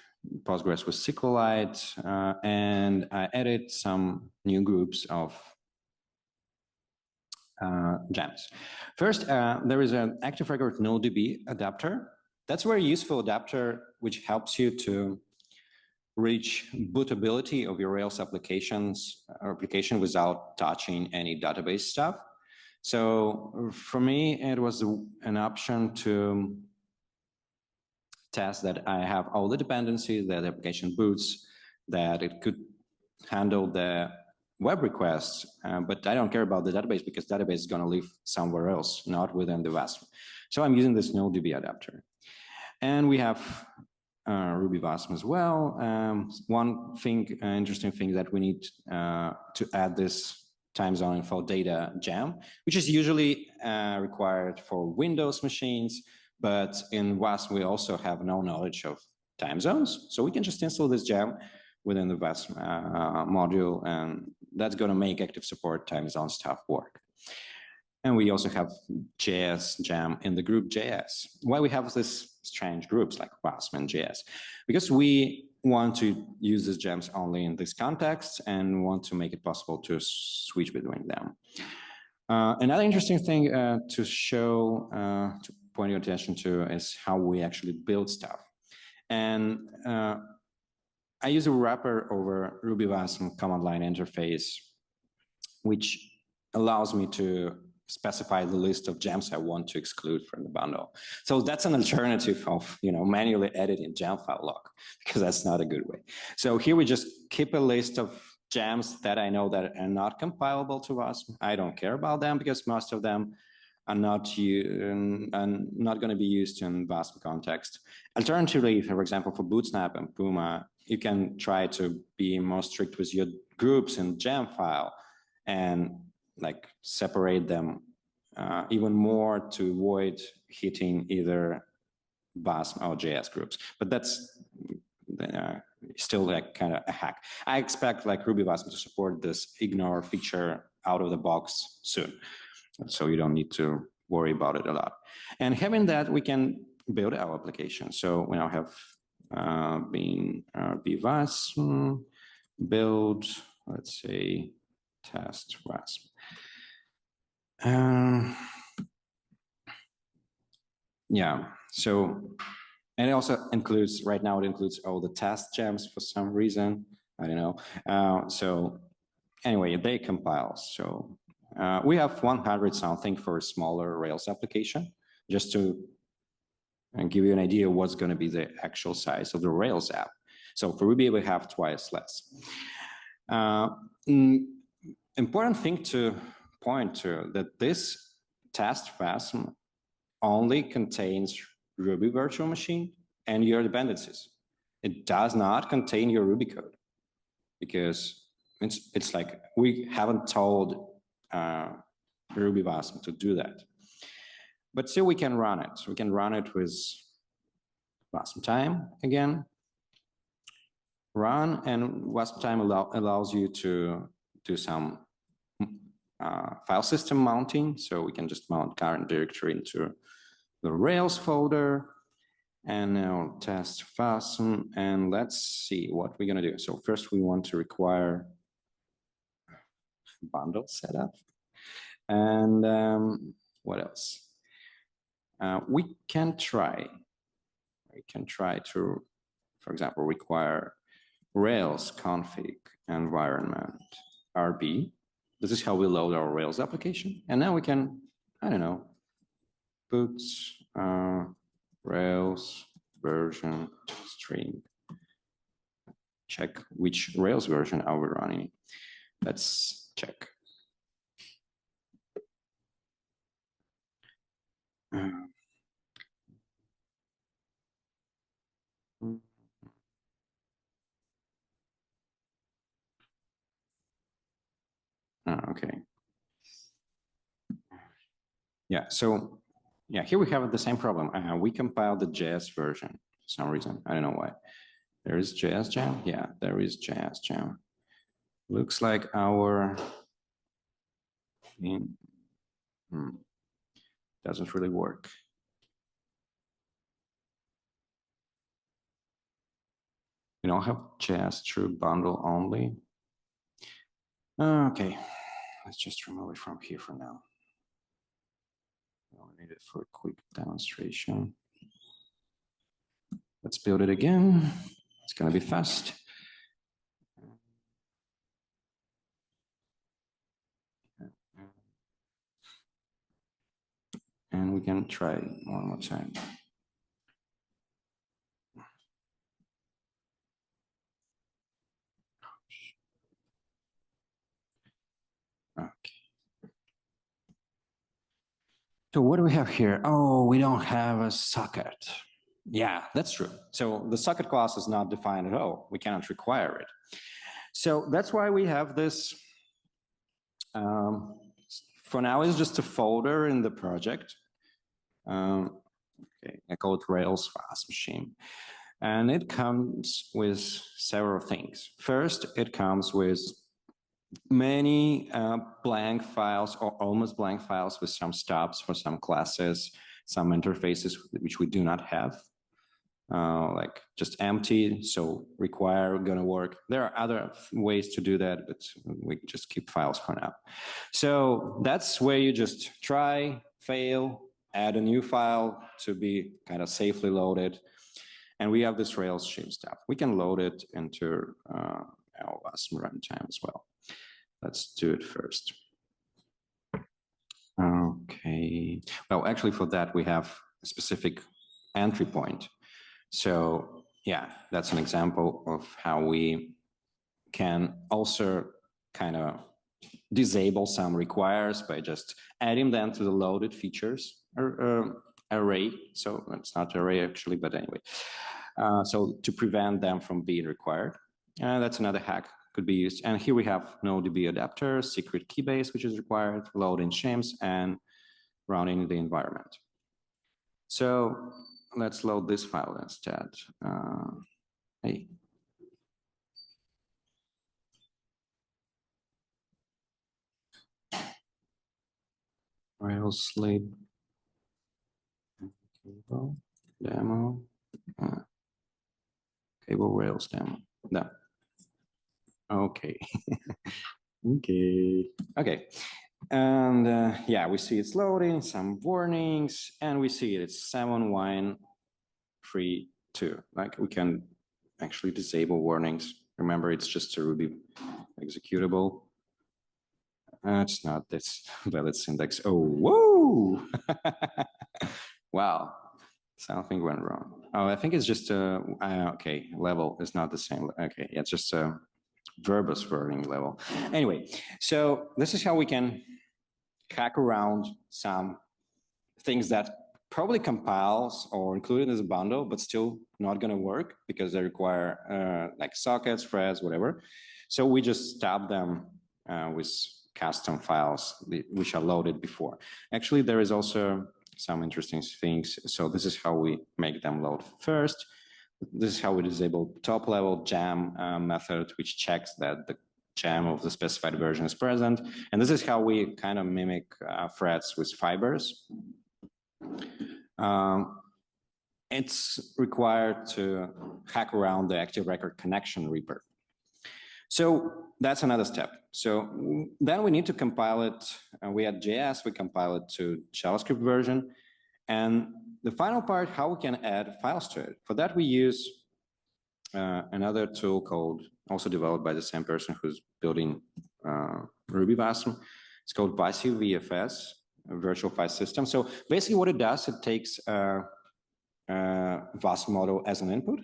Postgres with SQLite, and I added some new groups of gems. First, there is an active record NodeDB adapter. That's a very useful adapter which helps you to reach bootability of your Rails application without touching any database stuff. So for me, it was an option to test that I have all the dependencies, that the application boots, that it could handle the web requests, but I don't care about the database because database is going to live somewhere else, not within the WASM. So I'm using this NoDB adapter. And we have Ruby WASM as well. One thing, interesting thing that we need to add this time zone info data gem, which is usually required for Windows machines, but in WASM we also have no knowledge of time zones. So we can just install this gem within the WASM module, and that's going to make active support time zone stuff work. And we also have JS gem in the group JS. Why we have this strange groups like WASM and JS? Because we want to use these gems only in this context and want to make it possible to switch between them. Another interesting thing to show, to point your attention to is how we actually build stuff. And I use a wrapper over Ruby WASM command line interface, which allows me to specify the list of gems I want to exclude from the bundle. So that's an alternative of manually editing gem file log, because that's not a good way. So here we just keep a list of gems that I know that are not compilable to WASM. I don't care about them because most of them are not going to be used in WASM context. Alternatively, for example, for Bootsnap and Puma, you can try to be more strict with your groups in gem file and like separate them even more to avoid hitting either WASM or JS groups. But that's still like kind of a hack. I expect like Ruby WASM to support this ignore feature out of the box soon. So you don't need to worry about it a lot. And having that, we can build our application. So we now have been WASM build, let's say, test WASM. Yeah, so, and it also includes, right now it includes all the test gems for some reason, I don't know. So anyway, they compile. So we have 100 something for a smaller Rails application, just to give you an idea of what's going to be the actual size of the Rails app. So for Ruby, we have twice less. Important thing to point to that this test WASM only contains Ruby virtual machine and your dependencies. It does not contain your Ruby code, because it's like we haven't told Ruby WASM to do that. But still we can run it. We can run it with WASM time again. Run, and WASM time allows you to do some file system mounting. So we can just mount current directory into the Rails folder, and now test WASM, and let's see what we're gonna do. So first we want to require bundle setup, and what else? We can try to, for example, require Rails config environment RB. This is how we load our Rails application. And now we can, I don't know, put Rails version string. Check which Rails version are we running. Let's check. Okay. Yeah, so yeah, here we have the same problem. We compiled the JS version for some reason. I don't know why. There is JS jam. Yeah, there is JS jam. Looks like our doesn't really work. We don't have JS true bundle only. Okay, let's just remove it from here for now. We only need it for a quick demonstration. Let's build it again. It's gonna be fast. And we can try one more time. So what do we have here? Oh, we don't have a socket. Yeah, that's true. So the socket class is not defined at all. We cannot require it. So that's why we have this. For now, it's just a folder in the project. Okay, I call it Rails fast machine. And it comes with several things. First, it comes with many blank files or almost blank files with some stubs for some classes, some interfaces which we do not have, like just empty, so require gonna work. There are other ways to do that, but we just keep files for now. So that's where you just try, fail, add a new file to be kind of safely loaded. And we have this Rails shim stuff. We can load it into our WASM runtime as well. Let's do it first. Okay. Well, actually for that, we have a specific entry point. So yeah, that's an example of how we can also kind of disable some requires by just adding them to the loaded features array. So it's not array actually, but anyway. So to prevent them from being required. That's another hack could be used. And here we have no DB adapter, secret keybase, which is required, loading shims, and running the environment. So let's load this file instead. Hey. Rails slate cable demo. Cable Rails demo. No. Okay. Okay. And yeah, we see it's loading, some warnings, and we see it's 7132. Like we can actually disable warnings. Remember, it's just a Ruby executable. It's not this valid syntax. Oh, whoa! Wow, something went wrong. Oh, I think it's just okay, level is not the same. Okay, it's just a verbose wording level. Anyway, so this is how we can hack around some things that probably compiles or included as a bundle, but still not going to work because they require like sockets, threads, whatever. So we just stop them with custom files which are loaded before. Actually, there is also some interesting things. So this is how we make them load first. This is how we disable top level jam method, which checks that the jam of the specified version is present. And this is how we kind of mimic threads with fibers. It's required to hack around the active record connection reaper. So that's another step. So then we need to compile it. We had JS, we compile it to JavaScript version. And the final part, how we can add files to it. For that, we use another tool called, also developed by the same person who's building Ruby WASM. It's called VFS, a virtual file system. So basically what it does, it takes a WASM model as an input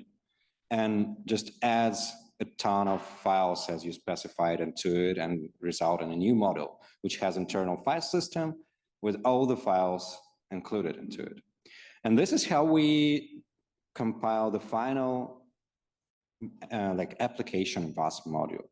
and just adds a ton of files as you specified into it and result in a new model, which has internal file system with all the files included into it. And this is how we compile the final like application WASM module.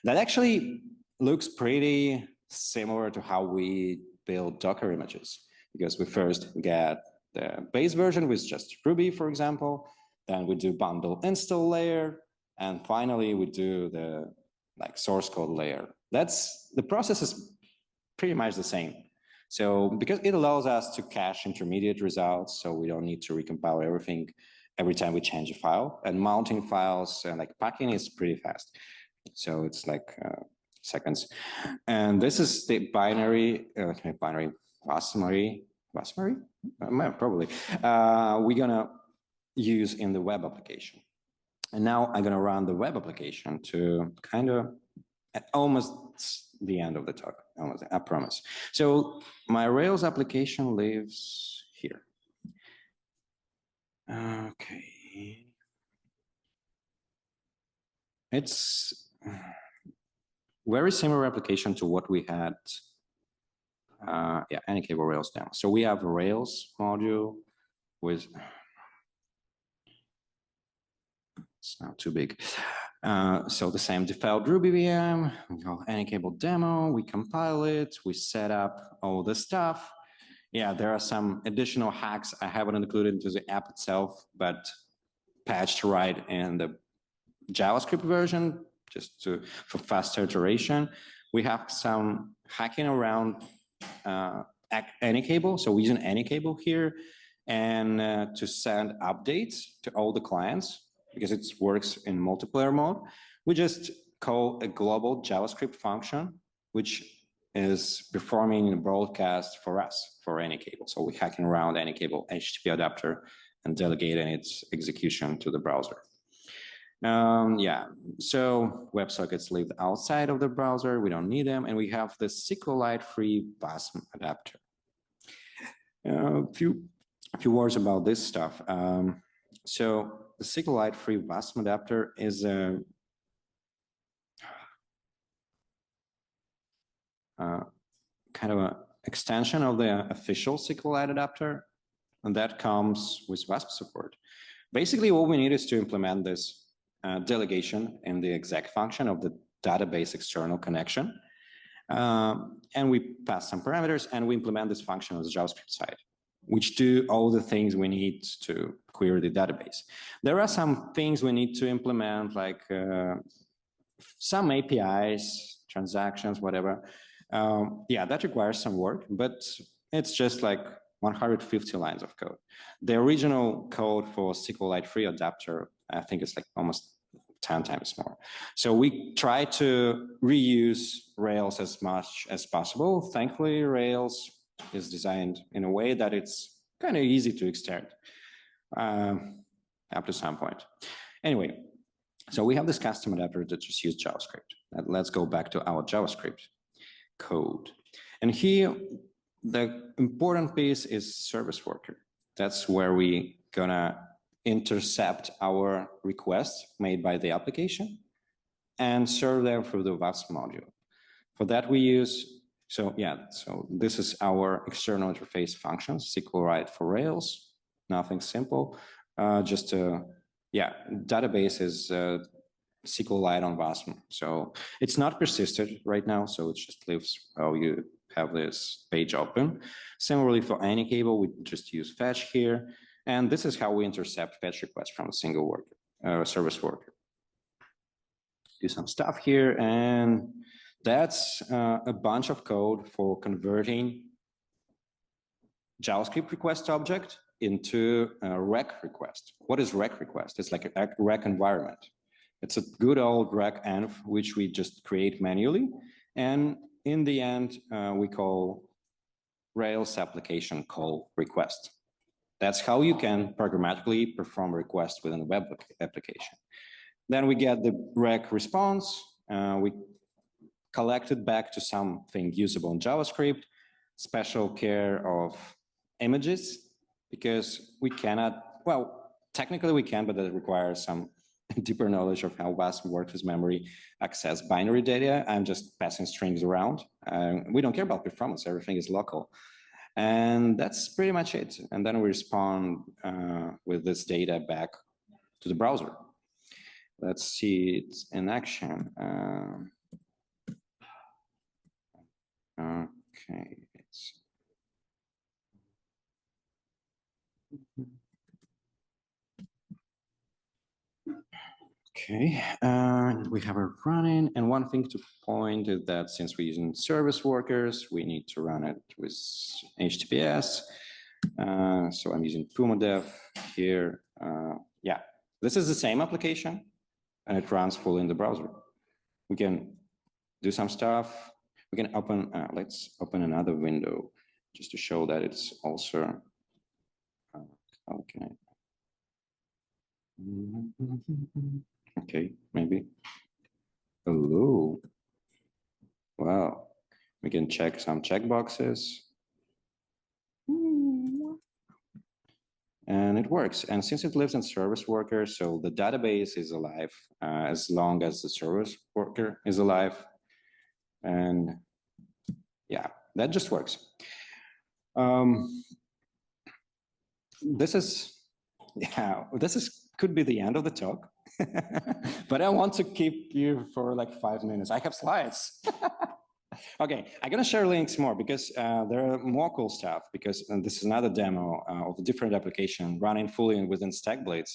That actually looks pretty similar to how we build Docker images, because we first get the base version with just Ruby, for example, then we do bundle install layer, and finally we do the like source code layer. The process is pretty much the same. So because it allows us to cache intermediate results, so we don't need to recompile everything every time we change a file, and mounting files and like packing is pretty fast. So it's like seconds. And this is the binary WASMary, probably, we're gonna use in the web application. And now I'm gonna run the web application to kind of at almost the end of the talk, almost, I promise. So my Rails application lives here. Okay. It's very similar application to what we had yeah, AnyCable Rails demo. So we have a Rails module with, it's not too big. So the same default Ruby VM, we go AnyCable demo, we compile it, we set up all the stuff. Yeah, there are some additional hacks I haven't included into the app itself, but patched right in the JavaScript version, just for faster iteration. We have some hacking around AnyCable. So we're using AnyCable here, and to send updates to all the clients, because it works in multiplayer mode, we just call a global JavaScript function, which is performing a broadcast for us for AnyCable. So we're hacking around AnyCable HTTP adapter and delegating its execution to the browser. Yeah, so WebSockets live outside of the browser. We don't need them. And we have the SQLite-free WASM adapter. A few words about this stuff. So the SQLite-free WASM adapter is a kind of an extension of the official SQLite adapter, and that comes with WASM support. Basically, what we need is to implement this delegation in the exec function of the database external connection. And we pass some parameters, and we implement this function on the JavaScript side, which do all the things we need to query the database. There are some things we need to implement, like some APIs, transactions, whatever. Yeah, that requires some work, but it's just like 150 lines of code. The original code for SQLite-free adapter, I think it's like almost 10 times more. So we try to reuse Rails as much as possible. Thankfully, Rails is designed in a way that it's kind of easy to extend up to some point. Anyway, so we have this custom adapter that just uses JavaScript. And let's go back to our JavaScript code. And here, the important piece is service worker. That's where we gonna intercept our requests made by the application and serve them through the WASM module. For that we use, so this is our external interface function, SQLite for Rails, nothing simple, just database is SQLite on WASM. So it's not persisted right now, so it just lives while you have this page open. Similarly for AnyCable, we just use fetch here. And this is how we intercept fetch requests from a single worker, service worker. Do some stuff here, and that's a bunch of code for converting JavaScript request object into a rec request. What is rec request? It's like a rec environment. It's a good old rec env, which we just create manually. And in the end, we call Rails application call request. That's how you can programmatically perform requests within a web application. Then we get the rec response. We collect it back to something usable in JavaScript, special care of images, because we cannot, well, technically we can, but that requires some deeper knowledge of how WASM works with memory, access binary data. I'm just passing strings around. We don't care about performance, everything is local. And that's pretty much it. And then we respond with this data back to the browser. Let's see it in action. Okay. Okay, we have it running. And one thing to point is that since we're using service workers, we need to run it with HTTPS. So I'm using PumaDev here. Yeah, this is the same application, and it runs fully in the browser. We can do some stuff. We can open, let's open another window just to show that it's also, okay. Okay, maybe. Hello. Wow. We can check some checkboxes. And it works. And since it lives in service worker, so the database is alive as long as the service worker is alive. And yeah, that just works. This could be the end of the talk, but I want to keep you for like 5 minutes. I have slides. Okay, I'm gonna share links more because there are more cool stuff, because this is another demo of a different application running fully within StackBlades.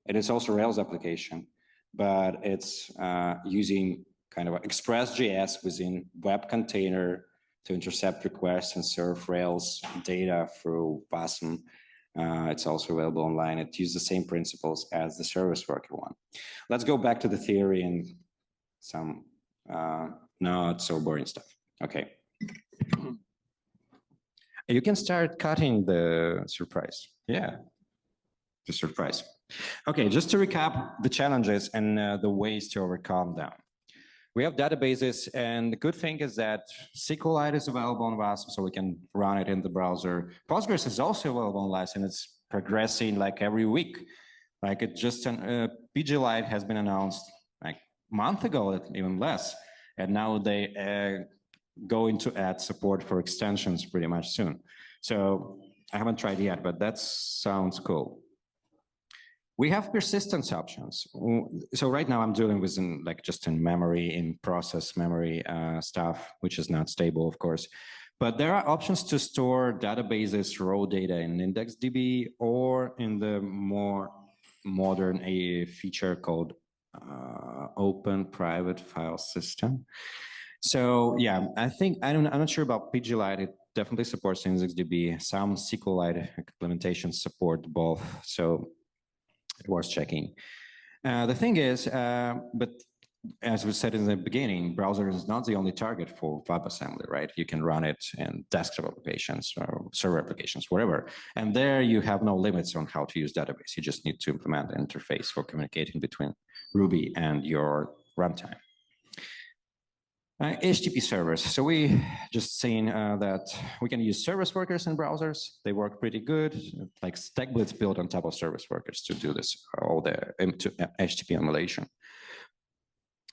It is also Rails application, but it's using kind of Express.js within web container to intercept requests and serve Rails data through WASM. It's also available online. It uses the same principles as the service worker one. Let's go back to the theory and some not so boring stuff. Okay. You can start cutting the surprise. Yeah, the surprise. Okay, just to recap the challenges and the ways to overcome them. We have databases, and the good thing is that SQLite is available on WASM, so we can run it in the browser. Postgres is also available on WASM, and it's progressing like every week. Like it just, PGLite has been announced like a month ago, even less. And now they going to add support for extensions pretty much soon. So I haven't tried yet, but that sounds cool. We have persistence options. So right now I'm dealing with just in memory, in process memory stuff, which is not stable, of course. But there are options to store databases, raw data in IndexedDB, or in the more modern feature called Open Private File System. So yeah, I'm not sure about PGLite. It definitely supports IndexedDB. Some SQLite implementations support both. So it was checking. The thing is, but as we said in the beginning, browser is not the only target for WebAssembly, right? You can run it in desktop applications or server applications, whatever. And there you have no limits on how to use database. You just need to implement an interface for communicating between Ruby and your runtime. HTTP servers. So we just seen that we can use service workers in browsers. They work pretty good. Like StackBlades built on top of service workers to do this, all the HTTP emulation.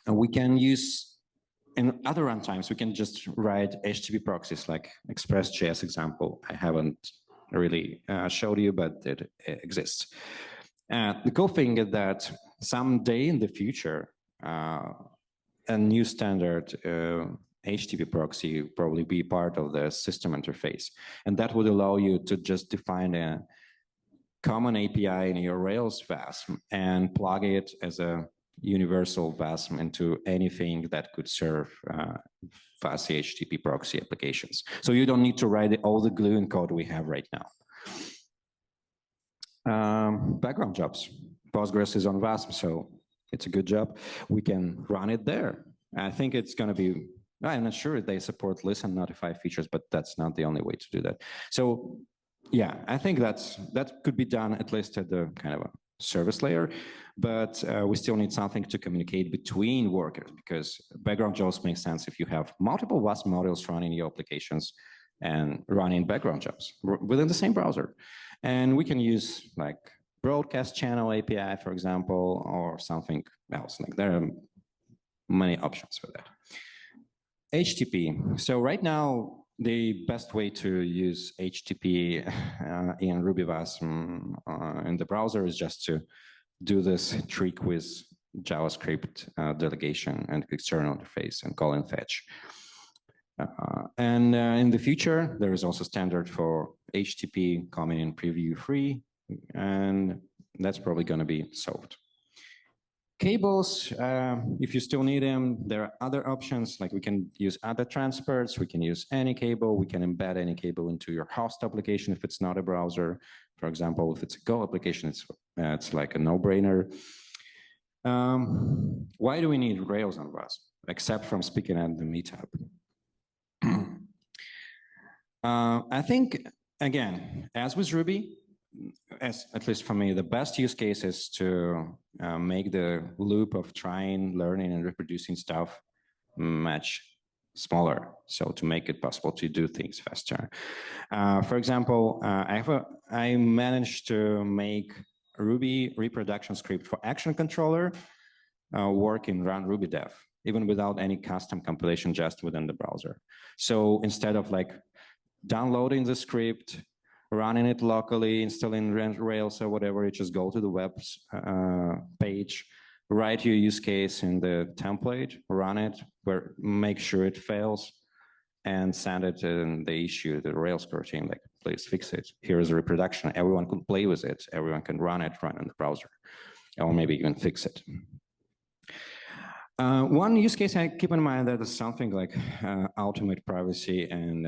And we can use, in other runtimes, we can just write HTTP proxies like Express.js example. I haven't really showed you, but it exists. The cool thing is that someday in the future, a new standard HTTP proxy will probably be part of the system interface. And that would allow you to just define a common API in your Rails WASM and plug it as a universal WASM into anything that could serve fast HTTP proxy applications. So you don't need to write all the gluing code we have right now. Background jobs. Postgres is on WASM, so it's a good job. We can run it there. I think it's going to be, I'm not sure if they support listen notify features, but that's not the only way to do that. So yeah, I think that could be done at least at the kind of a service layer, but we still need something to communicate between workers, because background jobs make sense if you have multiple WASM modules running your applications and running background jobs within the same browser. And we can use like broadcast channel API, for example, or something else. Like there are many options for that. HTTP. So right now, the best way to use HTTP in Ruby WASM in the browser is just to do this trick with JavaScript delegation and external interface and call and fetch. And in the future, there is also standard for HTTP coming in preview free, and that's probably going to be solved. Cables, if you still need them, there are other options, like we can use other transports, we can use AnyCable, we can embed AnyCable into your host application if it's not a browser. For example, if it's a Go application, it's like a no-brainer. Why do we need Rails on WASM, except from speaking at the Meetup? I think, again, as with Ruby, at least for me, the best use case is to make the loop of trying, learning, and reproducing stuff much smaller, so to make it possible to do things faster. For example, I managed to make Ruby reproduction script for action controller work in run Ruby dev. even without any custom compilation, just within the browser. So instead of like downloading the script, running it locally, installing Rails or whatever, you just go to the web page, write your use case in the template, run it, make sure it fails, and send it in the issue to the Rails core team, like, please fix it. Here's a reproduction. Everyone can play with it. Everyone can run it, run in the browser, or maybe even fix it. One use case I keep in mind that is something like ultimate privacy and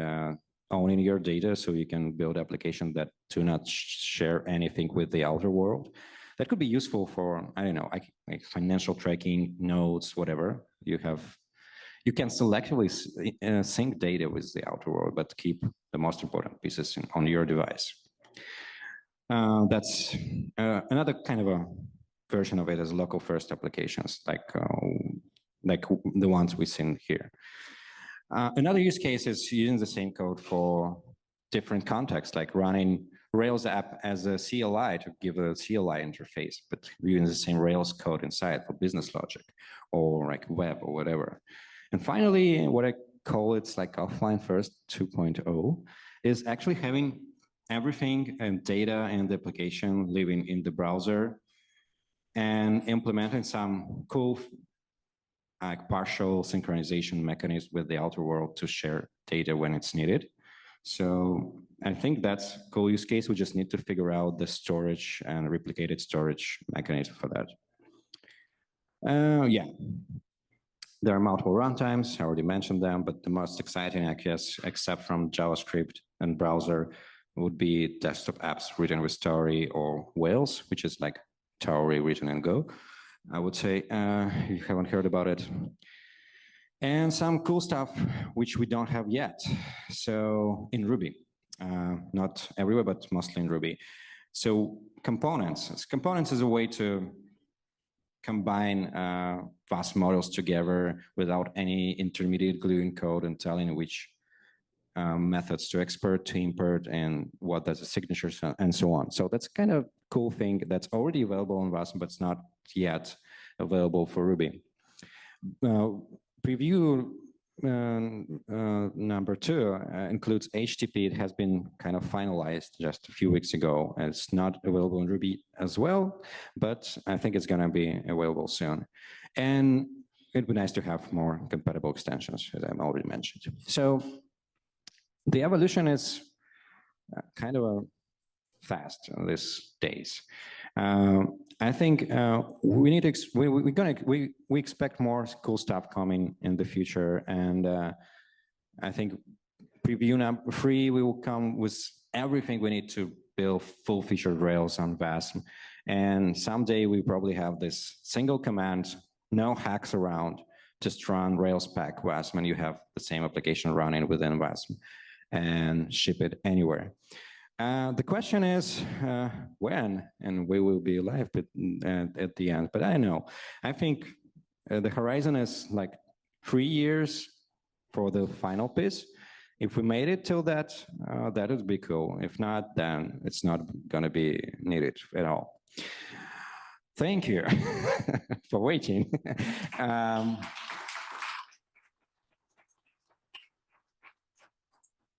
owning your data, so you can build applications that do not share anything with the outer world. That could be useful for, I don't know, like financial tracking, notes, whatever. You can selectively sync data with the outer world, but keep the most important pieces on your device. That's another kind of a version of it is local first applications, like the ones we've seen here. Another use case is using the same code for different contexts, like running Rails app as a CLI to give a CLI interface, but using the same Rails code inside for business logic or like web or whatever. And finally, what I call it's like offline first 2.0 is actually having everything and data and the application living in the browser and implementing some cool like partial synchronization mechanism with the outer world to share data when it's needed. So I think that's a cool use case. We just need to figure out the storage and replicated storage mechanism for that. Yeah, there are multiple runtimes. I already mentioned them, but the most exciting, I guess, except from JavaScript and browser, would be desktop apps written with Tauri or Whales, which is like Tauri written in Go. I would say you haven't heard about it. And some cool stuff which we don't have yet. So in Ruby, not everywhere, but mostly in Ruby. So components. Components is a way to combine WASM models together without any intermediate gluing code and telling which methods to export, to import, and what does the signatures and so on. So that's kind of cool thing that's already available on WASM, but it's not yet available for Ruby. Preview number 2 includes HTTP. It has been kind of finalized just a few weeks ago. It's not available in Ruby as well, but I think it's going to be available soon. And it'd be nice to have more compatible extensions, as I already mentioned. So the evolution is kind of fast these days. I think we need to, we expect more cool stuff coming in the future, and I think preview number 3 we will come with everything we need to build full-featured Rails on WASM, and someday we probably have this single command, no hacks around, just run Rails pack WASM, and you have the same application running within WASM and ship it anywhere. The question is when, and we will be live at the end, but I know. I think the horizon is like 3 years for the final piece. If we made it till that, that would be cool. If not, then it's not going to be needed at all. Thank you for waiting.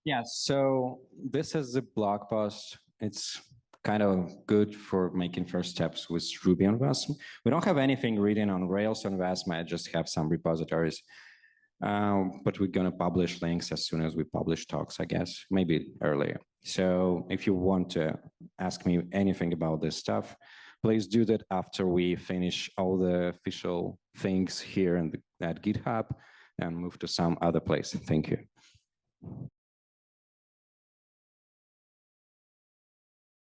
Yeah, so this is the blog post. It's kind of good for making first steps with Ruby on WASM. We don't have anything written on Rails on WASM. I just have some repositories. But we're going to publish links as soon as we publish talks, I guess, maybe earlier. So if you want to ask me anything about this stuff, please do that after we finish all the official things here at GitHub and move to some other place. Thank you.